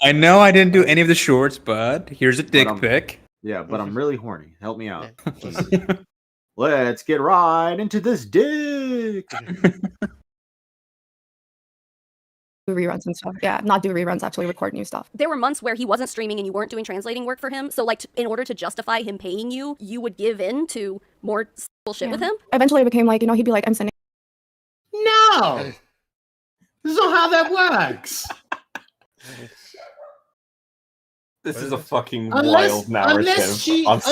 I know I didn't do any of the shorts, but here's a dick pic. Yeah, but I'm really horny. Help me out. Let's get right into this dick. Do reruns and stuff. Yeah, not do reruns, actually record new stuff. There were months where he wasn't streaming and you weren't doing translating work for him. So like in order to justify him paying you, you would give in to more bullshit with him. Eventually it became like, he'd be like, I'm sending. No! This is not how that works. This is a fucking wild narrative. Unless she has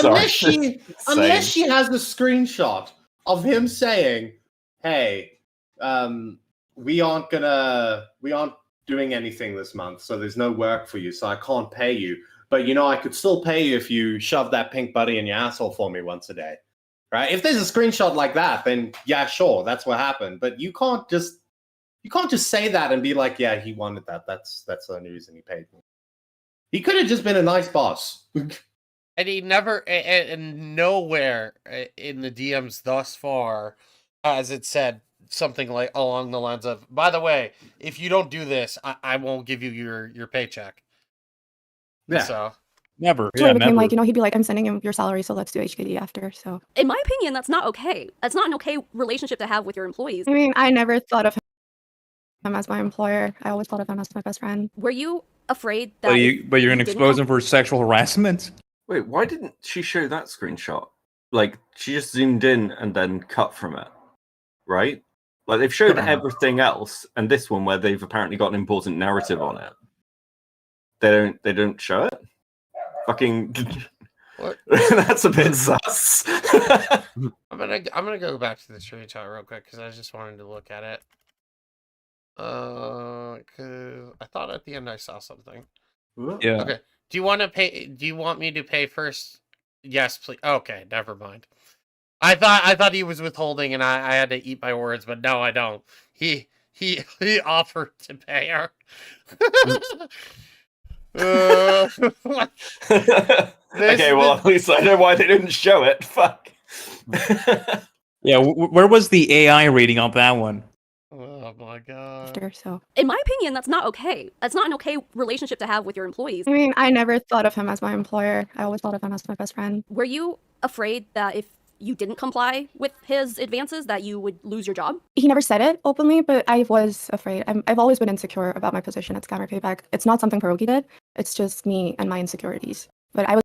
a screenshot of him saying, "Hey, we aren't doing anything this month, so there's no work for you, so I can't pay you. But I could still pay you if you shove that pink buddy in your asshole for me once a day." Right? If there's a screenshot like that, then yeah, sure, that's what happened. But you can't just say that and be like, yeah, he wanted that. That's the only reason he paid me. He could have just been a nice boss. And he never, and nowhere in the DMs thus far has it said something like along the lines of, by the way, if you don't do this, I won't give you your paycheck. Yeah. So never. So it became like, he'd be like, I'm sending him your salary, so let's do HKD after. So in my opinion, that's not okay. That's not an okay relationship to have with your employees. I mean, I never thought of him as my employer. I always thought of him as my best friend. Were you afraid that but you're gonna expose him for sexual harassment? Wait, why didn't she show that screenshot? Like, she just zoomed in and then cut from it, right? Like, they've showed everything else, and this one where they've apparently got an important narrative on it. They don't show it. Fucking. What? That's a bit sus. I'm gonna go back to the screenshot real quick because I just wanted to look at it. Cause I thought at the end I saw something. Yeah. Okay. Do you want to pay? Do you want me to pay first? Yes, please. Okay, never mind. I thought he was withholding, and I had to eat my words, but no, I don't. He offered to pay her. Okay, well, at least I know why they didn't show it. Fuck. Yeah, where was the AI rating on that one? Oh my god. So In my opinion, that's not okay. That's not an okay relationship to have with your employees. I mean, I never thought of him as my employer. I always thought of him as my best friend. Were you afraid that if you didn't comply with his advances that you would lose your job? He never said it openly, but I was afraid. I've always been insecure about my position at Scammer Payback. It's not something Pierogi did. It's just me and my insecurities. But I was.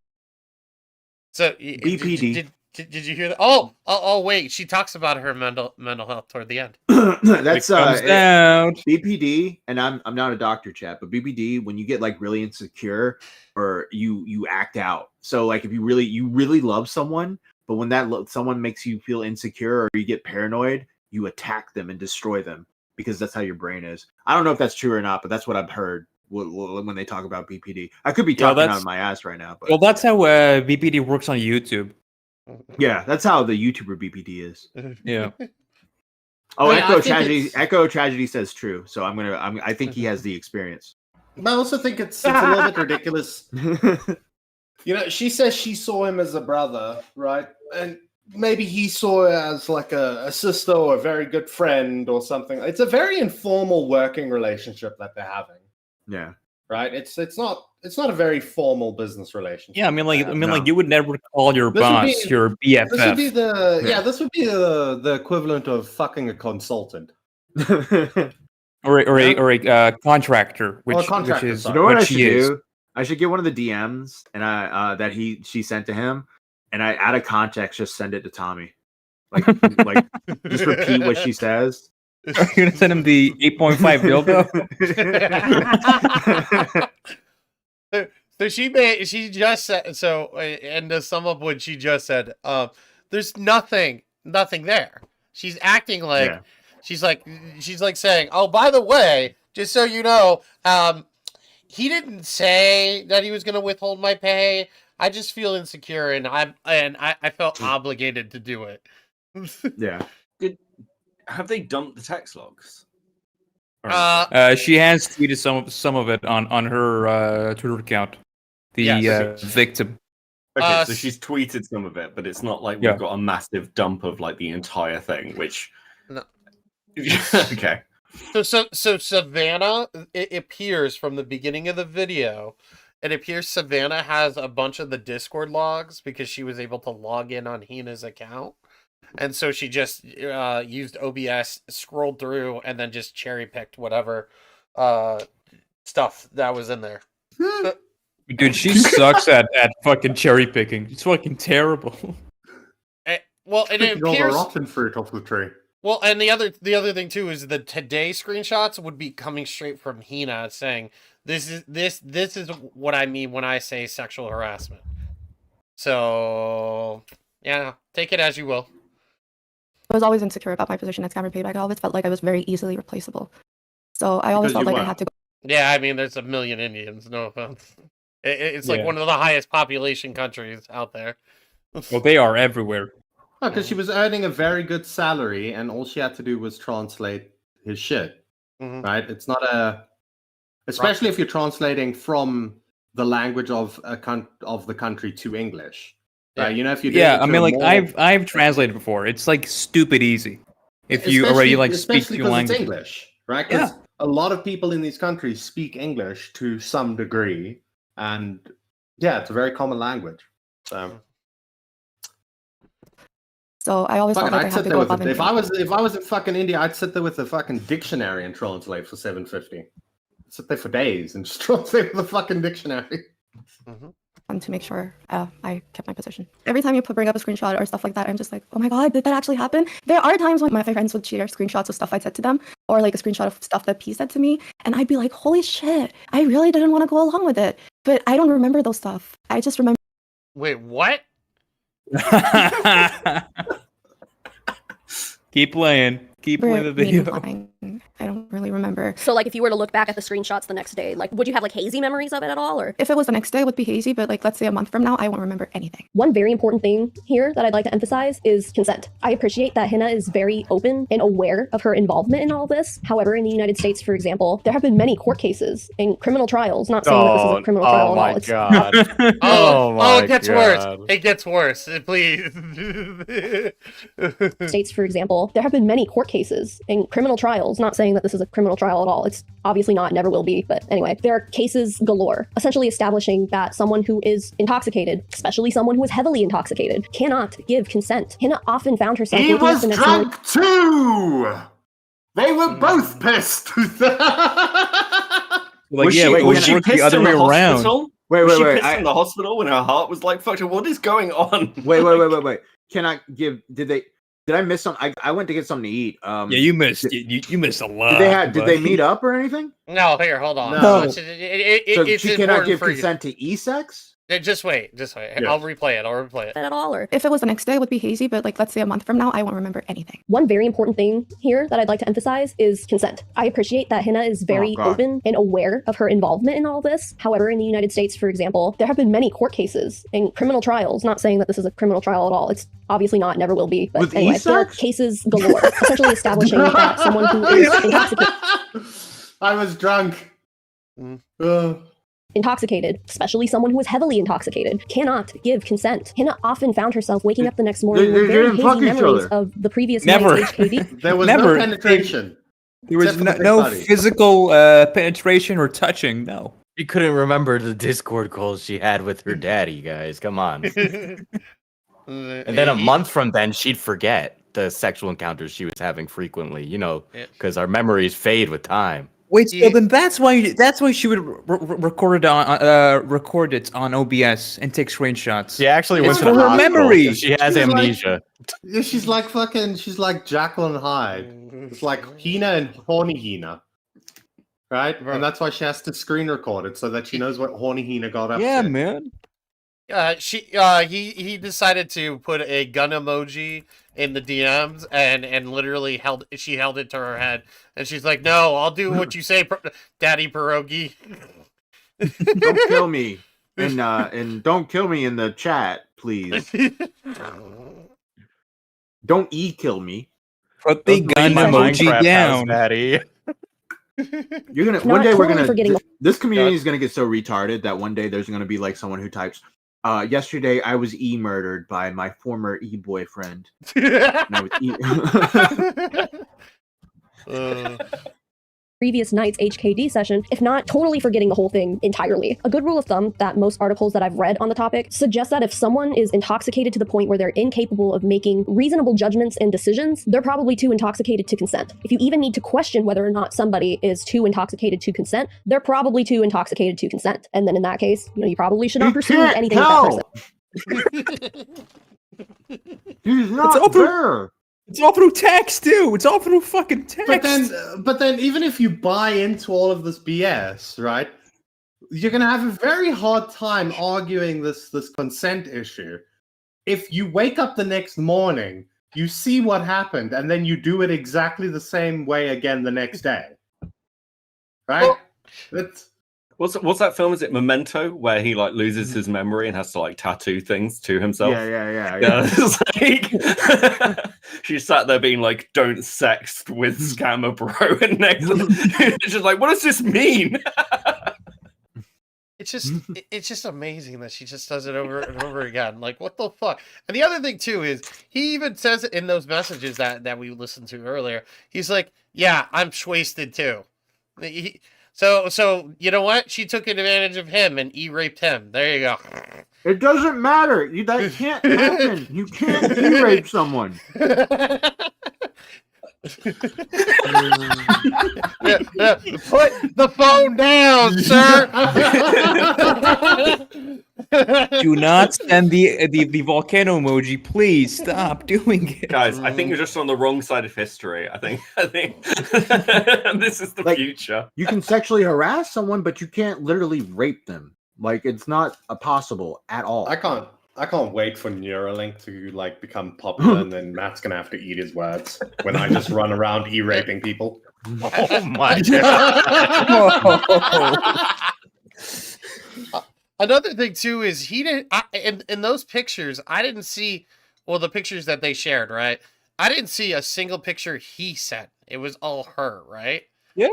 So BPD. Did you hear that? Oh, wait. She talks about her mental health toward the end. That's down. BPD, and I'm not a doctor, chat, but BPD, when you get like really insecure or you act out. So like if you really love someone, but when someone makes you feel insecure or you get paranoid, you attack them and destroy them because that's how your brain is. I don't know if that's true or not, but that's what I've heard when they talk about BPD. I could be talking out of my ass right now, but well, that's how BPD works on YouTube. Yeah, that's how the YouTuber BPD is. Yeah. Oh, Yeah, Echo Tragedy says true. So I think he has the experience. I also think it's a little bit ridiculous. You know, she says she saw him as a brother, right? And maybe he saw her as like a sister or a very good friend or something. It's a very informal working relationship that they're having. Yeah. Right? It's not a very formal business relationship. Yeah, I mean, like you would never call your boss your BFF. This would be this would be the equivalent of fucking a consultant. or a contractor, which is you know what I should is. do? I should get one of the DMs and she sent to him, and I out of context just send it to Tommy, like just repeat what she says. Are you gonna send him the 8.5 dildo? So she just said so, and to sum up what she just said, there's nothing there. She's acting like she's like saying, oh, by the way, just so you know, he didn't say that he was going to withhold my pay. I just feel insecure, and I felt obligated to do it. Yeah. Have they dumped the text logs? She has tweeted some of it on her Twitter account. The victim. Okay, so she's tweeted some of it, but it's not like we've got a massive dump of like the entire thing, which. No. Okay. So Savannah, it appears from the beginning of the video, it appears Savannah has a bunch of the Discord logs because she was able to log in on Hina's account. And so she just used OBS, scrolled through, and then just cherry-picked whatever stuff that was in there. Dude, she sucks at fucking cherry-picking. It's fucking terrible. Well, and it appears... rotten fruit off the tree. Well, and the other thing too is the today screenshots would be coming straight from Hina saying this is what I mean when I say sexual harassment. So yeah, take it as you will. I was always insecure about my position at Scammer Payback. I always felt like I was very easily replaceable. So I always felt like I had to go. Yeah, I mean, there's a million Indians. No offense. It's like one of the highest population countries out there. Well, they are everywhere. Because she was earning a very good salary, and all she had to do was translate his shit. Right? It's not especially if you're translating from the language of the country to English. Right? You know, if you I mean, like I've translated before. It's like stupid easy if you already like speak the language. It's English, right? Because a lot of people in these countries speak English to some degree, and it's a very common language. So I always felt like I had to go above and if I was in fucking India, I'd sit there with a fucking dictionary and translate for $7.50. Sit there for days and just translate with a fucking dictionary. To make sure I kept my position. Every time you bring up a screenshot or stuff like that, I'm just like, oh my god, did that actually happen? There are times when my friends would share screenshots of stuff I said to them, or like a screenshot of stuff that P said to me, and I'd be like, holy shit, I really didn't want to go along with it. But I don't remember those stuff. I just remember. Wait, what? Keep playing. Keep playing the video. Implying. I don't really remember. So, like, if you were to look back at the screenshots the next day, like, would you have, like, hazy memories of it at all, or? If it was the next day, it would be hazy, but, like, let's say a month from now, I won't remember anything. One very important thing here that I'd like to emphasize is consent. I appreciate that Hina is very open and aware of her involvement in all this. However, in the United States, for example, there have been many court cases and criminal trials, not saying that this is a criminal trial at all. It's... God. Oh, it gets worse. It gets worse. Please. States, for example, there have been many court cases and criminal trials, not saying that this is a criminal trial at all. It's obviously not, never will be, but anyway, there are cases galore, essentially establishing that someone who is intoxicated, especially someone who is heavily intoxicated, cannot give consent. Hina often found herself He waking up was the next drunk morning. too! They were both pissed. Like, yeah, was she work pissed the other in way the around. hospital? Wait, was she wait, pissed in the hospital when her heart was like, fuck, what is going on? Wait. Can I give? Did I miss something? I went to get something to eat. Yeah, you missed. You missed a lot. Did they meet up or anything? No, here, hold on. No. So So she cannot give consent to e-sex? Just wait. Yes. I'll replay it. At all, or? If it was the next day, it would be hazy, but, like, let's say a month from now, I won't remember anything. One very important thing here that I'd like to emphasize is consent. I appreciate that Hina is very open and aware of her involvement in all this. However, in the United States, for example, there have been many court cases and criminal trials, not saying that this is a criminal trial at all. It's obviously not, never will be, but with anyway, there are cases galore, essentially establishing that someone who is I was drunk. Intoxicated, especially someone who is heavily intoxicated, cannot give consent. Hina often found herself waking up the next morning with very hazy memories of the previous night's HKD. There was no penetration. There was no physical penetration or touching, no. She couldn't remember the Discord calls she had with her daddy, guys. Come on. And then a month from then, she'd forget the sexual encounters she was having frequently, because our memories fade with time. Wait, so then that's why she would record it on OBS and take screenshots. She actually went to for her memory. She has amnesia. She's like Jacqueline Hyde. It's like Hina and horny Hina. Right? And that's why she has to screen record it so that she knows what horny Hina got up to. Yeah, man. He decided to put a gun emoji in the DMs and literally held it to her head, and she's like, "No, I'll do what you say, Daddy Pierogi." Don't kill me, and don't kill me in the chat, please. Don't kill me. Put the gun emoji down, Daddy. You're gonna one day we're gonna this community is gonna get so retarded that one day there's gonna be like someone who types, yesterday I was murdered by my former boyfriend. And I was Previous night's HKD session, if not totally forgetting the whole thing entirely. A good rule of thumb that most articles that I've read on the topic suggests that if someone is intoxicated to the point where they're incapable of making reasonable judgments and decisions, they're probably too intoxicated to consent. If you even need to question whether or not somebody is too intoxicated to consent, they're probably too intoxicated to consent. And then in that case, you probably should not pursue anything with that person. He's not there. It's all through text too. It's all through fucking text. But then, even if you buy into all of this BS, right, you're gonna have a very hard time arguing this consent issue. If you wake up the next morning, you see what happened, and then you do it exactly the same way again the next day, right? What's that film? Is it Memento, where he loses his memory and has to tattoo things to himself? Yeah. It's like she sat there being like, "Don't sext with scammer bro," and next she's just like, "What does this mean?" It's just amazing that she just does it over and over again. Like, what the fuck? And the other thing too is he even says it in those messages that we listened to earlier. He's like, "Yeah, I'm wasted too." So you know what? She took advantage of him and raped him. There you go. It doesn't matter. That can't happen. You can't rape someone. Put the phone down, sir. Do not send the volcano emoji. Please stop doing it, guys. I think you're just on the wrong side of history. I think this is the future. You can sexually harass someone, but you can't literally rape them. Like it's not possible at all. I can't wait for Neuralink to like become popular, and then Matt's gonna have to eat his words when I just run around e-raping people. Oh my god! Another thing too is he didn't in those pictures. I didn't see the pictures that they shared. Right, I didn't see a single picture he sent. It was all her. Right. Yeah.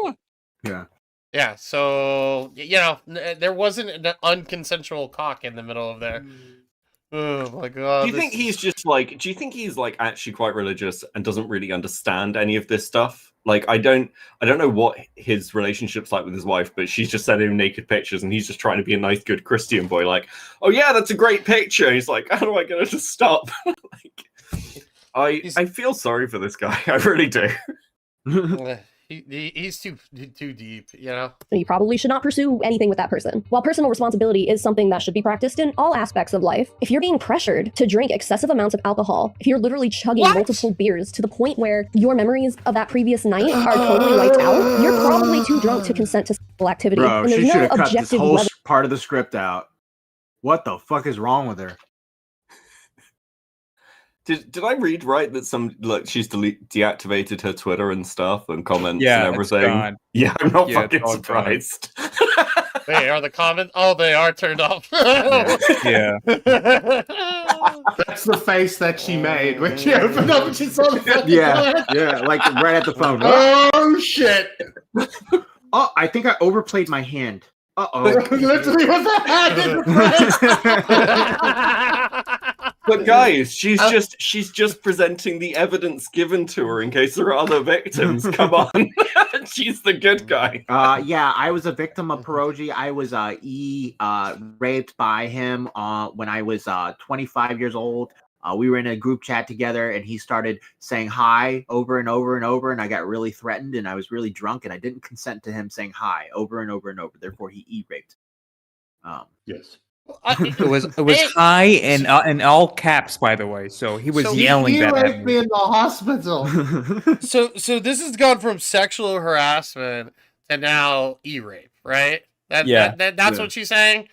Yeah. Yeah. So there wasn't an unconsensual cock in the middle of there. Oh my god! Do you think he's just like? Do you think he's like actually quite religious and doesn't really understand any of this stuff? Like, I don't know what his relationship's like with his wife, but she's just sending him naked pictures, and he's just trying to be a nice, good Christian boy. Like, oh yeah, that's a great picture. And he's like, how do I get her to stop? I feel sorry for this guy. I really do. He's too deep, you know? You probably should not pursue anything with that person. While personal responsibility is something that should be practiced in all aspects of life, if you're being pressured to drink excessive amounts of alcohol, if you're literally chugging multiple beers to the point where your memories of that previous night are totally wiped out, you're probably too drunk to consent to sexual activity. Bro, and she there's should no have cut this objective whole level. part of the script out. What the fuck is wrong with her? Did I read right that she's deactivated her Twitter and stuff and comments Yeah, and it's everything? gone. Yeah, I'm not Yeah, fucking it's all surprised. Wait, are the comments? Oh, they are turned off. Yeah. That's the face that she made when she opened up and she saw the fucking comment. Yeah, like right at the phone. Oh shit! Oh, I think I overplayed my hand. Uh-oh. Literally with the hand in front. But guys, she's just presenting the evidence given to her in case there are other victims. Come on. She's the good guy. Yeah, I was a victim of Pierogi. I was raped by him when I was 25 years old. We were in a group chat together, and he started saying hi over and over and over, and I got really threatened, and I was really drunk, and I didn't consent to him saying hi over and over and over. Therefore, he e-raped. Yes. It was high and in all caps, by the way. So he was yelling that at raped me in the hospital. So this has gone from sexual harassment to now e-rape, right? That's what she's saying?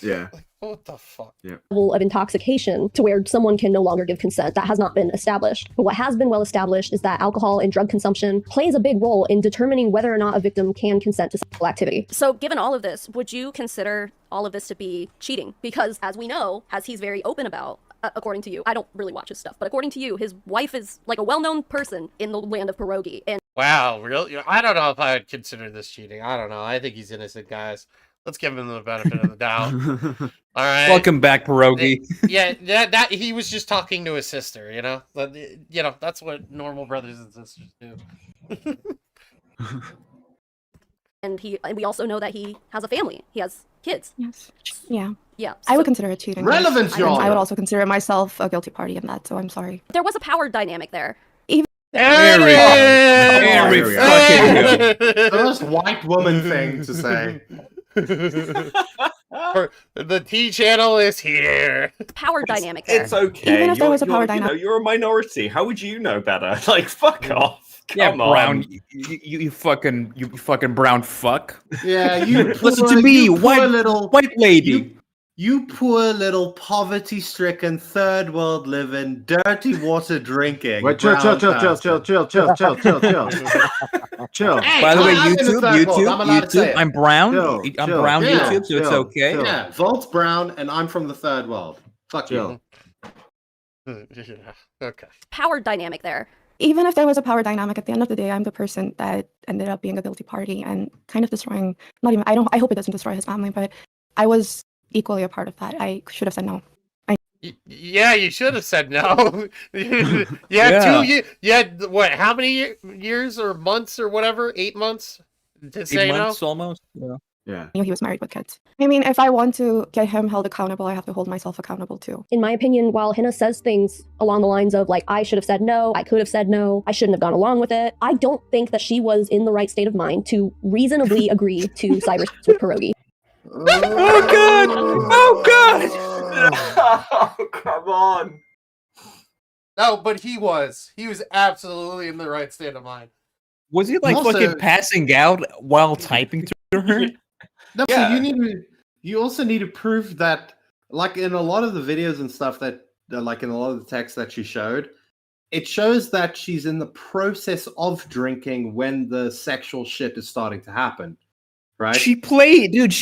Yeah. What the fuck? Yeah. Level of intoxication to where someone can no longer give consent. That has not been established. But what has been well established is that alcohol and drug consumption plays a big role in determining whether or not a victim can consent to sexual activity. So given all of this, would you consider all of this to be cheating? Because as we know, as he's very open about, according to you, I don't really watch his stuff, but according to you, his wife is like a well-known person in the land of Pierogi. And Wow, really? I don't know if I would consider this cheating. I don't know. I think he's innocent, guys. Let's give him the benefit of the doubt. All right. Welcome back, Pierogi. Yeah, that he was just talking to his sister, you know? But, that's what normal brothers and sisters do. and we also know that he has a family. He has kids. Yes. Yeah. Yeah. I would consider it cheating. Relevance, Your Honor. I would also consider myself a guilty party in that, so I'm sorry. There was a power dynamic there. There we go. There we fucking go. The most white woman thing to say. The T channel is here. Power dynamic there. It's okay. Even if there was a power dynamic. You're a minority. How would you know better? Like, fuck off. Come on. Brown. You fucking brown fuck. Yeah, you Listen to me, white lady. You poor little poverty-stricken third world living, dirty water drinking. Wait, chill. Chill. By the way, YouTube, I'm brown. I'm brown YouTube, so it's okay. Yeah, Volt's brown, and I'm from the third world. Fuck you. Okay. Power dynamic there. Even if there was a power dynamic, at the end of the day, I'm the person that ended up being a guilty party and kind of destroying. I hope it doesn't destroy his family, but I was equally a part of that. I should have said no. Yeah, you should have said no. Yeah. 2 years. Yeah, what? How many years or months or whatever? 8 months to say 8 months no? almost. Yeah. He was married with kids. I mean, if I want to get him held accountable, I have to hold myself accountable too. In my opinion, while Hina says things along the lines of like, I should have said no, I could have said no, I shouldn't have gone along with it, I don't think that she was in the right state of mind to reasonably agree to cybersex with Pierogi. Oh god! Oh god! Oh, come on. No, but he was. He was absolutely in the right state of mind. Was he like Also- fucking passing out while typing to her? No, Yeah. so you also need to prove that, like in a lot of the videos and stuff that, like in a lot of the text that she showed, it shows that she's in the process of drinking when the sexual shit is starting to happen, right? She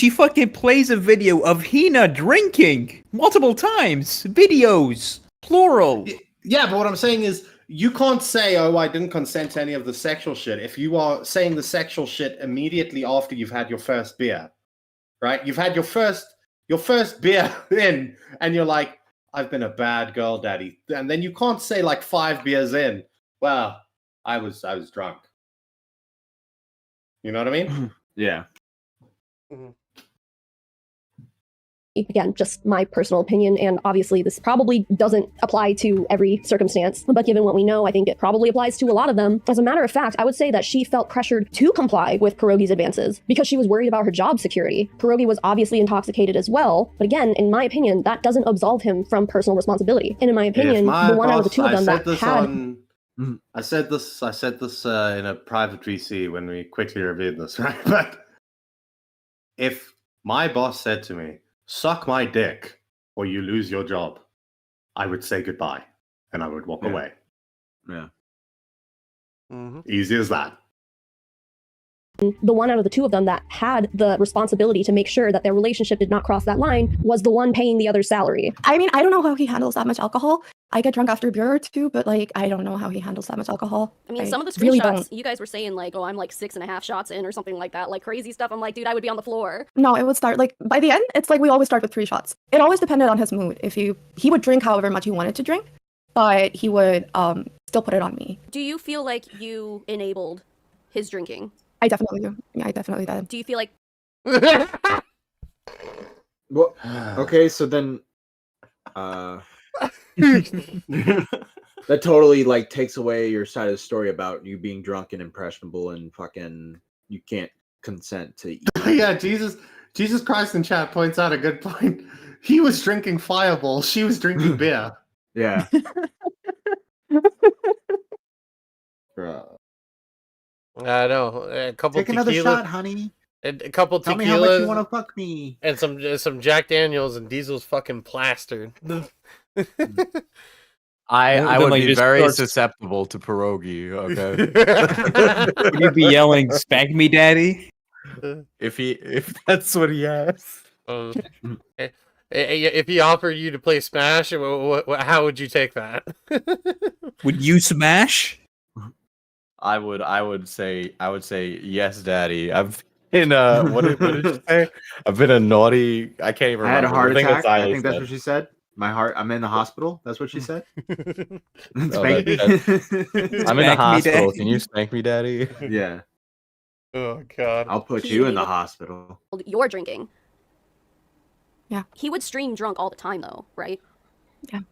fucking plays a video of Hina drinking multiple times. Videos, plural. Yeah, but what I'm saying is, you can't say, "Oh, I didn't consent to any of the sexual shit," if you are saying the sexual shit immediately after you've had your first beer, right? You've had your first beer in, and you're like, "I've been a bad girl, daddy," and then you can't say like 5 beers in, "Well, I was drunk." You know what I mean? Yeah. Again, just my personal opinion, and obviously this probably doesn't apply to every circumstance, but given what we know, I think it probably applies to a lot of them. As a matter of fact, I would say that she felt pressured to comply with Pierogi's advances because she was worried about her job security. Pierogi was obviously intoxicated as well, but again, in my opinion, that doesn't absolve him from personal responsibility. And in my opinion, the one out of the two of them that had... I said this in a private VC when we quickly reviewed this, right? But if my boss said to me, "Suck my dick or you lose your job," I would say goodbye and I would walk away. Yeah. Easy as that. The one out of the two of them that had the responsibility to make sure that their relationship did not cross that line was the one paying the other's salary. I mean, I don't know how he handles that much alcohol. I get drunk after a beer or two, but like, I don't know how he handles that much alcohol. I mean, some of the really screenshots, don't. you guys were saying like, "Oh, I'm like 6.5 shots in," or something like that, like crazy stuff. I'm like, dude, I would be on the floor. No, it would start like by the end. It's like we always start with 3 shots. It always depended on his mood. If he would drink however much he wanted to drink, but he would still put it on me. Do you feel like you enabled his drinking? I definitely do. Yeah, I definitely did. Do you feel like? Well, okay, so then, that totally like takes away your side of the story about you being drunk and impressionable and fucking you can't consent to eat. Yeah, Jesus Christ in chat points out a good point. He was drinking Fireball. She was drinking beer. Yeah. I know. A couple Take another shot, honey. A couple tequilas. Tell me how much you want to fuck me. And some Jack Daniels, and Diesel's fucking plastered. I would be very susceptible to pierogi. Okay. Would you be yelling, "Spank me, daddy"? If that's what he asks. If he offered you to play Smash, how would you take that? Would you smash? I would say yes, daddy. I've been what did you say? I've been a naughty. I can't even remember. I had a heart attack. I think that's said. what she said. I'm in the hospital. That's what she said. I'm in the hospital. Can you spank me, daddy? Yeah. Oh God. I'll put you in the hospital. You're drinking. Yeah. He would stream drunk all the time, though, right?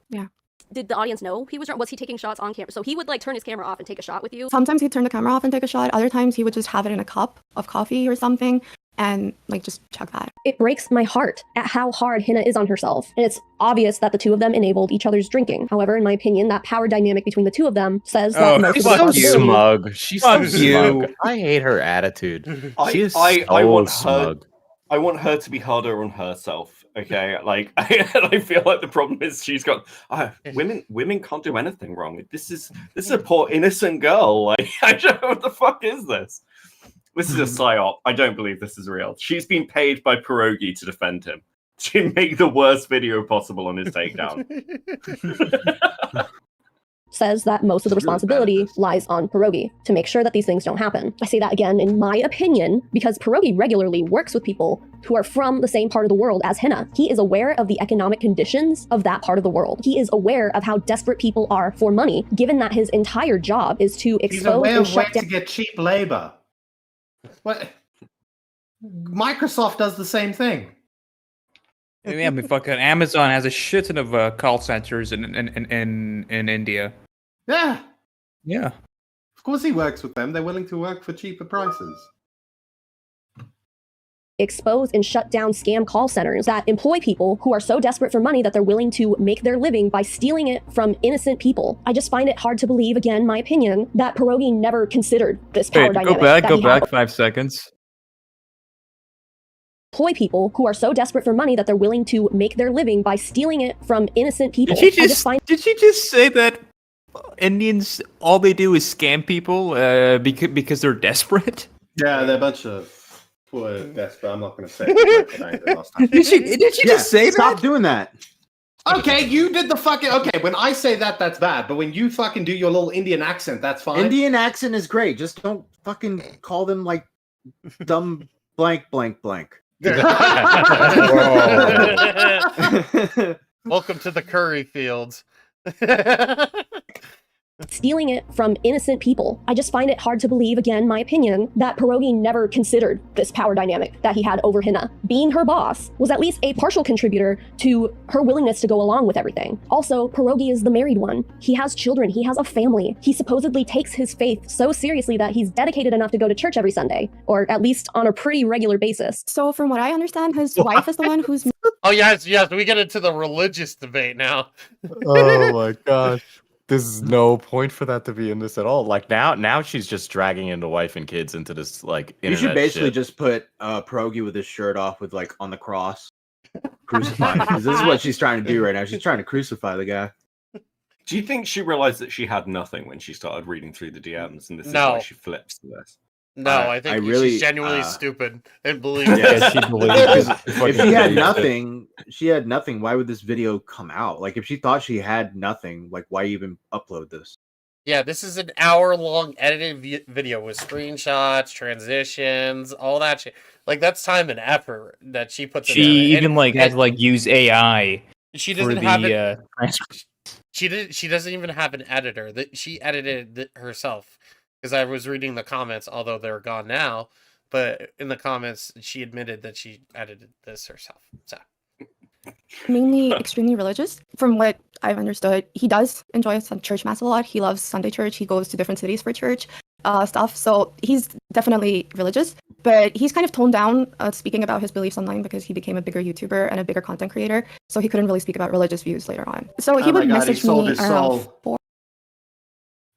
Yeah. Did the audience know he was drunk? Was he taking shots on camera? So he would like turn his camera off and take a shot with you? Sometimes he'd turn the camera off and take a shot. Other times he would just have it in a cup of coffee or something and like just chug that. It breaks my heart at how hard Hina is on herself, and it's obvious that the two of them enabled each other's drinking. However, in my opinion, that power dynamic between the two of them says that most of the so smug. She's so you. smug. I hate her attitude. I want her to be harder on herself. Okay, like I feel like the problem is she's got women can't do anything wrong. This is a poor innocent girl. Like I don't know what the fuck is this. This is a psyop. I don't believe this is real. She's been paid by Pierogi to defend him, to make the worst video possible on his takedown. Says that most of the responsibility lies on Pierogi to make sure that these things don't happen. I say that again in my opinion because Pierogi regularly works with people who are from the same part of the world as Hina. He is aware of the economic conditions of that part of the world. He is aware of how desperate people are for money, given that his entire job is to expose He's aware and of ways shut down. to get cheap labor. What? Microsoft does the same thing. Yeah, I mean, fucking Amazon has a shit ton of call centers in India. Yeah. Yeah. Of course he works with them. They're willing to work for cheaper prices. Expose and shut down scam call centers that employ people who are so desperate for money that they're willing to make their living by stealing it from innocent people. I just find it hard to believe, again, my opinion, that Pierogi never considered this power dynamic. Go back 5 seconds. employ people who are so desperate for money that they're willing to make their living by stealing it from innocent people. Did she just say that Indians, all they do is scam people because they're desperate? Yeah, they're a bunch of poor desperate. I'm not going to say it. Did she just say stop that? Doing that. Okay, you did the fucking... Okay, when I say that, that's bad. But when you fucking do your little Indian accent, that's fine. Indian accent is great. Just don't fucking call them like dumb blank blank blank. Welcome to the curry fields. Stealing it from innocent people. I just find it hard to believe, again, my opinion, that Pierogi never considered this power dynamic that he had over Hina. Being her boss was at least a partial contributor to her willingness to go along with everything. Also, Pierogi is the married one. He has children. He has a family. He supposedly takes his faith so seriously that he's dedicated enough to go to church every Sunday, or at least on a pretty regular basis. So from what I understand, his wife is the one who's... Oh, yes, we get into the religious debate now. Oh my gosh. There's no point for that to be in this at all. Like now she's just dragging into wife and kids into this like internet You should basically shit. just put Pierogi with his shirt off with like on the cross, crucifying. Because this is what she's trying to do right now. She's trying to crucify the guy. Do you think she realized that she had nothing when she started reading through the DMs, and this is No. why she flips to this? No, I think really, she's genuinely stupid and believes Yeah, she believes it. If she had nothing, why would this video come out? Like, if she thought she had nothing, like, why even upload this? Yeah, this is an hour-long edited video with screenshots, transitions, all that shit. Like, that's time and effort that she puts into it. She even had to use AI. She for doesn't have the it. She doesn't even have an editor. That she edited it herself. Because I was reading the comments, although they're gone now, but in the comments she admitted that she edited this herself. So mainly extremely religious. From what I've understood, he does enjoy church mass a lot. He loves Sunday church. He goes to different cities for church stuff. So he's definitely religious, but he's kind of toned down speaking about his beliefs online because he became a bigger YouTuber and a bigger content creator. So he couldn't really speak about religious views later on. So he would message me around 4.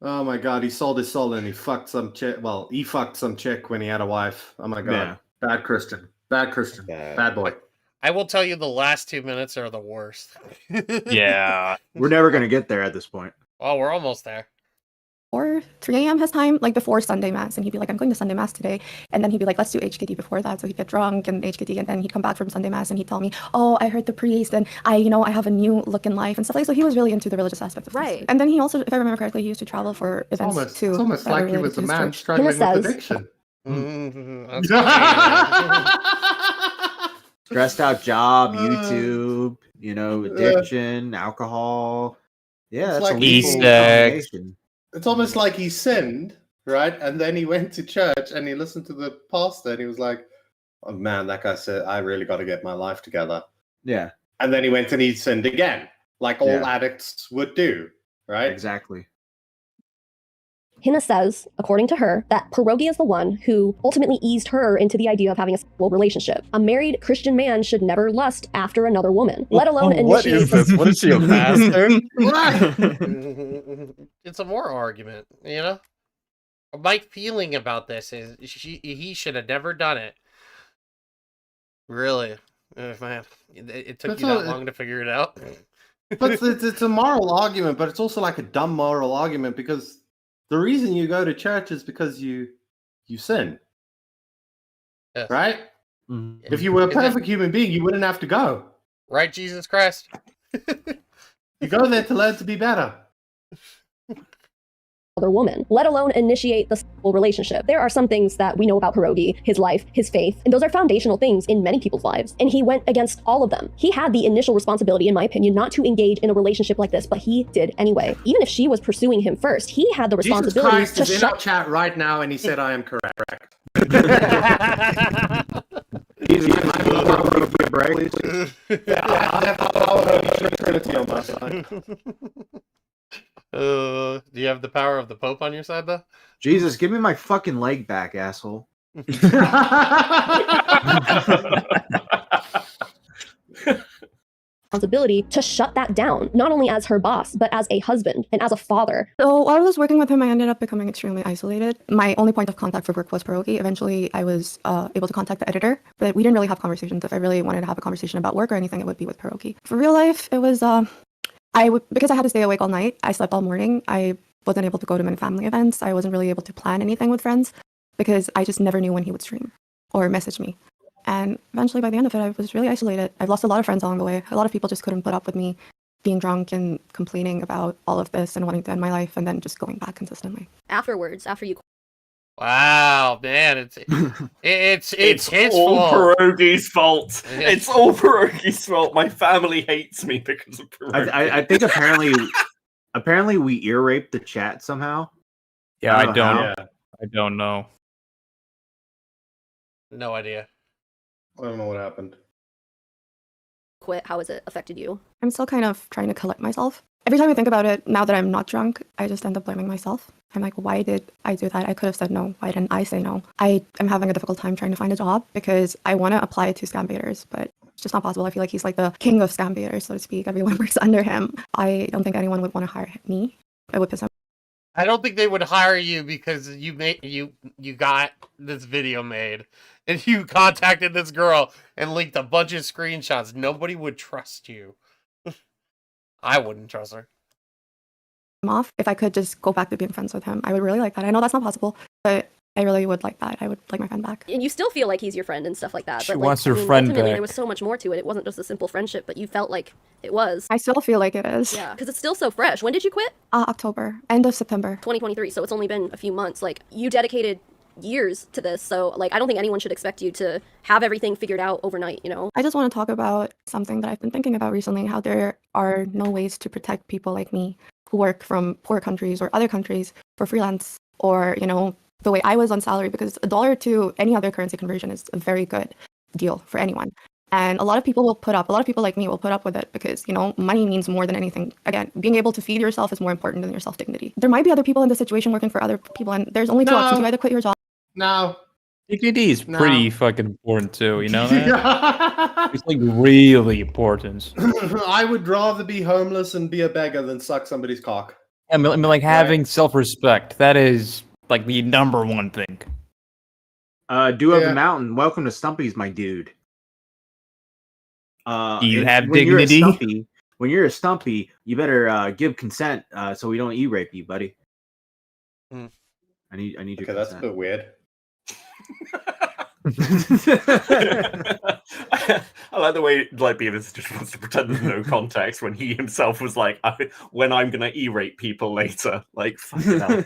Oh my god, he sold his soul and he fucked some chick. Well, he fucked some chick when he had a wife. Oh my god. Yeah. Bad Christian. Bad boy. I will tell you the last 2 minutes are the worst. Yeah. We're never going to get there at this point. Well, we're almost there. Or 3 a.m. his time, like before Sunday mass, and he'd be like, I'm going to Sunday mass today. And then he'd be like, let's do HKD before that. So he'd get drunk and HKD, and then he'd come back from Sunday mass and he'd tell me, oh, I heard the priest and I have a new look in life and stuff like that. So he was really into the religious aspect of Right. this. And then he also, if I remember correctly, he used to travel for events too. It's almost like he was a man struggling with addiction. Stressed out job, YouTube, addiction, alcohol. Yeah, that's like a lethal E-sex. combination. It's almost like he sinned, right? And then he went to church and he listened to the pastor and he was like, oh man, that guy said, I really got to get my life together. Yeah. And then he went and he sinned again, like all addicts would do, right? Exactly. Hina says, according to her, that Pierogi is the one who ultimately eased her into the idea of having a sexual relationship. A married Christian man should never lust after another woman, let alone What initiate is this? What is she, a pastor? It's a moral argument, My feeling about this is he should have never done it. Really. Man, it took you that long to figure it out. But it's a moral argument, but it's also like a dumb moral argument because the reason you go to church is because you sin. Yes. Right? If you were a perfect human being, you wouldn't have to go. Right, Jesus Christ? You go there to learn to be better. other woman, let alone initiate the sexual relationship. There are some things that we know about Pierogi, his life, his faith, and those are foundational things in many people's lives. And he went against all of them. He had the initial responsibility, in my opinion, not to engage in a relationship like this, but he did anyway. Even if she was pursuing him first, he had the responsibility Jesus Christ to is in our chat right now, and he said, "I am correct." Trinity on my side. Do you have the power of the Pope on your side, though? Jesus, give me my fucking leg back, asshole. responsibility to shut that down, not only as her boss, but as a husband and as a father. So while I was working with him, I ended up becoming extremely isolated. My only point of contact for work was Pierogi. Eventually, I was able to contact the editor, but we didn't really have conversations. If I really wanted to have a conversation about work or anything, it would be with Pierogi. For real life, it was, because I had to stay awake all night, I slept all morning. I wasn't able to go to many family events. I wasn't really able to plan anything with friends because I just never knew when he would stream or message me. And eventually, by the end of it, I was really isolated. I've lost a lot of friends along the way. A lot of people just couldn't put up with me being drunk and complaining about all of this and wanting to end my life and then just going back consistently. Afterwards, after you Wow, man, it's his all fault. Pierogi's fault. It's all Pierogi's fault. My family hates me because of Pierogi. I think apparently we ear raped the chat somehow. Yeah, I don't. how. I don't know. No idea. I don't know what happened. quit, how has it affected you? I'm still kind of trying to collect myself. Every time I think about it, now that I'm not drunk, I just end up blaming myself. I'm like, why did I do that? I could have said no. Why didn't I say no? I am having a difficult time trying to find a job because I want to apply to scam baiters, but it's just not possible. I feel like he's like the king of scam baiters, so to speak. Everyone works under him. I don't think anyone would want to hire me. It would piss him. I don't think they would hire you because you got this video made and you contacted this girl and leaked a bunch of screenshots. Nobody would trust you. I wouldn't trust her. Off. If I could just go back to being friends with him, I would really like that. I know that's not possible, but I really would like that. I would like my friend back. And you still feel like he's your friend and stuff like that. She but wants her friend ultimately, back. there was so much more to it. It wasn't just a simple friendship, but you felt like it was. I still feel like it is. Yeah, because it's still so fresh. When did you quit? October, end of September. 2023, so it's only been a few months. Like, you dedicated years to this, so like I don't think anyone should expect you to have everything figured out overnight, you know? I just want to talk about something that I've been thinking about recently, how there are no ways to protect people like me who work from poor countries or other countries for freelance, or, you know, the way I was on salary, because $1 to any other currency conversion is a very good deal for anyone. And a lot of people like me will put up with it because, you know, money means more than anything. Again, being able to feed yourself is more important than your self-dignity. There might be other people in this situation working for other people, and there's only two options. You either quit your job. No. Dignity is pretty fucking important too, you know that? It's like really important. I would rather be homeless and be a beggar than suck somebody's cock. I mean like having self-respect, that is like the number one thing. Dew of the Mountain, welcome to Stumpy's, my dude. Do you have dignity? When you're a Stumpy, you better give consent so we don't e-rape you, buddy. I need your consent. That's a bit weird. I like the way like Beavis just wants to pretend there's no context when he himself was like, when I'm gonna e-rape people later. Like, fuck it up.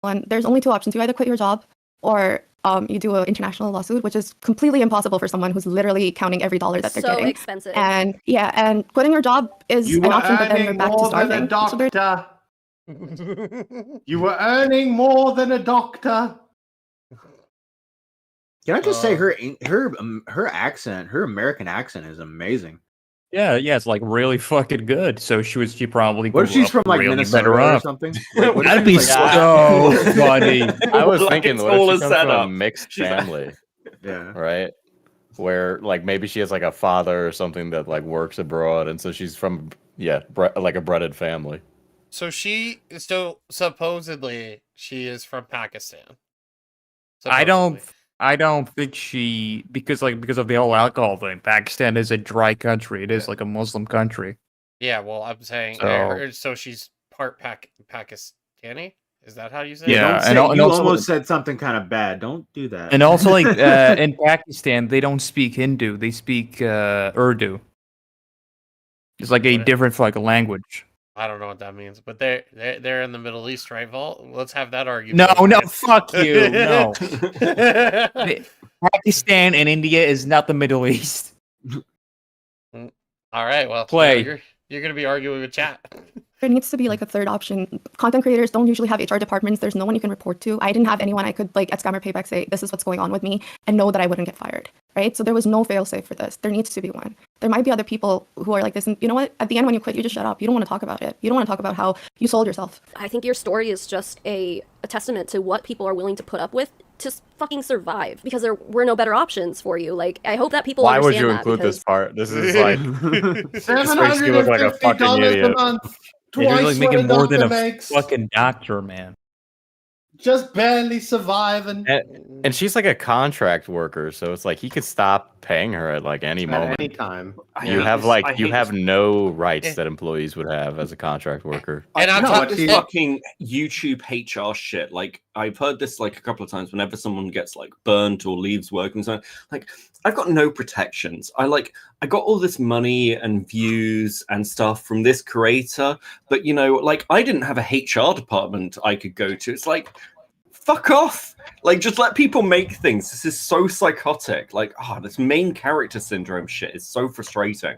And there's only two options. You either quit your job or you do an international lawsuit, which is completely impossible for someone who's literally counting every dollar that they're getting. So expensive. And yeah, and quitting your job is an option, but then you're back to starving. So there's You were earning more than a doctor. Can I just say her accent, her American accent is amazing. Yeah, it's like really fucking good. So she probably what if she's from like really Minnesota better or up. something? That'd be so funny. I was Like, thinking, it's what all if a she comes from a setup. mixed She's like- family? Yeah. Right? Where like maybe she has like a father or something that like works abroad, and so she's from like a breaded family. So supposedly she is from Pakistan. I don't think she because of the whole alcohol thing. Pakistan is a dry country. It is like a Muslim country. Yeah, well, I'm saying so she's part Pakistani. Is that how you say? Yeah, you also almost said something kind of bad. Don't do that. And also, like in Pakistan, they don't speak Hindu. They speak Urdu. It's like a different like language. I don't know what that means, but they're in the Middle East, right, Vault? Let's have that argument. No, fuck you. No. Pakistan and India is not the Middle East. All right, well, Play. You're going to be arguing with chat. There needs to be like a third option. Content creators don't usually have HR departments. There's no one you can report to. I didn't have anyone I could like at Scammer Payback say, this is what's going on with me, and know that I wouldn't get fired, right? So there was no fail-safe for this. There needs to be one. There might be other people who are like this, and you know what? At the end when you quit, you just shut up. You don't want to talk about it. You don't want to talk about how you sold yourself. I think your story is just a testament to what people are willing to put up with to fucking survive because there were no better options for you. Like, I hope that people Why would understand you that include because this part? This is like this makes you look like a fucking $750 idiot. a month. Yeah, you're Twice like what a making more than doctor a makes. fucking doctor, man. Just barely surviving. And she's like a contract worker, so it's like he could stop paying her at like any At moment. any time. You hate have this- like I you hate have this- no rights that employees would have as a contract worker. And on No, top but of she- fucking YouTube HR shit, like I've heard this like a couple of times whenever someone gets like burnt or leaves work and so on, like I've got no protections. I got all this money and views and stuff from this creator, but you know, like I didn't have a HR department I could go to. It's like fuck off. Like just let people make things. This is so psychotic. Like, this main character syndrome shit is so frustrating.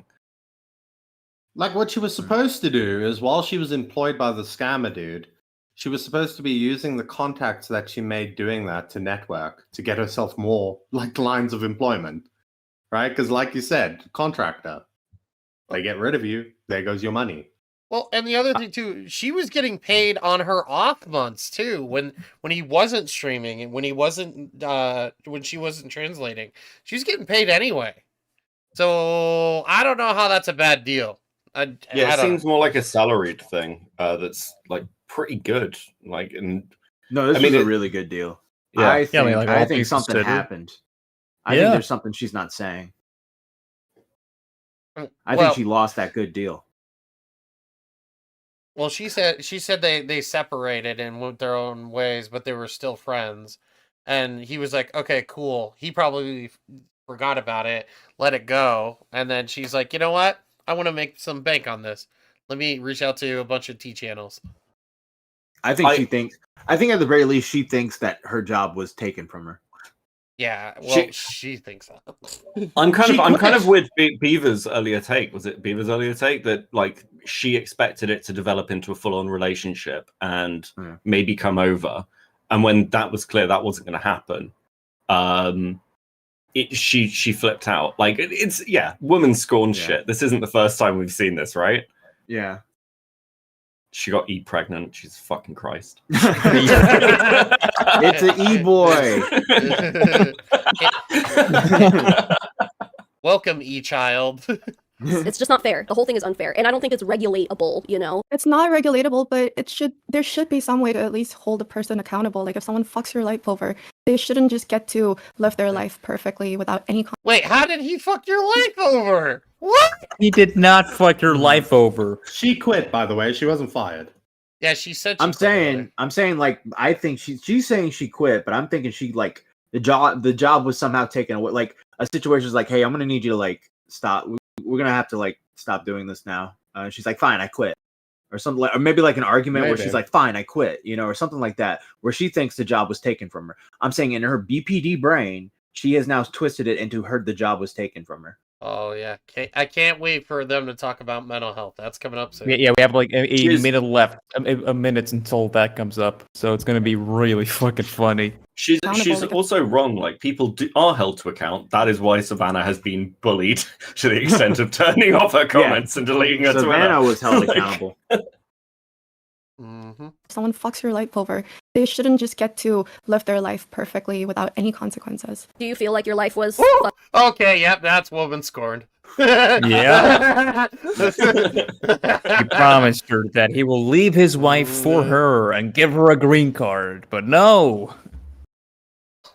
Like what she was supposed to do is while she was employed by the scammer dude, she was supposed to be using the contacts that she made doing that to network to get herself more like lines of employment, right? Because like you said, contractor, they get rid of you, there goes your money. Well, and the other thing too, she was getting paid on her off months too, when he wasn't streaming and when he wasn't when she wasn't translating. She was getting paid anyway. So I don't know how that's a bad deal. It seems more like a salaried thing. That's like pretty good. Like, and No, this is a really good deal. Yeah. I think, like, I all think things something considered. happened. I think there's something she's not saying. I think she lost that good deal. Well, she said they separated and went their own ways, but they were still friends. And he was like, "Okay, cool." He probably forgot about it, let it go, and then she's like, "You know what? I want to make some bank on this. Let me reach out to a bunch of T channels." I think she thinks. I think at the very least she thinks that her job was taken from her. Yeah, well, she thinks that. I'm kind of with Beaver's earlier take. Was it Beaver's earlier take that like she expected it to develop into a full-on relationship and maybe come over, and when that was clear that wasn't going to happen, she flipped out. Like it's woman scorn shit. This isn't the first time we've seen this, right? Yeah. She got pregnant. She's fucking Christ. It's an e-boy. Welcome, e-child. It's just not fair. The whole thing is unfair, and I don't think it's regulatable. You know, It's not regulatable, but there should be some way to at least hold a person accountable. Like if someone fucks your life over, they shouldn't just get to live their life perfectly without any Wait, how did he fuck your life over? What? He did not fuck your life over. She quit, by the way. She wasn't fired. Yeah, she said. I'm saying like I think she's saying she quit, but I'm thinking she like the job was somehow taken away. Like a situation is like, hey, I'm gonna need you to like stop. We're gonna have to like stop doing this now. She's like, fine, I quit, or something, or maybe like an argument where she's like, fine, I quit, or something like that, where she thinks the job was taken from her. I'm saying in her BPD brain, she has now twisted it into the job was taken from her. Oh yeah, I can't wait for them to talk about mental health. That's coming up soon. Yeah, we have like a minute left, a minute until that comes up, so it's gonna be really fucking funny. She's also wrong. Like people are held to account. That is why Savannah has been bullied to the extent of turning off her comments and deleting her Twitter. Savannah was held accountable. someone fucks your life over, they shouldn't just get to live their life perfectly without any consequences. do you feel like your life was? Okay, yep, that's woman scorned. Yeah. He promised her that he will leave his wife for her and give her a green card, but no.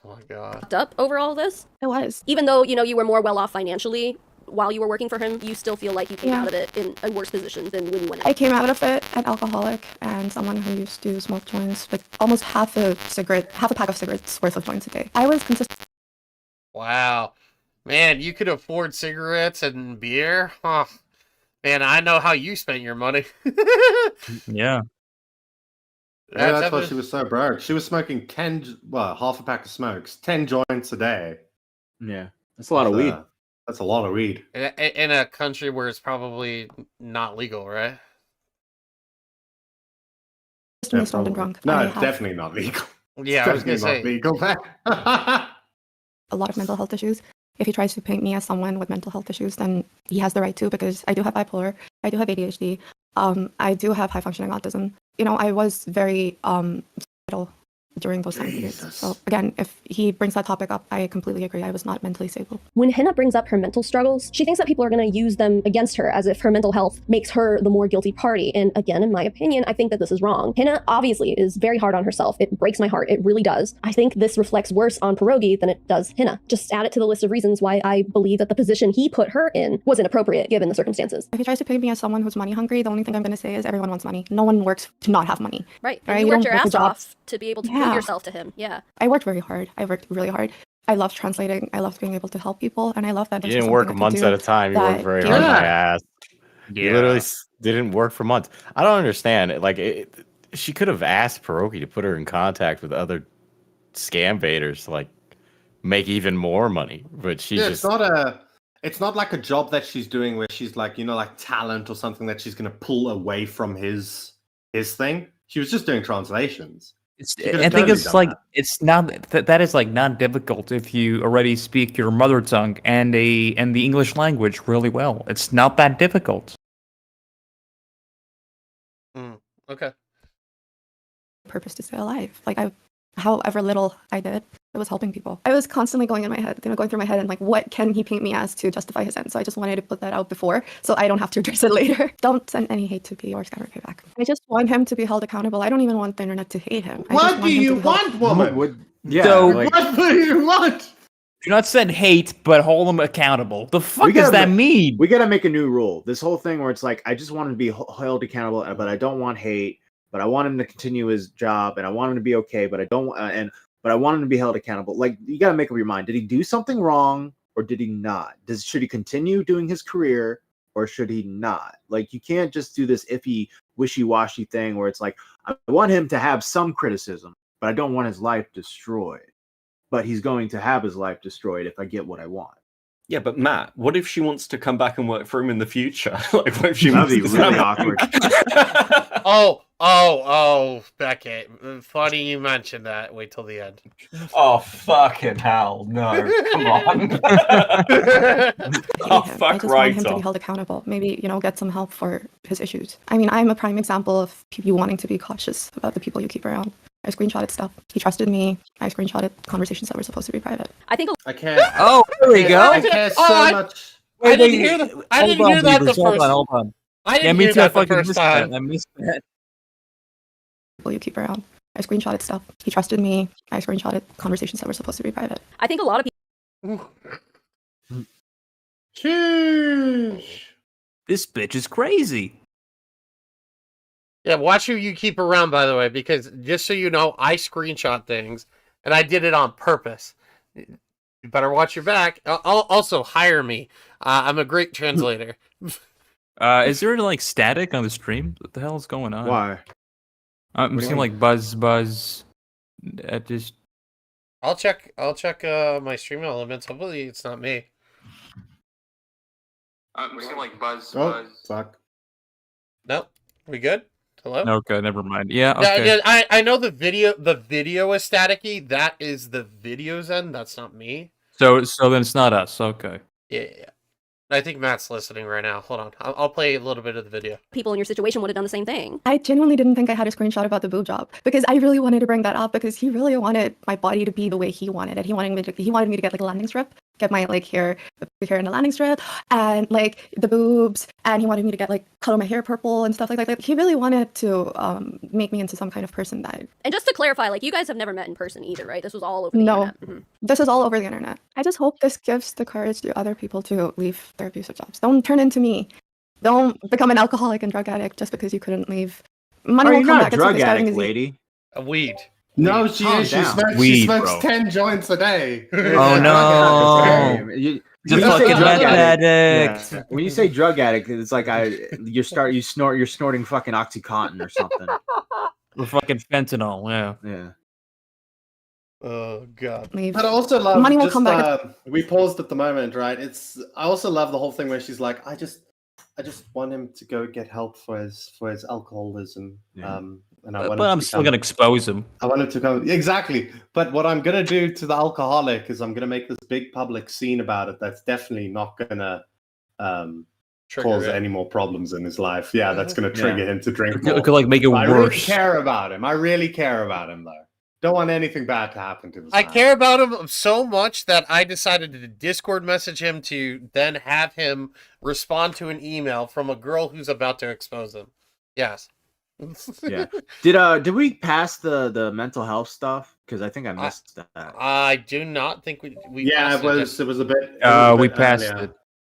Oh my god. Up over all this? It was. Even though you were more well off financially while you were working for him, you still feel like you came out of it in a worse position than when you went in. I came out of it an alcoholic and someone who used to smoke joints with almost half a pack of cigarettes worth of joints a day. I was consistent. Wow. Man, you could afford cigarettes and beer? Huh. Man, I know how you spent your money. Yeah. Yeah, that's why she was so broke. She was smoking half a pack of smokes, 10 joints a day. Yeah, that's a lot of weed. That's a lot of weed. In a country where it's probably not legal, right? Extremely stoned and drunk. No, I it's have definitely not legal. Yeah, I was gonna say. Legal. a lot of mental health issues. If he tries to paint me as someone with mental health issues, then he has the right to, because I do have bipolar, I do have ADHD, I do have high functioning autism. I was very during those time periods. So again, if he brings that topic up, I completely agree. I was not mentally stable. When Hina brings up her mental struggles, she thinks that people are going to use them against her as if her mental health makes her the more guilty party. And again, in my opinion, I think that this is wrong. Hina obviously is very hard on herself. It breaks my heart. It really does. I think this reflects worse on Pierogi than it does Hina. Just add it to the list of reasons why I believe that the position he put her in was inappropriate given the circumstances. If he tries to paint me as someone who's money hungry, the only thing I'm going to say is everyone wants money. No one works to not have money. Right. Right? You worked your don't work a ass job. off to be able to prove yourself to him. Yeah. I worked very hard. I worked really hard. I loved translating. I loved being able to help people, and I love that. You didn't work months at a time. You worked very hard, my ass. You literally didn't work for months. I don't understand it. Like, she could have asked Pierogi to put her in contact with other scam baiters to like make even more money, but she just. It's not like a job that she's doing where she's like, you know, like talent or something that she's going to pull away from his thing. She was just doing translations. I think it's like it's not that is like not difficult if you already speak your mother tongue and the English language really well. It's not that difficult. Okay. Purpose to stay alive. Like however little I did, it was helping people. I was constantly going through my head and like, what can he paint me as to justify his end? So I just wanted to put that out before, so I don't have to address it later. Don't send any hate to P or Scammer Payback. I just want him to be held accountable. I don't even want the internet to hate him. What do you want, woman? What do you want? Do not send hate, but hold him accountable. The fuck does that mean? We gotta make a new rule. This whole thing where it's like, I just want him to be held accountable, but I don't want hate. But I want him to continue his job, and I want him to be okay. But I don't, but I want him to be held accountable. Like, you gotta make up your mind. Did he do something wrong, or did he not? Should he continue doing his career, or should he not? Like, you can't just do this iffy, wishy-washy thing where it's like, I want him to have some criticism, but I don't want his life destroyed. But he's going to have his life destroyed if I get what I want. Yeah, but Matt, what if she wants to come back and work for him in the future? Like, what if she That'd wants be to really awkward. Oh, Beckett. Funny you mentioned that. Wait till the end. Oh, fucking hell. No, come on. I just want him to be held accountable. Maybe, get some help for his issues. I mean, I'm a prime example of you wanting to be cautious about the people you keep around. I screenshotted stuff. He trusted me. I screenshotted conversations that were supposed to be private. I think I can't. Oh, there we go. I care so much. I didn't hear that. I didn't hear that the first. Hold on. I didn't hear that the first time. I missed that. People you keep around. I screenshotted stuff. He trusted me. I screenshotted conversations that were supposed to be private. I think a lot of people. This bitch is crazy. Yeah, watch who you keep around, by the way, because just so you know, I screenshot things, and I did it on purpose. You better watch your back. Also, hire me. I'm a great translator. Is there like static on the stream? What the hell is going on? Why? I'm seeing like buzz. Just. I'll check my stream elements. Hopefully, it's not me. I'm seeing like buzz. Fuck. Nope. We good? Hello? Okay, never mind. Yeah, okay. Yeah, I know the video is staticky. That is the video's end. That's not me. So then it's not us. Okay. Yeah. I think Matt's listening right now. Hold on. I'll play a little bit of the video. People in your situation would have done the same thing. I genuinely didn't think I had a screenshot about the boob job because I really wanted to bring that up because he really wanted my body to be the way he wanted it. He wanted me to get like a landing strip, get my like hair in a landing strip and like the boobs, and he wanted me to get like color my hair purple and stuff like that. Like, he really wanted to make me into some kind of person that. And just to clarify, like, you guys have never met in person either, right? This was all over the internet. Mm-hmm. This is all over the internet. I just hope this gives the courage to other people to leave their abusive jobs. Don't turn into me. Don't become an alcoholic and drug addict just because you couldn't leave. Money will come back. You're not a drug addict, lady. A weed. No, she is. She smokes 10 joints a day. Oh no! You're fucking meth addict. Yeah. When you say drug addict, it's like you're snorting fucking OxyContin or something. Or fucking fentanyl. Yeah. Oh god. But I also love money will come back. We paused at the moment, right? I also love the whole thing where she's like, I just want him to go get help for his alcoholism. Yeah. But I'm still gonna expose him. I want him to go exactly. But what I'm gonna do to the alcoholic is I'm gonna make this big public scene about it. That's definitely not gonna cause any more problems in his life. Yeah, that's gonna trigger him to drink more. It could like make it worse. I worse. really care about him. I really care about him though. Don't want anything bad to happen to this. I care about him so much that I decided to Discord message him to then have him respond to an email from a girl who's about to expose him. Yes. Yeah. Did we pass the mental health stuff? Because I think I missed that. I do not think we Yeah, passed it was a bit. We passed it.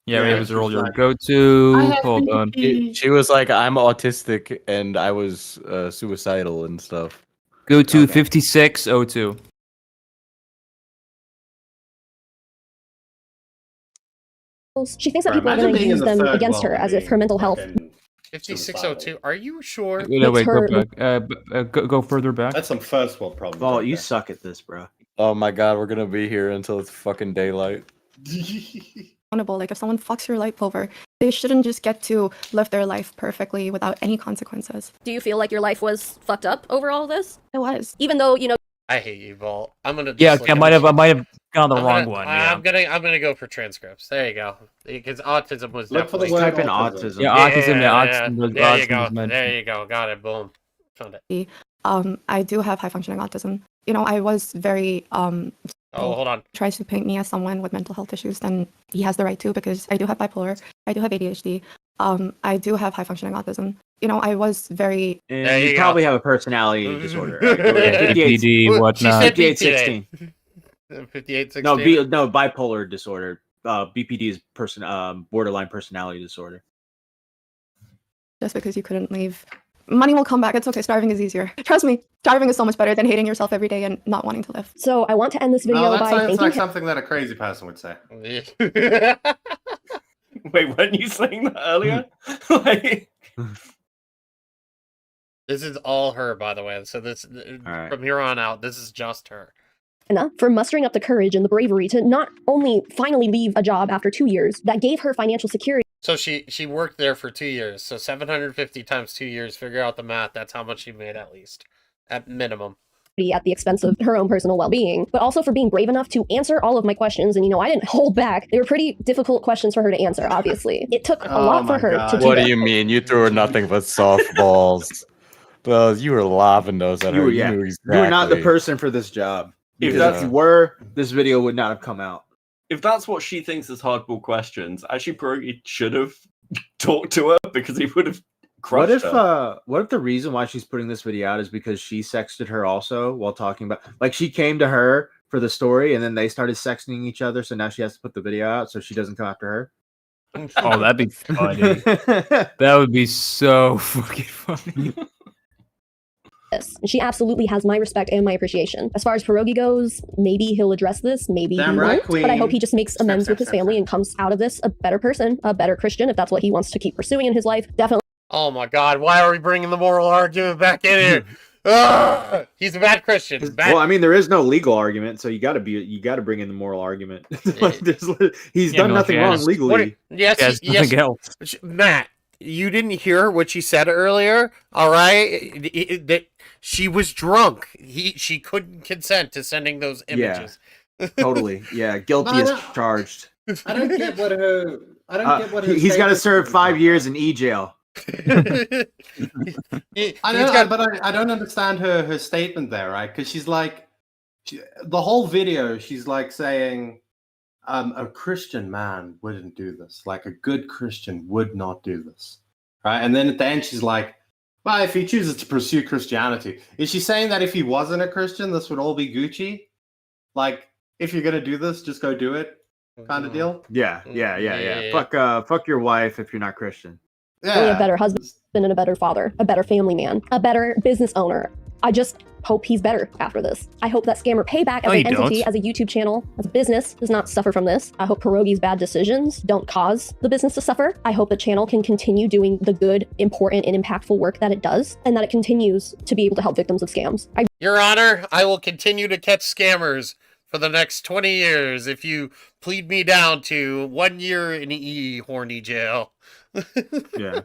Yeah, it was earlier. Go to. Hold on. She was like, "I'm autistic and I was suicidal and stuff." Go to 5602. She thinks that people are going to use them against her as if her mental health. 5602. Are you sure? No, wait, go back. Go further back. That's some first world problems. Oh, you suck at this, bro. Oh my god, we're gonna be here until it's fucking daylight. Like if someone fucks your life over, they shouldn't just get to live their life perfectly without any consequences. Do you feel like your life was fucked up over all this? It was. Even though, you know, I hate you, Vol. I'm gonna. Yeah, I might have gone the wrong one. Yeah. I'm gonna go for transcripts. There you go. Because autism was Look for the definitely. type in autism. Yeah, autism. Yeah, autism. There you go. There you go. Got it. Boom. Found it. I do have high functioning autism. You know, I was very hold on. Tries to paint me as someone with mental health issues, then he has the right to, because I do have bipolar, I do have ADHD, I do have high functioning autism. You know, I was very. And you probably have a personality disorder. Right? BPD, whatnot. 5816. 5816. No, bipolar disorder. BPD is borderline personality disorder. Just because you couldn't leave. Money will come back. It's okay. Starving is easier. Trust me. Starving is so much better than hating yourself every day and not wanting to live. So I want to end this video that by sounds thanking like him. something that a crazy person would say. Wait, weren't you saying that earlier? Like... This is all her, by the way. So from here on out, this is just her. Hina for mustering up the courage and the bravery to not only finally leave a job after 2 years that gave her financial security. So she worked there for 2 years. So 750 times 2 years. Figure out the math. That's how much she made at least, at minimum. At the expense of her own personal well-being, but also for being brave enough to answer all of my questions. And you know, I didn't hold back. They were pretty difficult questions for her to answer. Obviously, it took a lot for her to do. What do you mean? You threw her nothing but softballs. Well, you were lobbing those at her. You knew exactly. You were not the person for this job. If you were, this video would not have come out. If that's what she thinks is hardball questions, actually Pierogi should have talked to her because he would have crushed her. What if the reason why she's putting this video out is because she sexted her also while talking about, like, she came to her for the story and then they started sexting each other, so now she has to put the video out so she doesn't come after her? Oh, that'd be funny. That would be so fucking funny. She absolutely has my respect and my appreciation. As far as Pierogi goes, maybe he'll address this, maybe he won't, but I hope he just makes amends with his family and comes out of this a better person, a better Christian, if that's what he wants to keep pursuing in his life. Definitely. Oh my god, why are we bringing the moral argument back in here? He's a bad Christian. Well, I mean, there is no legal argument, so you got to bring in the moral argument. Like, he's done nothing wrong legally. Yes. Nothing else. Matt, you didn't hear what she said earlier, all right? That she was drunk. She couldn't consent to sending those images. Yeah, totally. Yeah, guilty as charged. I don't get what her. He's got to serve 5 years in e-jail. I don't understand her statement there, right? Because she's like, the whole video, she's like saying, a Christian man wouldn't do this. Like, a good Christian would not do this, right? And then at the end, she's like, well, if he chooses to pursue Christianity, is she saying that if he wasn't a Christian, this would all be Gucci? Like, if you're gonna do this, just go do it, kind of deal? Yeah. Fuck your wife if you're not Christian. A better husband and a better father, a better family man, a better business owner. I just hope he's better after this. I hope that Scammer Payback as an entity, as a YouTube channel, as a business, does not suffer from this. I hope Pierogi's bad decisions don't cause the business to suffer. I hope the channel can continue doing the good, important, and impactful work that it does, and that it continues to be able to help victims of scams. Your Honor, I will continue to catch scammers for the next 20 years if you plead me down to 1 year in horny jail. Yeah.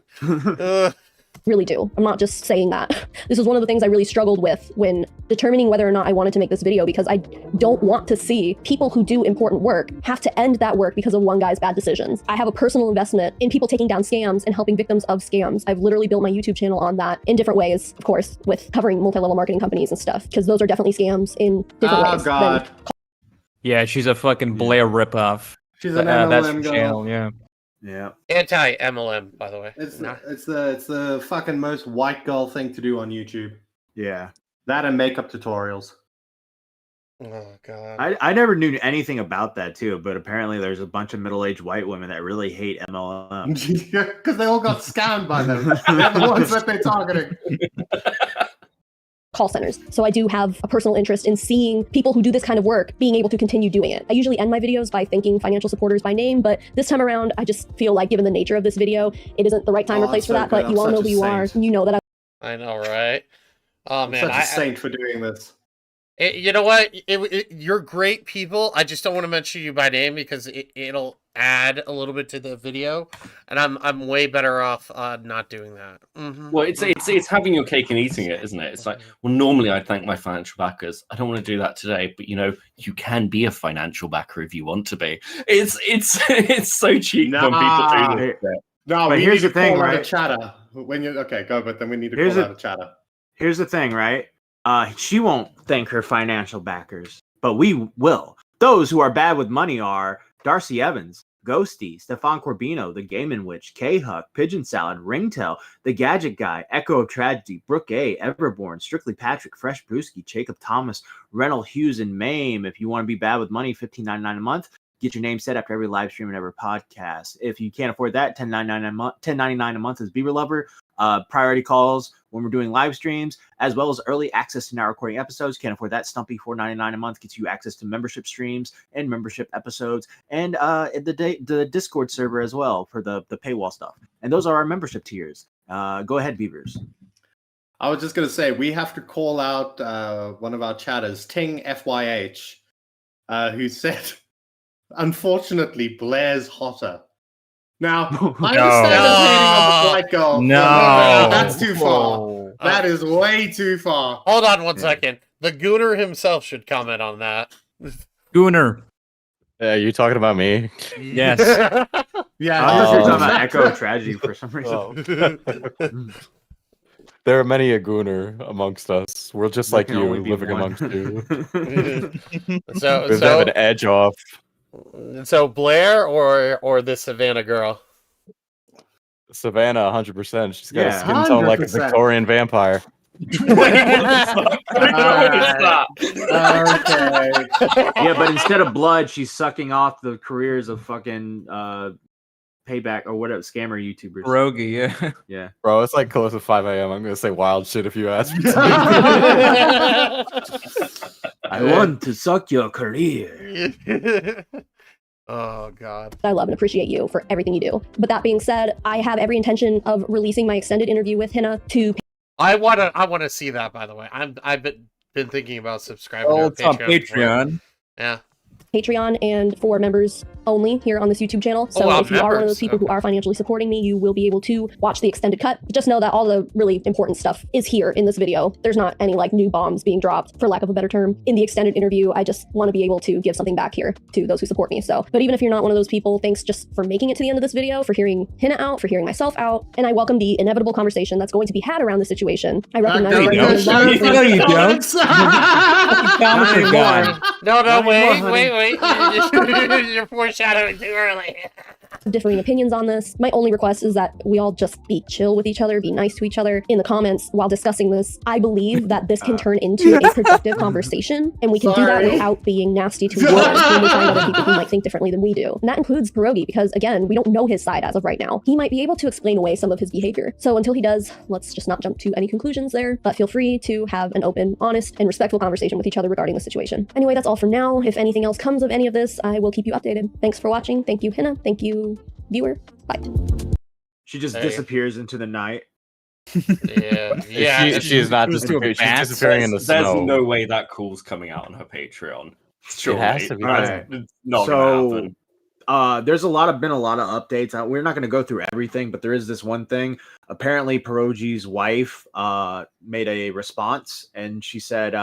Really do. I'm not just saying that. This was one of the things I really struggled with when determining whether or not I wanted to make this video, because I don't want to see people who do important work have to end that work because of one guy's bad decisions. I have a personal investment in people taking down scams and helping victims of scams. I've literally built my YouTube channel on that in different ways, of course, with covering multi-level marketing companies and stuff, because those are definitely scams in different ways. Oh, God. Yeah, she's a fucking Blair ripoff. She's an That's MLM her girl. channel, yeah. Yeah. Anti-MLM, by the way. It's the fucking most white girl thing to do on YouTube. Yeah. That and makeup tutorials. Oh god. I never knew anything about that too, but apparently there's a bunch of middle-aged white women that really hate MLM. Because they all got scammed by them. They're the ones that they're targeting. Call centers. So I do have a personal interest in seeing people who do this kind of work being able to continue doing it. I usually end my videos by thanking financial supporters by name, but this time around, I just feel like given the nature of this video, it isn't the right time or place for that, but you all know who you are. You know that I know, right? Oh I'm man, such a saint for doing this. You know what? You're great people. I just don't want to mention you by name because it'll add a little bit to the video, and I'm way better off not doing that. Mm-hmm. Well, it's having your cake and eating it, isn't it? It's like, well, normally I'd thank my financial backers. I don't want to do that today, but you know, you can be a financial backer if you want to be. It's so cheap when people do this. No, but here's the thing, right? Chatter. When you go, but then we need to call out a chatter. Here's the thing, right? She won't thank her financial backers, but we will. Those who are bad with money are Darcy Evans, Ghosty, Stefan Corbino, The Gaiman Witch, K-Huck, Pigeon Salad, Ringtail, The Gadget Guy, Echo of Tragedy, Brooke A, Everborn, Strictly Patrick, Fresh Brewski, Jacob Thomas, Reynold Hughes, and Mame. If you want to be bad with money, $15.99 a month. Get your name set after every live stream and every podcast. If you can't afford that, $10.99 a month is Beaver Lover. Priority calls when we're doing live streams, as well as early access to now recording episodes. Can't afford that. Stumpy, $4.99 a month gets you access to membership streams and membership episodes, and the Discord server as well for the paywall stuff. And those are our membership tiers. Go ahead, Beavers. I was just gonna say we have to call out one of our chatters, Ting FYH, who said, "Unfortunately, Blair's hotter." Now, I understand the hating of the white girl. No, that's too far. That is way too far. Hold on one second. The Gooner himself should comment on that. Gooner. Yeah, you talking about me? Yes. Yeah. I thought you were talking about Echo of Tragedy for some reason. There are many a gooner amongst us. We're just like you, living one. amongst you. So we have an edge off. So Blair or this Savannah girl? Savannah, 100%. She's got Yeah, a skin tone like a 100%. Victorian vampire. Okay. Yeah, but instead of blood, she's sucking off the careers of fucking Payback or whatever scammer YouTubers. Pierogi, yeah. Yeah. Bro, it's like close to 5 a.m. I'm going to say wild shit if you ask me. I want to suck your career. Oh god. I love and appreciate you for everything you do. But that being said, I have every intention of releasing my extended interview with Hina to I wanna see that, by the way. I've been thinking about subscribing to it's on Patreon. Yeah. Patreon and for members only here on this YouTube channel. So if you are one of those people who are financially supporting me, you will be able to watch the extended cut. Just know that all the really important stuff is here in this video. There's not any like new bombs being dropped, for lack of a better term, in the extended interview. I just want to be able to give something back here to those who support me. So, but even if you're not one of those people, thanks just for making it to the end of this video, for hearing Hina out, for hearing myself out, and I welcome the inevitable conversation that's going to be had around the situation. I recognize No, you don't. No, wait. You're foreshadowing too early. Differing opinions on this. My only request is that we all just be chill with each other, be nice to each other in the comments while discussing this. I believe that this can turn into a productive conversation, and we can do that without being nasty to each other when we find other people who might think differently than we do. And that includes Pierogi, because again, we don't know his side as of right now. He might be able to explain away some of his behavior. So until he does, let's just not jump to any conclusions there, but feel free to have an open, honest, and respectful conversation with each other regarding the situation. Anyway, that's all for now. If anything else comes of any of this, I will keep you updated. Thanks for watching. Thank you, Hina. Thank you, viewer. Bye. She just disappears into the night. Yeah. She is not disappearing. She's disappearing in the snow. There's no way that call's coming out on her Patreon. Sure, It has to be. All right. It's not So, gonna happen. there's been a lot of updates. We're not going to go through everything, but there is this one thing. Apparently, Pierogi's wife made a response, and she said,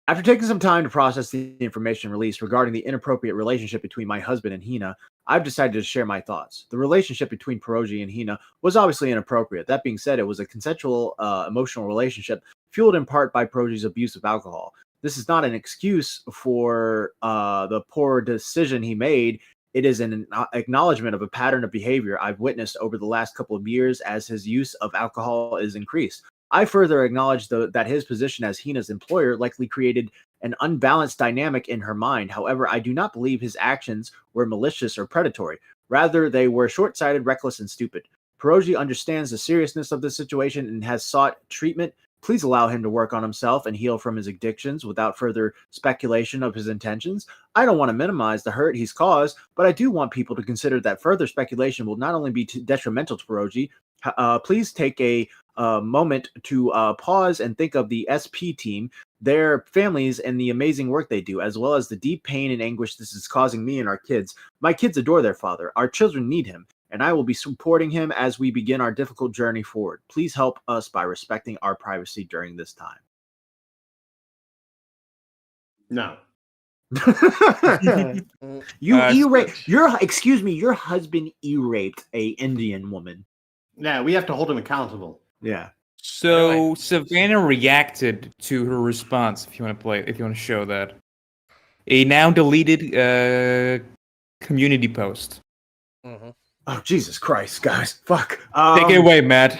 after taking some time to process the information released regarding the inappropriate relationship between my husband and Hina, I've decided to share my thoughts. The relationship between Pierogi and Hina was obviously inappropriate. That being said, it was a consensual emotional relationship fueled in part by Pierogi's abuse of alcohol. This is not an excuse for the poor decision he made. It is an acknowledgement of a pattern of behavior I've witnessed over the last couple of years as his use of alcohol is increased. I further acknowledge that his position as Hina's employer likely created an unbalanced dynamic in her mind. However, I do not believe his actions were malicious or predatory. Rather, they were short-sighted, reckless, and stupid. Pierogi understands the seriousness of the situation and has sought treatment. Please allow him to work on himself and heal from his addictions without further speculation of his intentions. I don't want to minimize the hurt he's caused, but I do want people to consider that further speculation will not only be detrimental to Pierogi. Please take a moment to pause and think of the SP team, their families, and the amazing work they do, as well as the deep pain and anguish this is causing me and our kids. My kids adore their father. Our children need him, and I will be supporting him as we begin our difficult journey forward. Please help us by respecting our privacy during this time. No. You e-raped your husband e-raped a Indian woman. Yeah, we have to hold him accountable. Yeah. So Savannah reacted to her response. If you want to show that, a now deleted community post. Mm-hmm. Oh Jesus Christ, guys! Fuck. Take it away, Matt.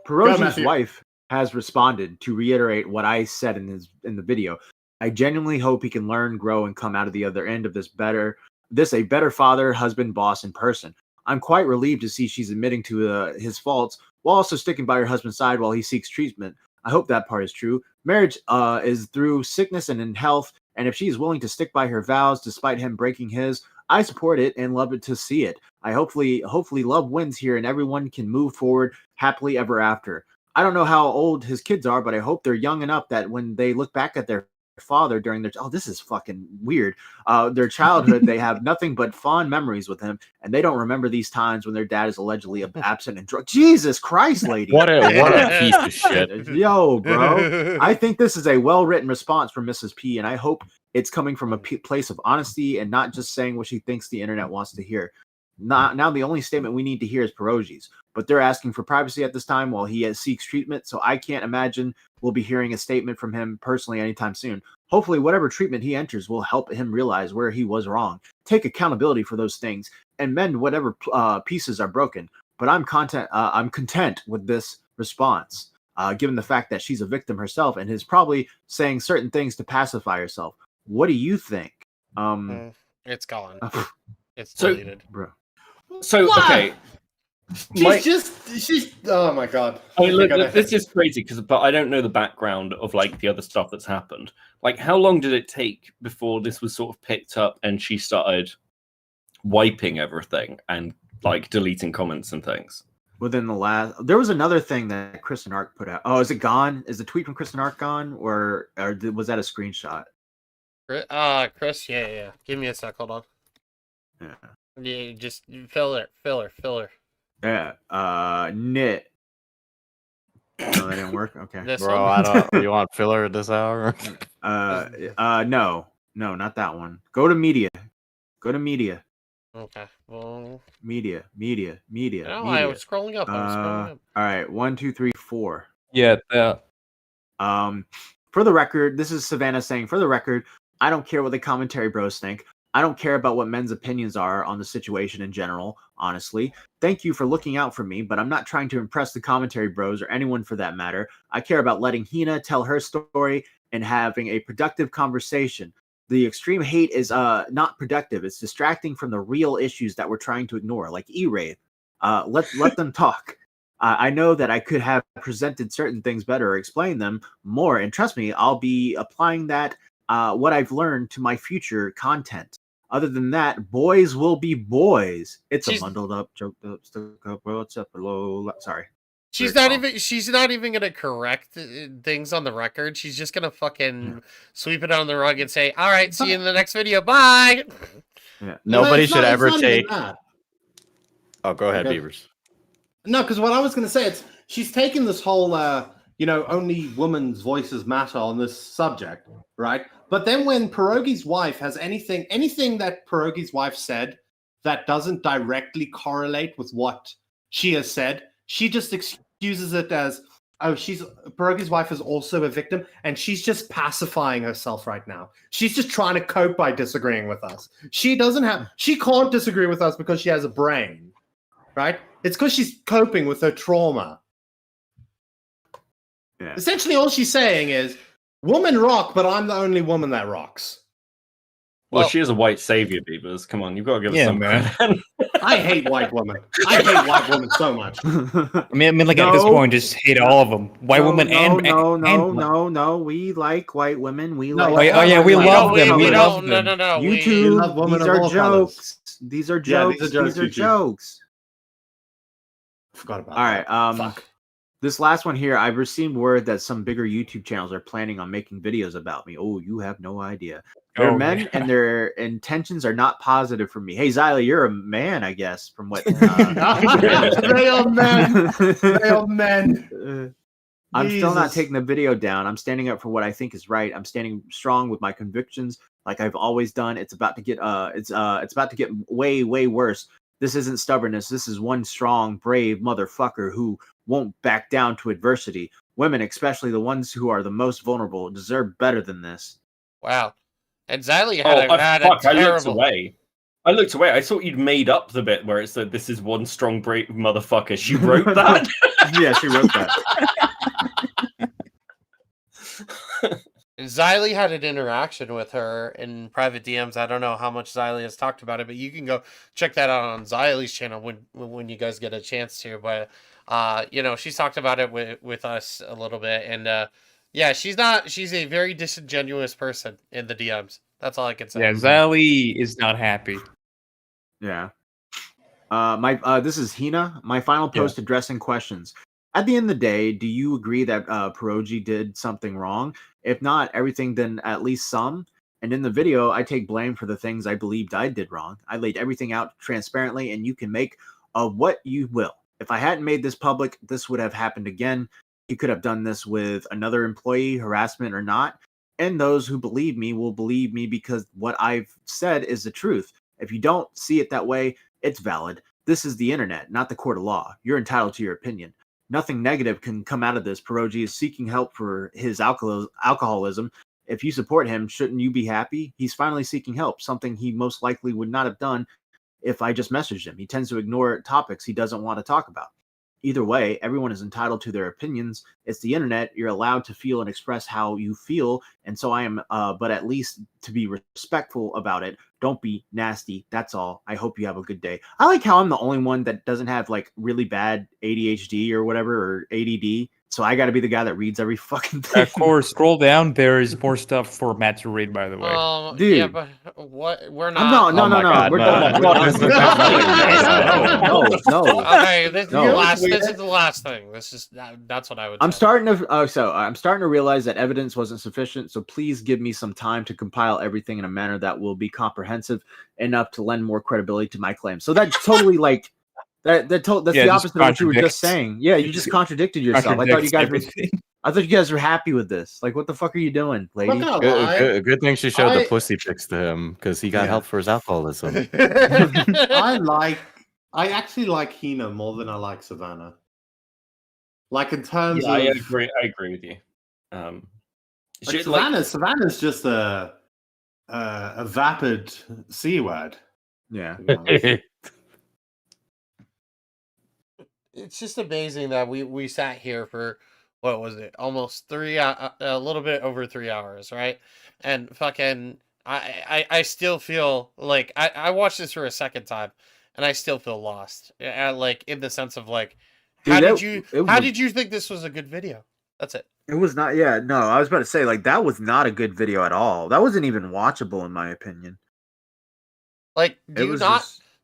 Pierogi's wife has responded to reiterate what I said in the video. I genuinely hope he can learn, grow, and come out of the other end of this a better father, husband, boss in person. I'm quite relieved to see she's admitting to his faults while also sticking by her husband's side while he seeks treatment. I hope that part is true. Marriage is through sickness and in health, and if she is willing to stick by her vows despite him breaking his, I support it and love it to see it. I hopefully love wins here and everyone can move forward happily ever after. I don't know how old his kids are, but I hope they're young enough that when they look back at their father during this is fucking weird, their childhood, they have nothing but fond memories with him, and they don't remember these times when their dad is allegedly absent and drunk. Jesus Christ, lady. What a piece of shit. Yo, bro. I think this is a well-written response from Mrs. P, and I hope it's coming from a place of honesty and not just saying what she thinks the internet wants to hear. Now the only statement we need to hear is Pierogi's, but they're asking for privacy at this time while he seeks treatment, so I can't imagine we'll be hearing a statement from him personally anytime soon. Hopefully, whatever treatment he enters will help him realize where he was wrong, take accountability for those things, and mend whatever pieces are broken. But I'm content with this response, given the fact that she's a victim herself and is probably saying certain things to pacify herself. What do you think? It's gone. It's deleted. Bro. So, okay. She's oh my god. I mean, look, this is crazy but I don't know the background of like the other stuff that's happened. Like, how long did it take before this was sort of picked up and she started wiping everything and like deleting comments and things? Within the there was another thing that Kristen Ark put out. Oh, is it gone? Is the tweet from Kristen Ark gone, or was that a screenshot? Chris, yeah. Give me a sec. Hold on. Yeah, just filler. Yeah, knit. No, that didn't work. Okay, bro. I don't. You want filler at this hour? No, not that one. Go to media. Okay. Well. Media. No, I was scrolling up. All right, 1, 2, 3, 4. Yeah. For the record, this is Savannah saying, for the record, I don't care what the commentary bros think. I don't care about what men's opinions are on the situation in general, honestly. Thank you for looking out for me, but I'm not trying to impress the commentary bros or anyone for that matter. I care about letting Hina tell her story and having a productive conversation. The extreme hate is not productive. It's distracting from the real issues that we're trying to ignore, like E-Rape. Let them talk. I know that I could have presented certain things better or explained them more, and trust me, I'll be applying that what I've learned to my future content. Other than that, boys will be boys. It's a bundled up, choked up, stuck up, what's up below. Sorry. She's not even gonna correct things on the record. She's just gonna fucking sweep it on the rug and say, "All right, see you in the next video. Bye." Yeah. Nobody It's should not- it's ever not even take. that. Oh, go ahead, Okay. Beavers. No, because what I was going to say, it's she's taken this whole, only women's voices matter on this subject, right? But then when Pierogi's wife has anything that Pierogi's wife said that doesn't directly correlate with what she has said, she just excuses it as, oh, Pierogi's wife is also a victim, and she's just pacifying herself right now. She's just trying to cope by disagreeing with us. She can't disagree with us because she has a brain, right? It's because she's coping with her trauma. Yeah. Essentially, all she's saying is, women rock, but I'm the only woman that rocks. Well, she is a white savior, Beavers. Come on, you've got to give us some credit. I hate white women. I hate white women so much. I mean, like at this point, just hate all of them. White women and no. We like white women. We No, like. oh yeah, we love them. We love them. No. You we two. love women These of are all jokes. colors. These are Yeah, jokes. these are jokes, you two. jokes. I forgot about All that. right. Fuck. This last one here, I've received word that some bigger YouTube channels are planning on making videos about me. Oh, you have no idea. They're men, and their intentions are not positive for me. Hey, Xylee, you're a man, I guess, from what. They are men. They are men. I'm still not Jesus. taking the video down. I'm standing up for what I think is right. I'm standing strong with my convictions, like I've always done. It's about to get it's about to get way worse. This isn't stubbornness. This is one strong, brave motherfucker who won't back down to adversity. Women, especially the ones who are the most vulnerable, deserve better than this. Wow. And Xylee I looked terrible. away. I thought you'd made up the bit where it said, "This is one strong, brave motherfucker." She wrote that. Yeah, she wrote that. Xylee had an interaction with her in private DMs. I don't know how much Xylee has talked about it, but you can go check that out on Xylee's channel when you guys get a chance to. But she's talked about it with us a little bit, and yeah, she's a very disingenuous person in the DMs. That's all I can say. Yeah, Xylee is not happy. Yeah. This is Hina. My final post addressing questions. At the end of the day, do you agree that Pierogi did something wrong? If not everything, then at least some. And in the video, I take blame for the things I believed I did wrong. I laid everything out transparently, and you can make of what you will. If I hadn't made this public, this would have happened again. He could have done this with another employee, harassment or not. And those who believe me will believe me because what I've said is the truth. If you don't see it that way, it's valid. This is the internet, not the court of law. You're entitled to your opinion. Nothing negative can come out of this. Pierogi is seeking help for his alcoholism. If you support him, shouldn't you be happy? He's finally seeking help, something he most likely would not have done if I just messaged him. He tends to ignore topics he doesn't want to talk about. Either way, everyone is entitled to their opinions. It's the internet. You're allowed to feel and express how you feel. And so I am, but at least to be respectful about it. Don't be nasty. That's all. I hope you have a good day. I like how I'm the only one that doesn't have like really bad ADHD or whatever, or ADD. So I got to be the guy that reads every fucking thing. Of course, scroll down. There is more stuff for Matt to read, by the way. Dude. Yeah, but what? We're not. No. We're done. No. Okay, this is the last thing. That's what I would say. I'm starting to realize that evidence wasn't sufficient. So please give me some time to compile everything in a manner that will be comprehensive enough to lend more credibility to my claim. So that's totally like that's the opposite of what you were just saying. Yeah, you just contradicted yourself. I thought you guys were happy with this. Like, what the fuck are you doing, lady? Good thing she showed the pussy pics to him because he got help for his alcoholism. I actually like Hina more than I like Savannah. Like in terms of, I agree with you. Savannah's just a vapid C word. Yeah. It's just amazing that we sat here for, what was it, almost a little bit over 3 hours, right? And fucking I still feel like I watched this for a second time and I still feel lost. Like in the sense of like, how did you think this was a good video? That's it. It was not. Yeah, no, I was about to say, like, that was not a good video at all. That wasn't even watchable in my opinion. Like, do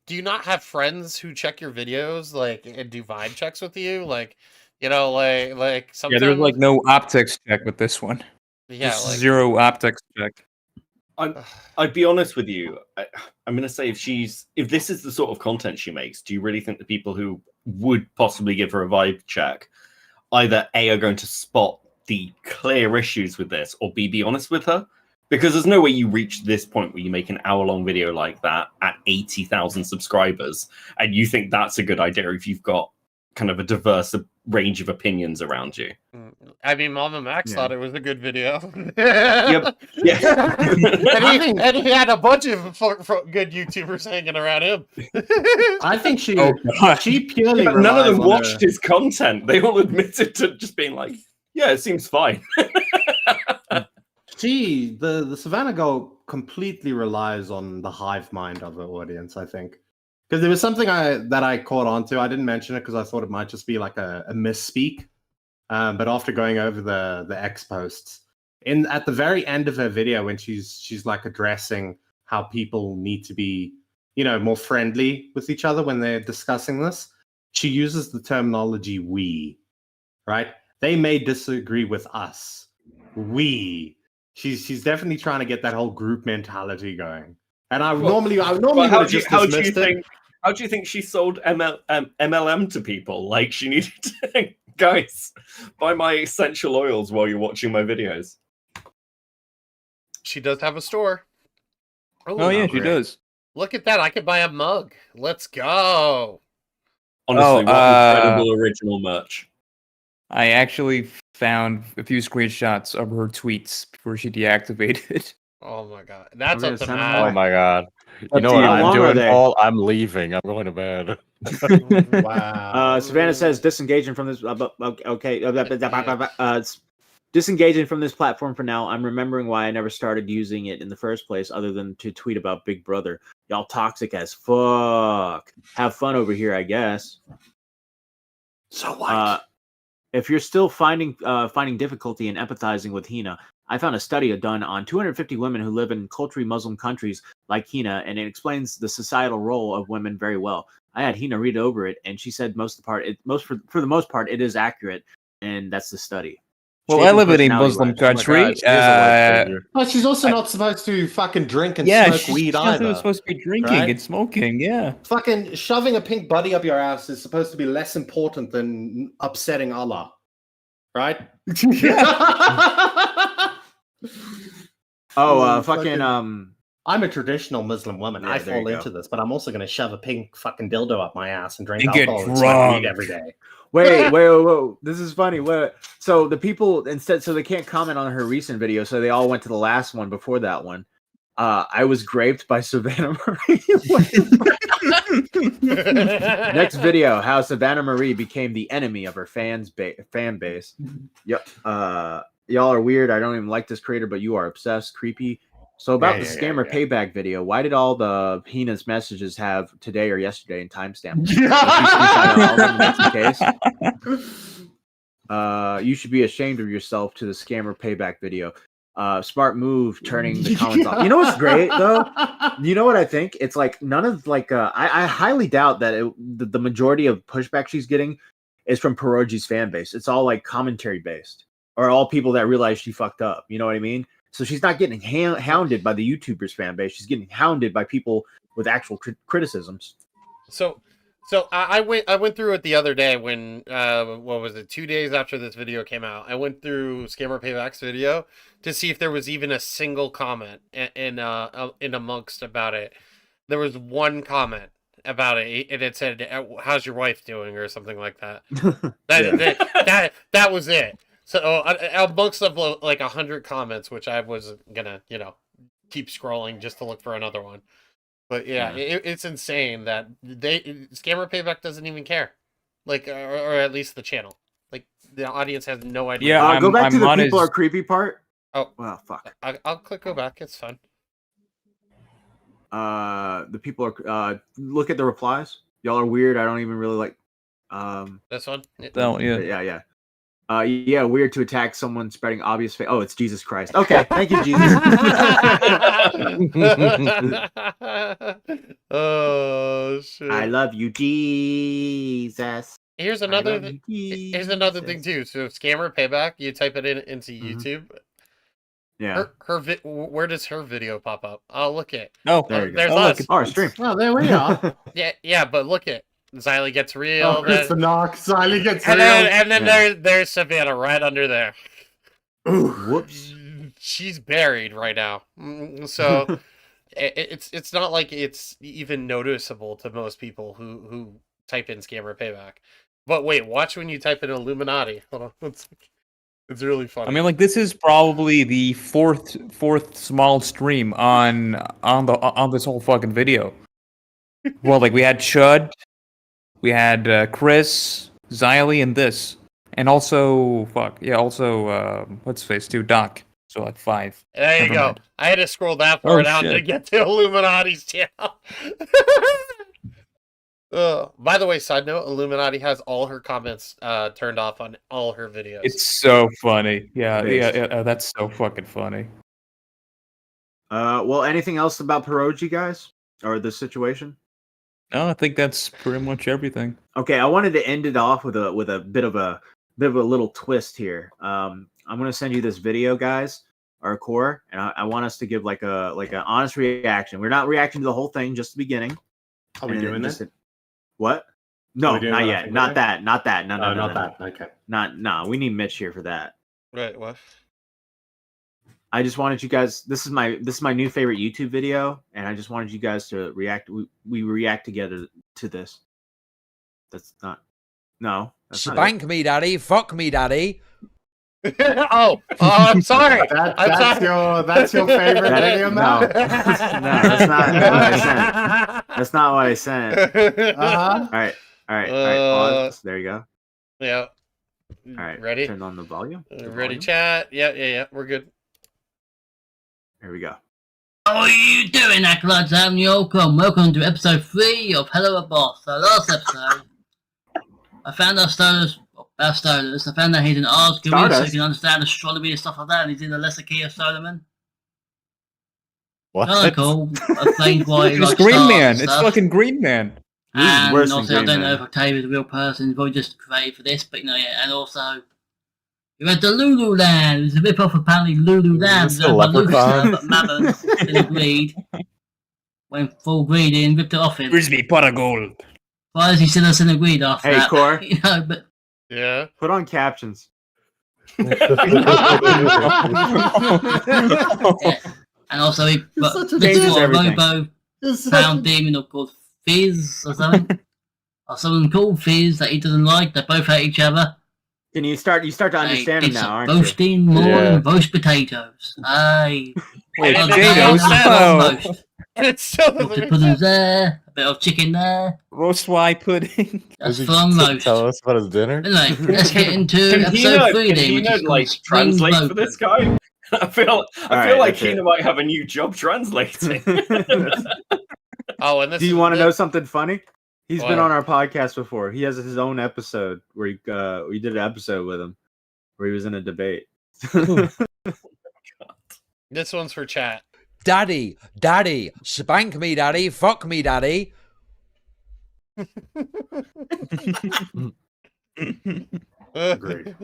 you not have friends who check your videos, like, and do vibe checks with you? Like, like sometimes... Yeah, there's like no optics check with this one. Yeah, Just zero optics check. I'd be honest with you. I'm going to say if this is the sort of content she makes, do you really think the people who would possibly give her a vibe check either A, are going to spot the clear issues with this, or B, be honest with her? Because there's no way you reach this point where you make an hour-long video like that at 80,000 subscribers, and you think that's a good idea if you've got kind of a diverse range of opinions around you. I mean, Mama Max thought it was a good video. Yep. Yeah. and he had a bunch of good YouTubers hanging around him. I think she she purely but none of them relies on watched his content. They all admitted to just being like, yeah, it seems fine. The Savannah girl completely relies on the hive mind of the audience, I think. Because there was something that I caught on to. I didn't mention it because I thought it might just be like a misspeak. But after going over the X posts, at the very end of her video, when she's like addressing how people need to be, more friendly with each other when they're discussing this, she uses the terminology "we," right? They may disagree with us. We. She's definitely trying to get that whole group mentality going. And I normally would have just dismissed it. How do you think she sold MLM to people? Like she needed to, guys, buy my essential oils while you're watching my videos. She does have a store. Oh yeah, she does. Look at that. I could buy a mug. Let's go. Honestly, what incredible original merch. I actually found a few screenshots of her tweets before she deactivated. Oh my god. That's up to Oh Matt. my god. You know what I'm doing, Paul? I'm leaving. I'm going to bed. Wow. Savannah says disengaging from this. Disengaging from this platform for now. I'm remembering why I never started using it in the first place, other than to tweet about Big Brother. Y'all toxic as fuck. Have fun over here, I guess. So what? If you're still finding difficulty in empathizing with Hina, I found a study done on 250 women who live in culturally Muslim countries like Hina, and it explains the societal role of women very well. I had Hina read over it, and she said for the most part, it is accurate, and that's the study. Well, I live in a Muslim country. But she's also not supposed to fucking drink and smoke weed either. She's supposed to be drinking and smoking, yeah. Fucking shoving a pink buddy up your ass is supposed to be less important than upsetting Allah. Right? I'm a traditional Muslim woman. Yeah, I there you fall go. into this, but I'm also going to shove a pink fucking dildo up my ass and drink And get alcohol and smoke drunk. weed every day. Wait. This is funny. So the people so they can't comment on her recent video, so they all went to the last one before that one. I was raped by Savannah Marie. Next video, how Savannah Marie became the enemy of her fan base. Yep. Y'all are weird. I don't even like this creator, but you are obsessed. Creepy. So about the scammer payback video, why did all the Hina's messages have today or yesterday in timestamp? You should be ashamed of yourself to the scammer payback video. Smart move, turning the comments off. You know what's great though? You know what I think? It's like none of I highly doubt that the majority of pushback she's getting is from Pierogi's fan base. It's all like commentary based, or all people that realize she fucked up. You know what I mean? So she's not getting hounded by the YouTubers fan base. She's getting hounded by people with actual criticisms. So I went through it the other day when what was it, 2 days after this video came out. I went through Scammer Payback's video to see if there was even a single comment in amongst about it. There was one comment about it, and it said, "How's your wife doing?" or something like that. That was it. So amongst of like 100 comments, which I was gonna keep scrolling just to look for another one. But yeah. It's insane that Scammer Payback doesn't even care, like, or at least the channel. Like the audience has no idea. Yeah, go back to the people are creepy part. Oh, well, fuck. I'll click go back. It's fun. The people are look at the replies. Y'all are weird. I don't even really like. This one. Yeah. Yeah, weird to attack someone spreading obvious fake. Oh, it's Jesus Christ. Okay, thank you, Jesus. Oh shit! I love you, Jesus. Here's another thing too. So Scammer Payback, you type it into YouTube. Yeah. Where does her video pop up? Oh, look it. Oh, there you go. There's Look, us. our stream. Oh, there we are. Yeah, but look it. Xylee gets real. Oh, Chris the Knock. Xylee gets and real. Then there's Savannah right under there. Whoops. She's buried right now. So it's not like it's even noticeable to most people who type in scammer payback. But wait, watch when you type in Illuminati. Hold on. It's really funny. I mean, like, this is probably the fourth small stream on this whole fucking video. Well, like, we had Chud, we had Chris, Xylee, and this, and also what's his face too, Doc. So like 5. There you Never go. mind. I had to scroll that far down to shit. get to Illuminati's channel. By the way, side note, Illuminati has all her comments turned off on all her videos. It's so funny. Yeah, that's so fucking funny. Well, anything else about Pierogi, guys, or the situation? No, I think that's pretty much everything. Okay, I wanted to end it off with a bit of a little twist here. I'm gonna send you this video, guys, our core, and I want us to give like an honest reaction. We're not reacting to the whole thing, just the beginning. Are we doing this? What? No, we doing not what I yet. think Not we're that. Not that. No, Oh, no, not no. that. Okay. No. We need Mitch here for that. Right, what? I just wanted you guys. This is my new favorite YouTube video, and I just wanted you guys to react. We react together to this. That's not. No. That's not Spank me, daddy. Fuck me, daddy. I'm sorry. That's your favorite video, No, Matt? that's not what I sent. That's not what I sent. Uh-huh. All right. Pause. There you go. Yeah. All right. Ready? Turn on the volume. Ready, chat? Yeah. We're good. Here we go. How are you doing, acolytes? I'm welcome to episode 3 of Hello Boss. So last episode, I found our stoners. I found that he's an art guru, so he can understand astronomy and stuff like that, and he's in the lesser key of Solomon. What? Kind of cool. Explains why he It's likes Green stars Man. and It's stuff. fucking Green Man. And worse than also, I Green don't know Man. if Octavia is a real person. He's probably just created for this, but and also, you went to Lululand. It's a rip-off apparently Lululand. Is this a leprechaun? But Mammon didn't agreed. Went full greedy and ripped it off him. Frisbee pot of gold. Why is he still us in agreed after Hey, that? Core. But Yeah. Put on captions. and also, Robo found demon called Fizz or something. Or someone called Fizz that he doesn't like. They both hate each other. Can you start to understand him It's now, aren't you? roasting more than roast potatoes. Aye. Wait, Well, potatoes? roast. No. And it's still Lots of puddings there, a bit of chicken there. Roast white pudding. That's Does he from roast. tell us about his dinner? Anyway, let's get into Can episode 3 Hina, then, which is like called translate Spring for this guy? I feel right, like that's it. Hina might have a new job translating. Oh, and this Do you is want to the- know something funny? He's been What? on our podcast before. He has his own episode where we did an episode with him where he was in a debate. This one's for chat. Daddy, spank me, daddy. Fuck me, daddy. Great.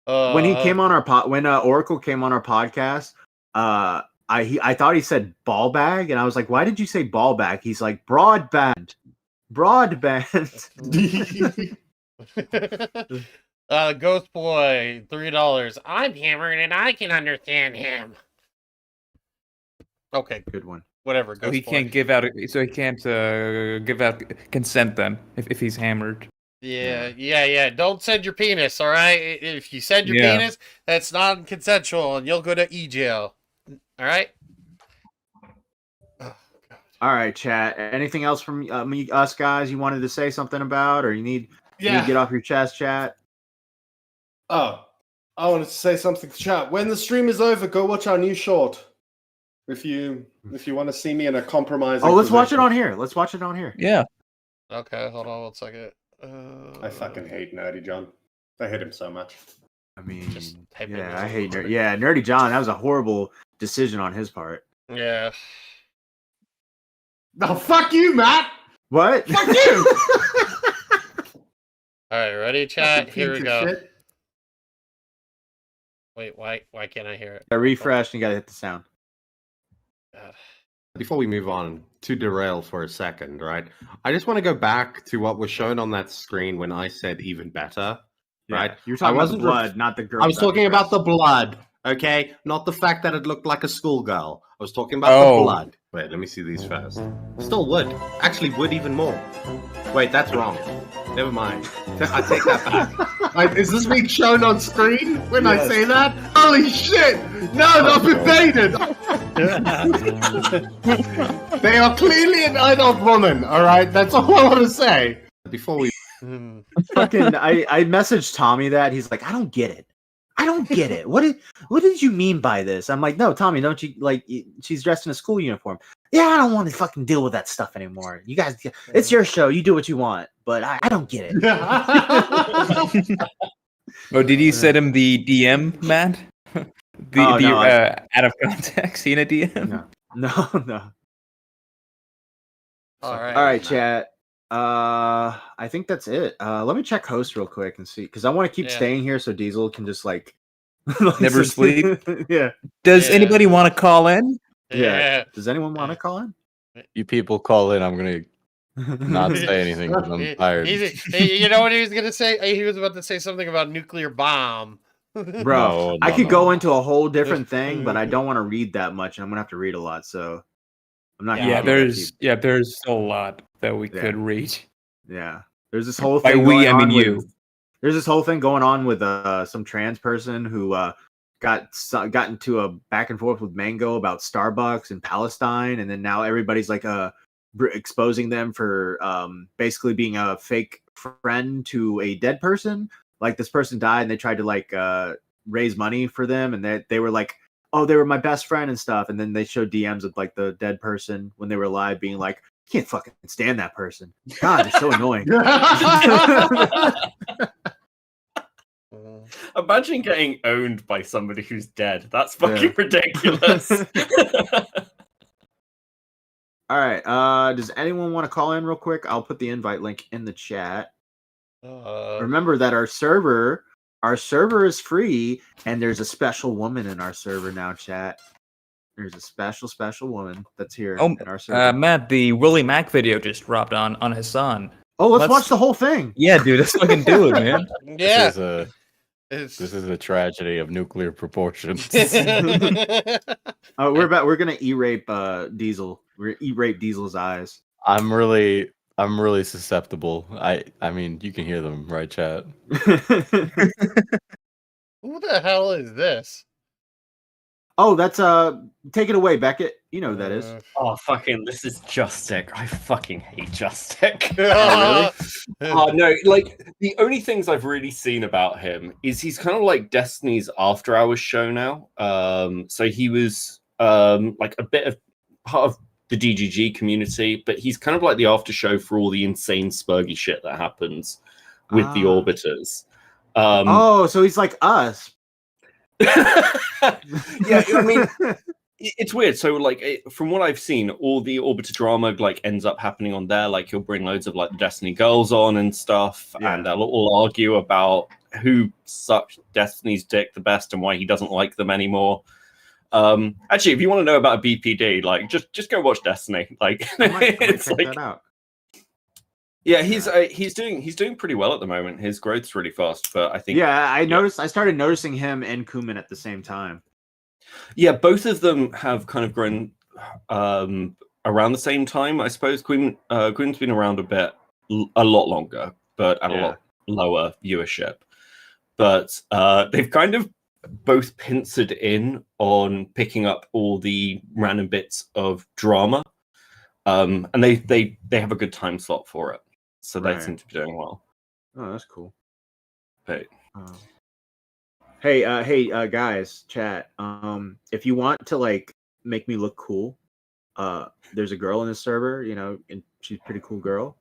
When he came on our when Oracle came on our podcast, I thought he said ball bag, and I was like, why did you say ball bag? He's like broadband. Ghost Boy, $3. I'm hammered and I can understand him. Okay, good one. Whatever. So Ghost he Boy. can't give out. So he can't give out consent then if he's hammered. Yeah. Don't send your penis, all right? If you send your Yeah. penis, that's non-consensual, and you'll go to e-jail. All right? All right, chat. Anything else from us guys you wanted to say something about, or you need to get off your chest, chat? Oh, I wanted to say something to chat. When the stream is over, go watch our new short. If you want to see me in a compromising. Oh, let's watch it position. on here. Let's watch it on here. Yeah. Okay, hold on 1 second. I fucking hate Nerdy John. I hate him so much. I mean, type in yeah, I hate Nerdy. Yeah, Nerdy John. That was a horrible decision on his part. Yeah. No, fuck you, Matt. What? Fuck you. All right, ready, chat? Here we go. Wait, why can't I hear it? I refresh and you gotta hit the sound. Before we move on, to derail for a second, right? I just want to go back to what was shown on that screen when I said even better, right? You're talking about the wasn't blood, not the girl. I was talking about the blood, okay? Not the fact that it looked like a schoolgirl. I was talking about the blood. Wait, let me see these first. Still wood. Actually, wood even more. Wait, that's wrong. Never mind. I take that back. Is this being shown on screen when I say that? Holy shit! No, not invaded! They are clearly an adult woman, alright? That's all I want to say. Before we... Fucking, I messaged Tommy that. He's like, I don't get it. I don't get it. What did you mean by this? I'm like, no, Tommy, don't you, like, she's dressed in a school uniform. Yeah, I don't want to fucking deal with that stuff anymore. You guys, it's your show. You do what you want. But I don't get it. Oh, did you send him the DM, Matt? Out of context, Hina DM? No. All right, chat. I think that's it. Let me check host real quick and see, because I want to keep staying here so Diesel can just like never sleep. Yeah. Does anybody want to call in? Yeah. Does anyone want to call in? You people call in. I'm gonna not say anything because I'm tired. You know what he was gonna say? He was about to say something about nuclear bomb. Bro, I could go into a whole different thing, but I don't want to read that much, and I'm gonna have to read a lot. So I'm not. There's a lot that we could read. Yeah, there's this whole By thing. we, I mean you. There's this whole thing going on with some trans person who got into a back and forth with Mango about Starbucks in Palestine, and then now everybody's like exposing them for basically being a fake friend to a dead person. Like this person died, and they tried to like raise money for them, and they were like, "Oh, they were my best friend and stuff." And then they showed DMs of like the dead person when they were alive, being like, "Can't fucking stand that person. God, they're so annoying." Imagine getting owned by somebody who's dead. That's fucking ridiculous. All right. Does anyone want to call in real quick? I'll put the invite link in the chat. Remember that our server is free, and there's a special woman in our server now, chat. There's a special woman that's here in our server. Matt, the Willie Mac video just dropped on Hassan. Oh, let's watch the whole thing. Yeah, dude, let's fucking do it, man. Yeah. This is a tragedy of nuclear proportions. We're gonna e-rape Diesel. We're gonna e-rape Diesel's eyes. I'm really susceptible. I mean, you can hear them, right, chat? Who the hell is this? Oh, that's take it away, Beckett. You know who that is. Oh, fucking, this is Justic. I fucking hate Justic. Oh, really? No, like, the only things I've really seen about him is he's kind of like Destiny's After Hours show now. So he was like a bit of part of the DGG community, but he's kind of like the after show for all the insane spurgy shit that happens with the Orbiters. So he's like us. Yeah, I mean, it's weird. So, like, from what I've seen, all the Orbiter drama like ends up happening on there. Like, he'll bring loads of like the Destiny girls on and stuff, and they'll all argue about who sucked Destiny's dick the best and why he doesn't like them anymore. Actually, if you want to know about a BPD, like, just go watch Destiny. Like, I might it's check like, that out. yeah, he's doing pretty well at the moment. His growth's really fast, but I think I started noticing him and Kuman at the same time. Yeah, both of them have kind of grown around the same time, I suppose. Queen's been around a lot longer, but at a lot lower viewership. But they've kind of both pincered in on picking up all the random bits of drama, and they have a good time slot for it, so they seem to be doing well. Oh, that's cool. But hey, guys, chat. If you want to like make me look cool, there's a girl in the server, you know, and she's a pretty cool girl,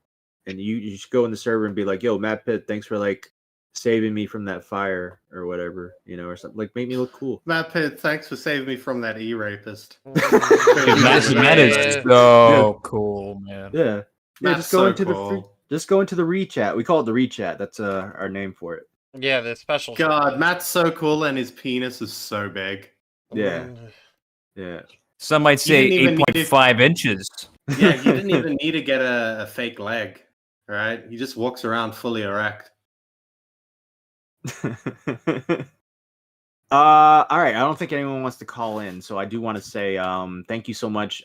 and you should go in the server and be like, "Yo, Matt Pitt, thanks for like saving me from that fire or whatever," you know, or something. Like, make me look cool. Matt Pitt, thanks for saving me from that e-rapist. That is so cool, man. Yeah, That's just go so into cool. just go into the rechat. We call it the rechat. That's our name for it. Yeah, the special. God, Matt's so cool and his penis is so big. Yeah. Yeah. Some might You say didn't even need it- 8.5 inches. Yeah, you didn't even need to get a fake leg, right? He just walks around fully erect. All right. I don't think anyone wants to call in, so I do want to say thank you so much,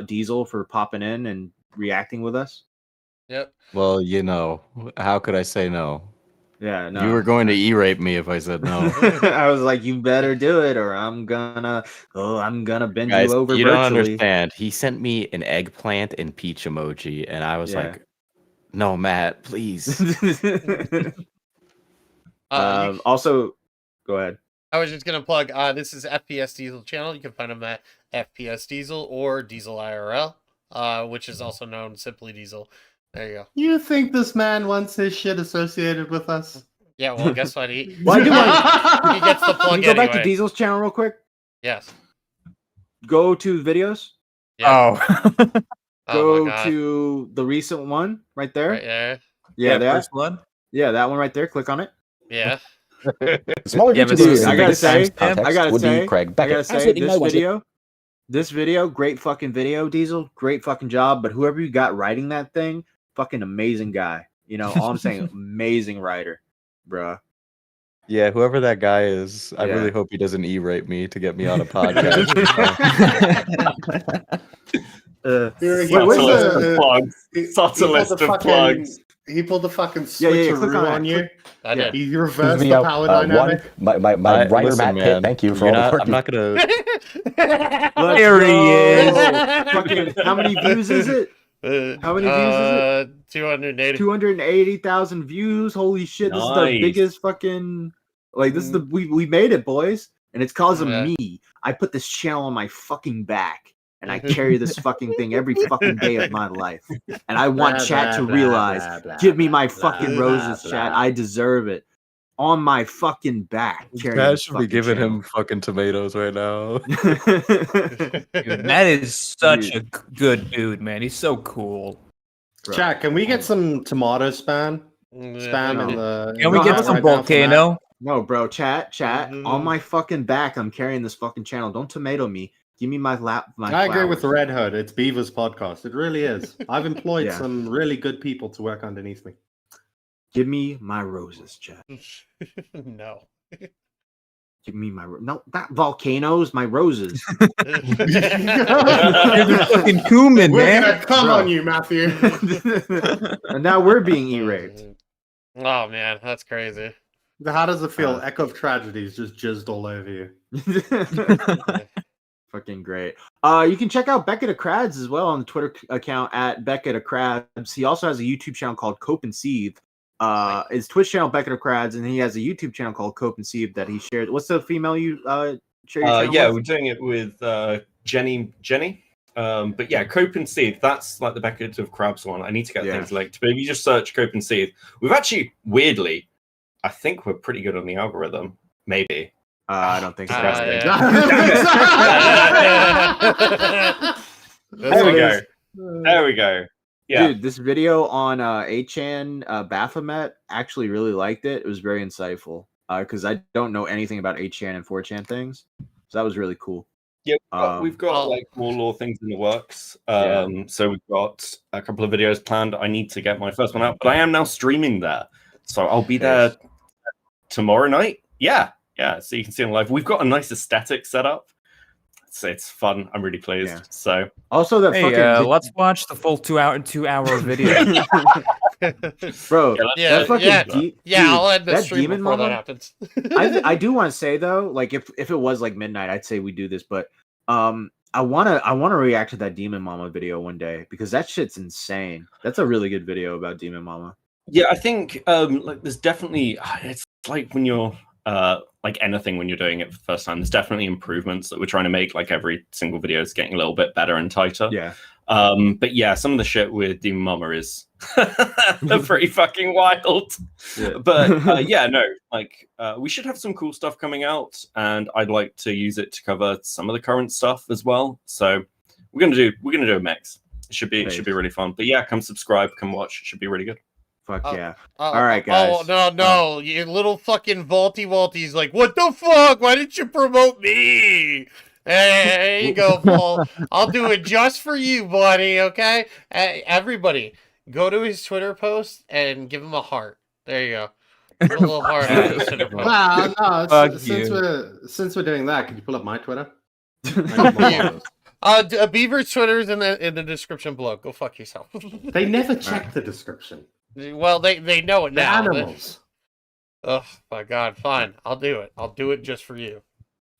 Diesel, for popping in and reacting with us. Yep. Well, you know, how could I say no? Yeah, no. You were going to e-rape me if I said no. I was like, you better do it, or I'm gonna bend Guys, you over you don't virtually. understand. He sent me an eggplant and peach emoji, and I was Yeah. like, "No, Matt, please." Also, go ahead. I was just gonna plug. This is FPS Diesel channel. You can find him at FPS Diesel or Diesel IRL, which is also known simply Diesel. There you go. You think this man wants his shit associated with us? Yeah. Well, guess what? He Well, I do want he gets the Can plug you go back to anyway. Diesel's channel real quick? Yes. Go to videos. Yeah. Go my God. to the recent one right there. Right there. Yeah, Yeah, that first one. Yeah, that one right there. Click on it. Yeah. Smaller Yeah, but YouTubers Dude, I gotta say, context I gotta would say, be Craig I Beckett. gotta say, Absolutely no one's this video, great fucking video, Diesel, great fucking job. But whoever you got writing that thing, fucking amazing guy. You know, all I'm saying, amazing writer, bruh. Yeah, whoever that guy is, I Yeah. really hope he doesn't e-rape me to get me on a podcast. He Such a pulled list the- of plugs. he Such a pulled list the of plugs. He pulled the fucking Yeah, yeah, switcheroo click on that. on you. I did. He reversed Me the out, power one, dynamic. my writer listen, Matt Pitt, man, thank you for you're all the not, work. I'm not gonna. Let's There he go. is. Fucking, how many views is it? How many views is it? 280. 280,000 views. Holy shit! This is the Nice. biggest fucking. Like this is the we made it, boys, and it's cause of Yeah. me. I put this channel on my fucking back, and I carry this fucking thing every fucking day of my life. And I want Blah, chat blah, to blah, realize, blah, blah, give me my blah, fucking blah, roses, blah, chat. blah. I deserve it. On my fucking back. carrying Matt this should be fucking giving channel. him fucking tomatoes right now. Dude, Matt is such Dude. a good dude, man. He's so cool. Bro. Chat, can we get some tomato spam? Spam no. in the. Can we No, get right some now for Matt? volcano? No, bro, chat. On my fucking back, I'm carrying this fucking channel. Don't tomato me. Give me my lap. My I agree with the flowers. Red Hood. It's Beaver's podcast. It really is. I've employed Yeah. some really good people to work underneath me. Give me my roses, chat. No. Give me my no, not volcanoes. My roses. You're the fucking cumin, We're man. gonna come Bro. on you, Matthew. And now we're being e-raped. Oh man, that's crazy. How does it feel? Echo of Tragedies just jizzed all over you. Fucking great. You can check out Beckett of Crabs as well on the Twitter account at Beckett of Crabs. He also has a YouTube channel called Cope and Seethe. His Twitch channel Beckett of Crabs, and he has a YouTube channel called Cope and Seethe that he shared. What's the female you share your channel Yeah, with? we're doing it with Jenny. But yeah, Cope and Seethe, that's like the Beckett of Crabs one. I need to get Yeah. things linked. But if you just search Cope and Seethe, we've actually, weirdly, I think we're pretty good on the algorithm. Maybe. I don't think so. There we go. There we go. Yeah. Dude, this video on 8chan Baphomet actually really liked it. It was very insightful because I don't know anything about 8chan and 4chan things. So that was really cool. Yeah, we've got like more law things in the works. So we've got a couple of videos planned. I need to get my first one out, but I am now streaming there. So I'll be there tomorrow night. Yeah. So you can see it live. We've got a nice aesthetic set up. It's fun. I'm really pleased. So also that Hey, let's watch the full 2 hour video. Bro, that fucking dude, I'll end the that stream demon before that mama. happens. I do want to say though, like if it was like midnight, I'd say we do this, but I wanna react to that Demon Mama video one day because that shit's insane. That's a really good video about Demon Mama. yeah, I think like there's definitely it's like when you're like anything when you're doing it for the first time, there's definitely improvements that we're trying to make. Like every single video is getting a little bit better and tighter. Yeah. But yeah, some of the shit with Demon Mama is pretty fucking wild. Yeah. But yeah, no, like we should have some cool stuff coming out, and I'd like to use it to cover some of the current stuff as well. So we're gonna do a mix. It should be really fun. But yeah, come subscribe, come watch. It should be really good. Fuck yeah. All right, guys. Oh, no. You little fucking vaulty's like, what the fuck? Why didn't you promote me? Hey, there you go, Paul. I'll do it just for you, buddy, okay? Everybody, go to his Twitter post and give him a heart. There you go. Give him a little heart on his Twitter post. Wow, no, Fuck since we're doing that, could you pull up my Twitter? Beaver's Twitter is in the description below. Go fuck yourself. They never check the description. Well, they know it They're now. animals. Oh my god, fine. I'll do it. I'll do it just for you.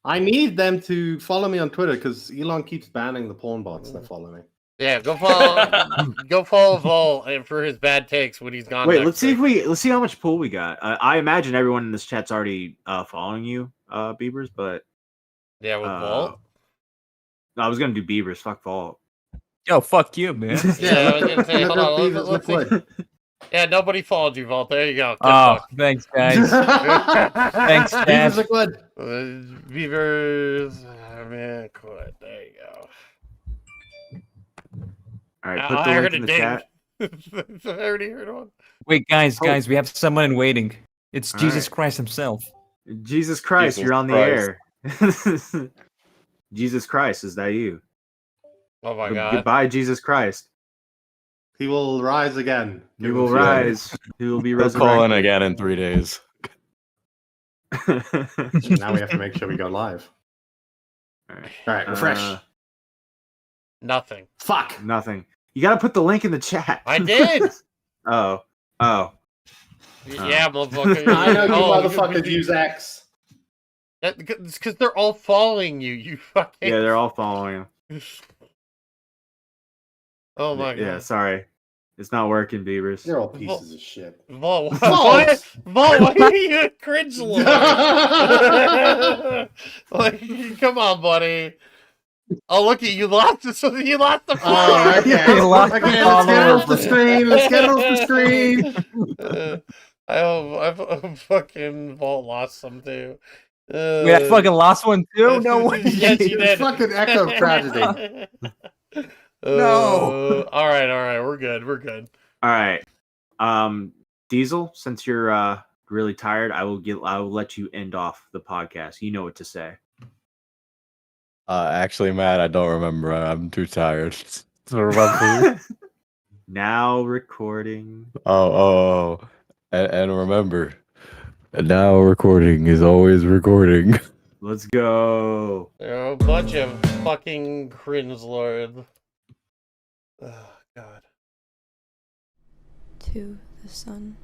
I need them to follow me on Twitter because Elon keeps banning the porn bots that follow me. Yeah, go follow Vol for his bad takes when he's gone. Wait, let's see how much pull we got. I imagine everyone in this chat's already following you, Beavers, but yeah, with Vol. I was gonna do Beavers. Fuck Vol. Yo, fuck you, man. Yeah, I was gonna say, hold on, let's see. Yeah, nobody followed you, Vault. There you go. Good fuck. Thanks, guys. Thanks, Dad. Beavers are good. Beavers, man, quit. There you go. All right, put the link in the chat. I already heard one. Wait, guys, we have someone in waiting. It's All Jesus right. Christ himself. Jesus Christ, you're on the air. Jesus Christ, is that you? Oh my god. Goodbye, Jesus Christ. He will rise again. He will rise. He will be He'll resurrected. call in again in 3 days. Now we have to make sure we go live. All right, refresh. Nothing. Fuck. Nothing. You gotta put the link in the chat. I did. Oh. Yeah, motherfucker. I know you motherfuckers use X. It's because they're all following you. You fucking. Yeah, they're all following you. Oh my god. Yeah, sorry. It's not working, Beavers. You're all pieces of shit. Vol, why are you a cringe lord? Like, come on, buddy. Oh, look at you! Lost the you lost the phone. Oh, okay. Let's get it off the screen. Let's get it off the screen. I hope fucking Vault lost some too. Wait, I fucking lost one too? No way. Yes, you did. Fucking echo tragedy. No. All right. We're good. All right. Diesel, since you're really tired, I will let you end off the podcast. You know what to say. Actually, Matt, I don't remember. I'm too tired to remember. Now recording. Oh. And remember, now recording is always recording. Let's go. They're a bunch of fucking cringe lords. Oh, God. To the sun.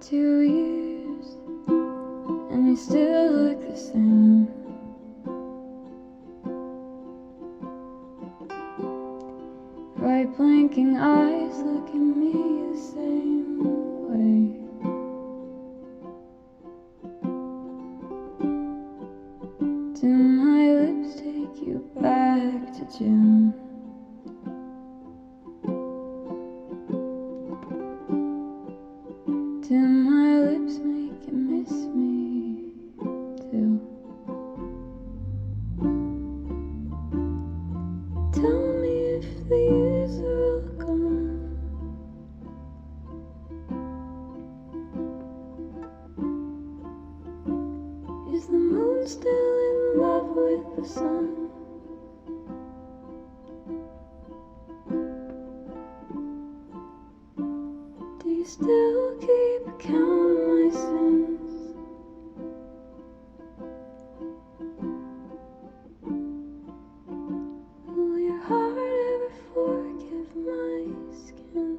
Two years, and you still look the same. Bright blinking eyes look at me the same way. Do my lips take you back to June? Do my lips make you miss me too? Tell me if the years are all gone. Is the moon still in love with the sun? Do you still keep count of my sins? Will your heart ever forgive my skin?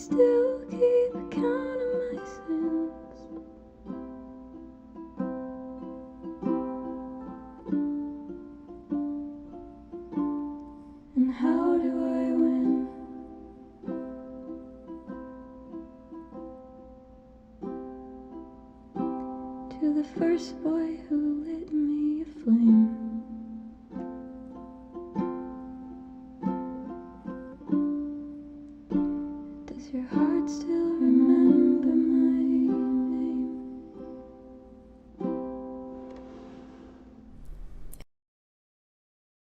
still keep count of my sins. And how do I win? To the first boy who lit me a flame. Does your heart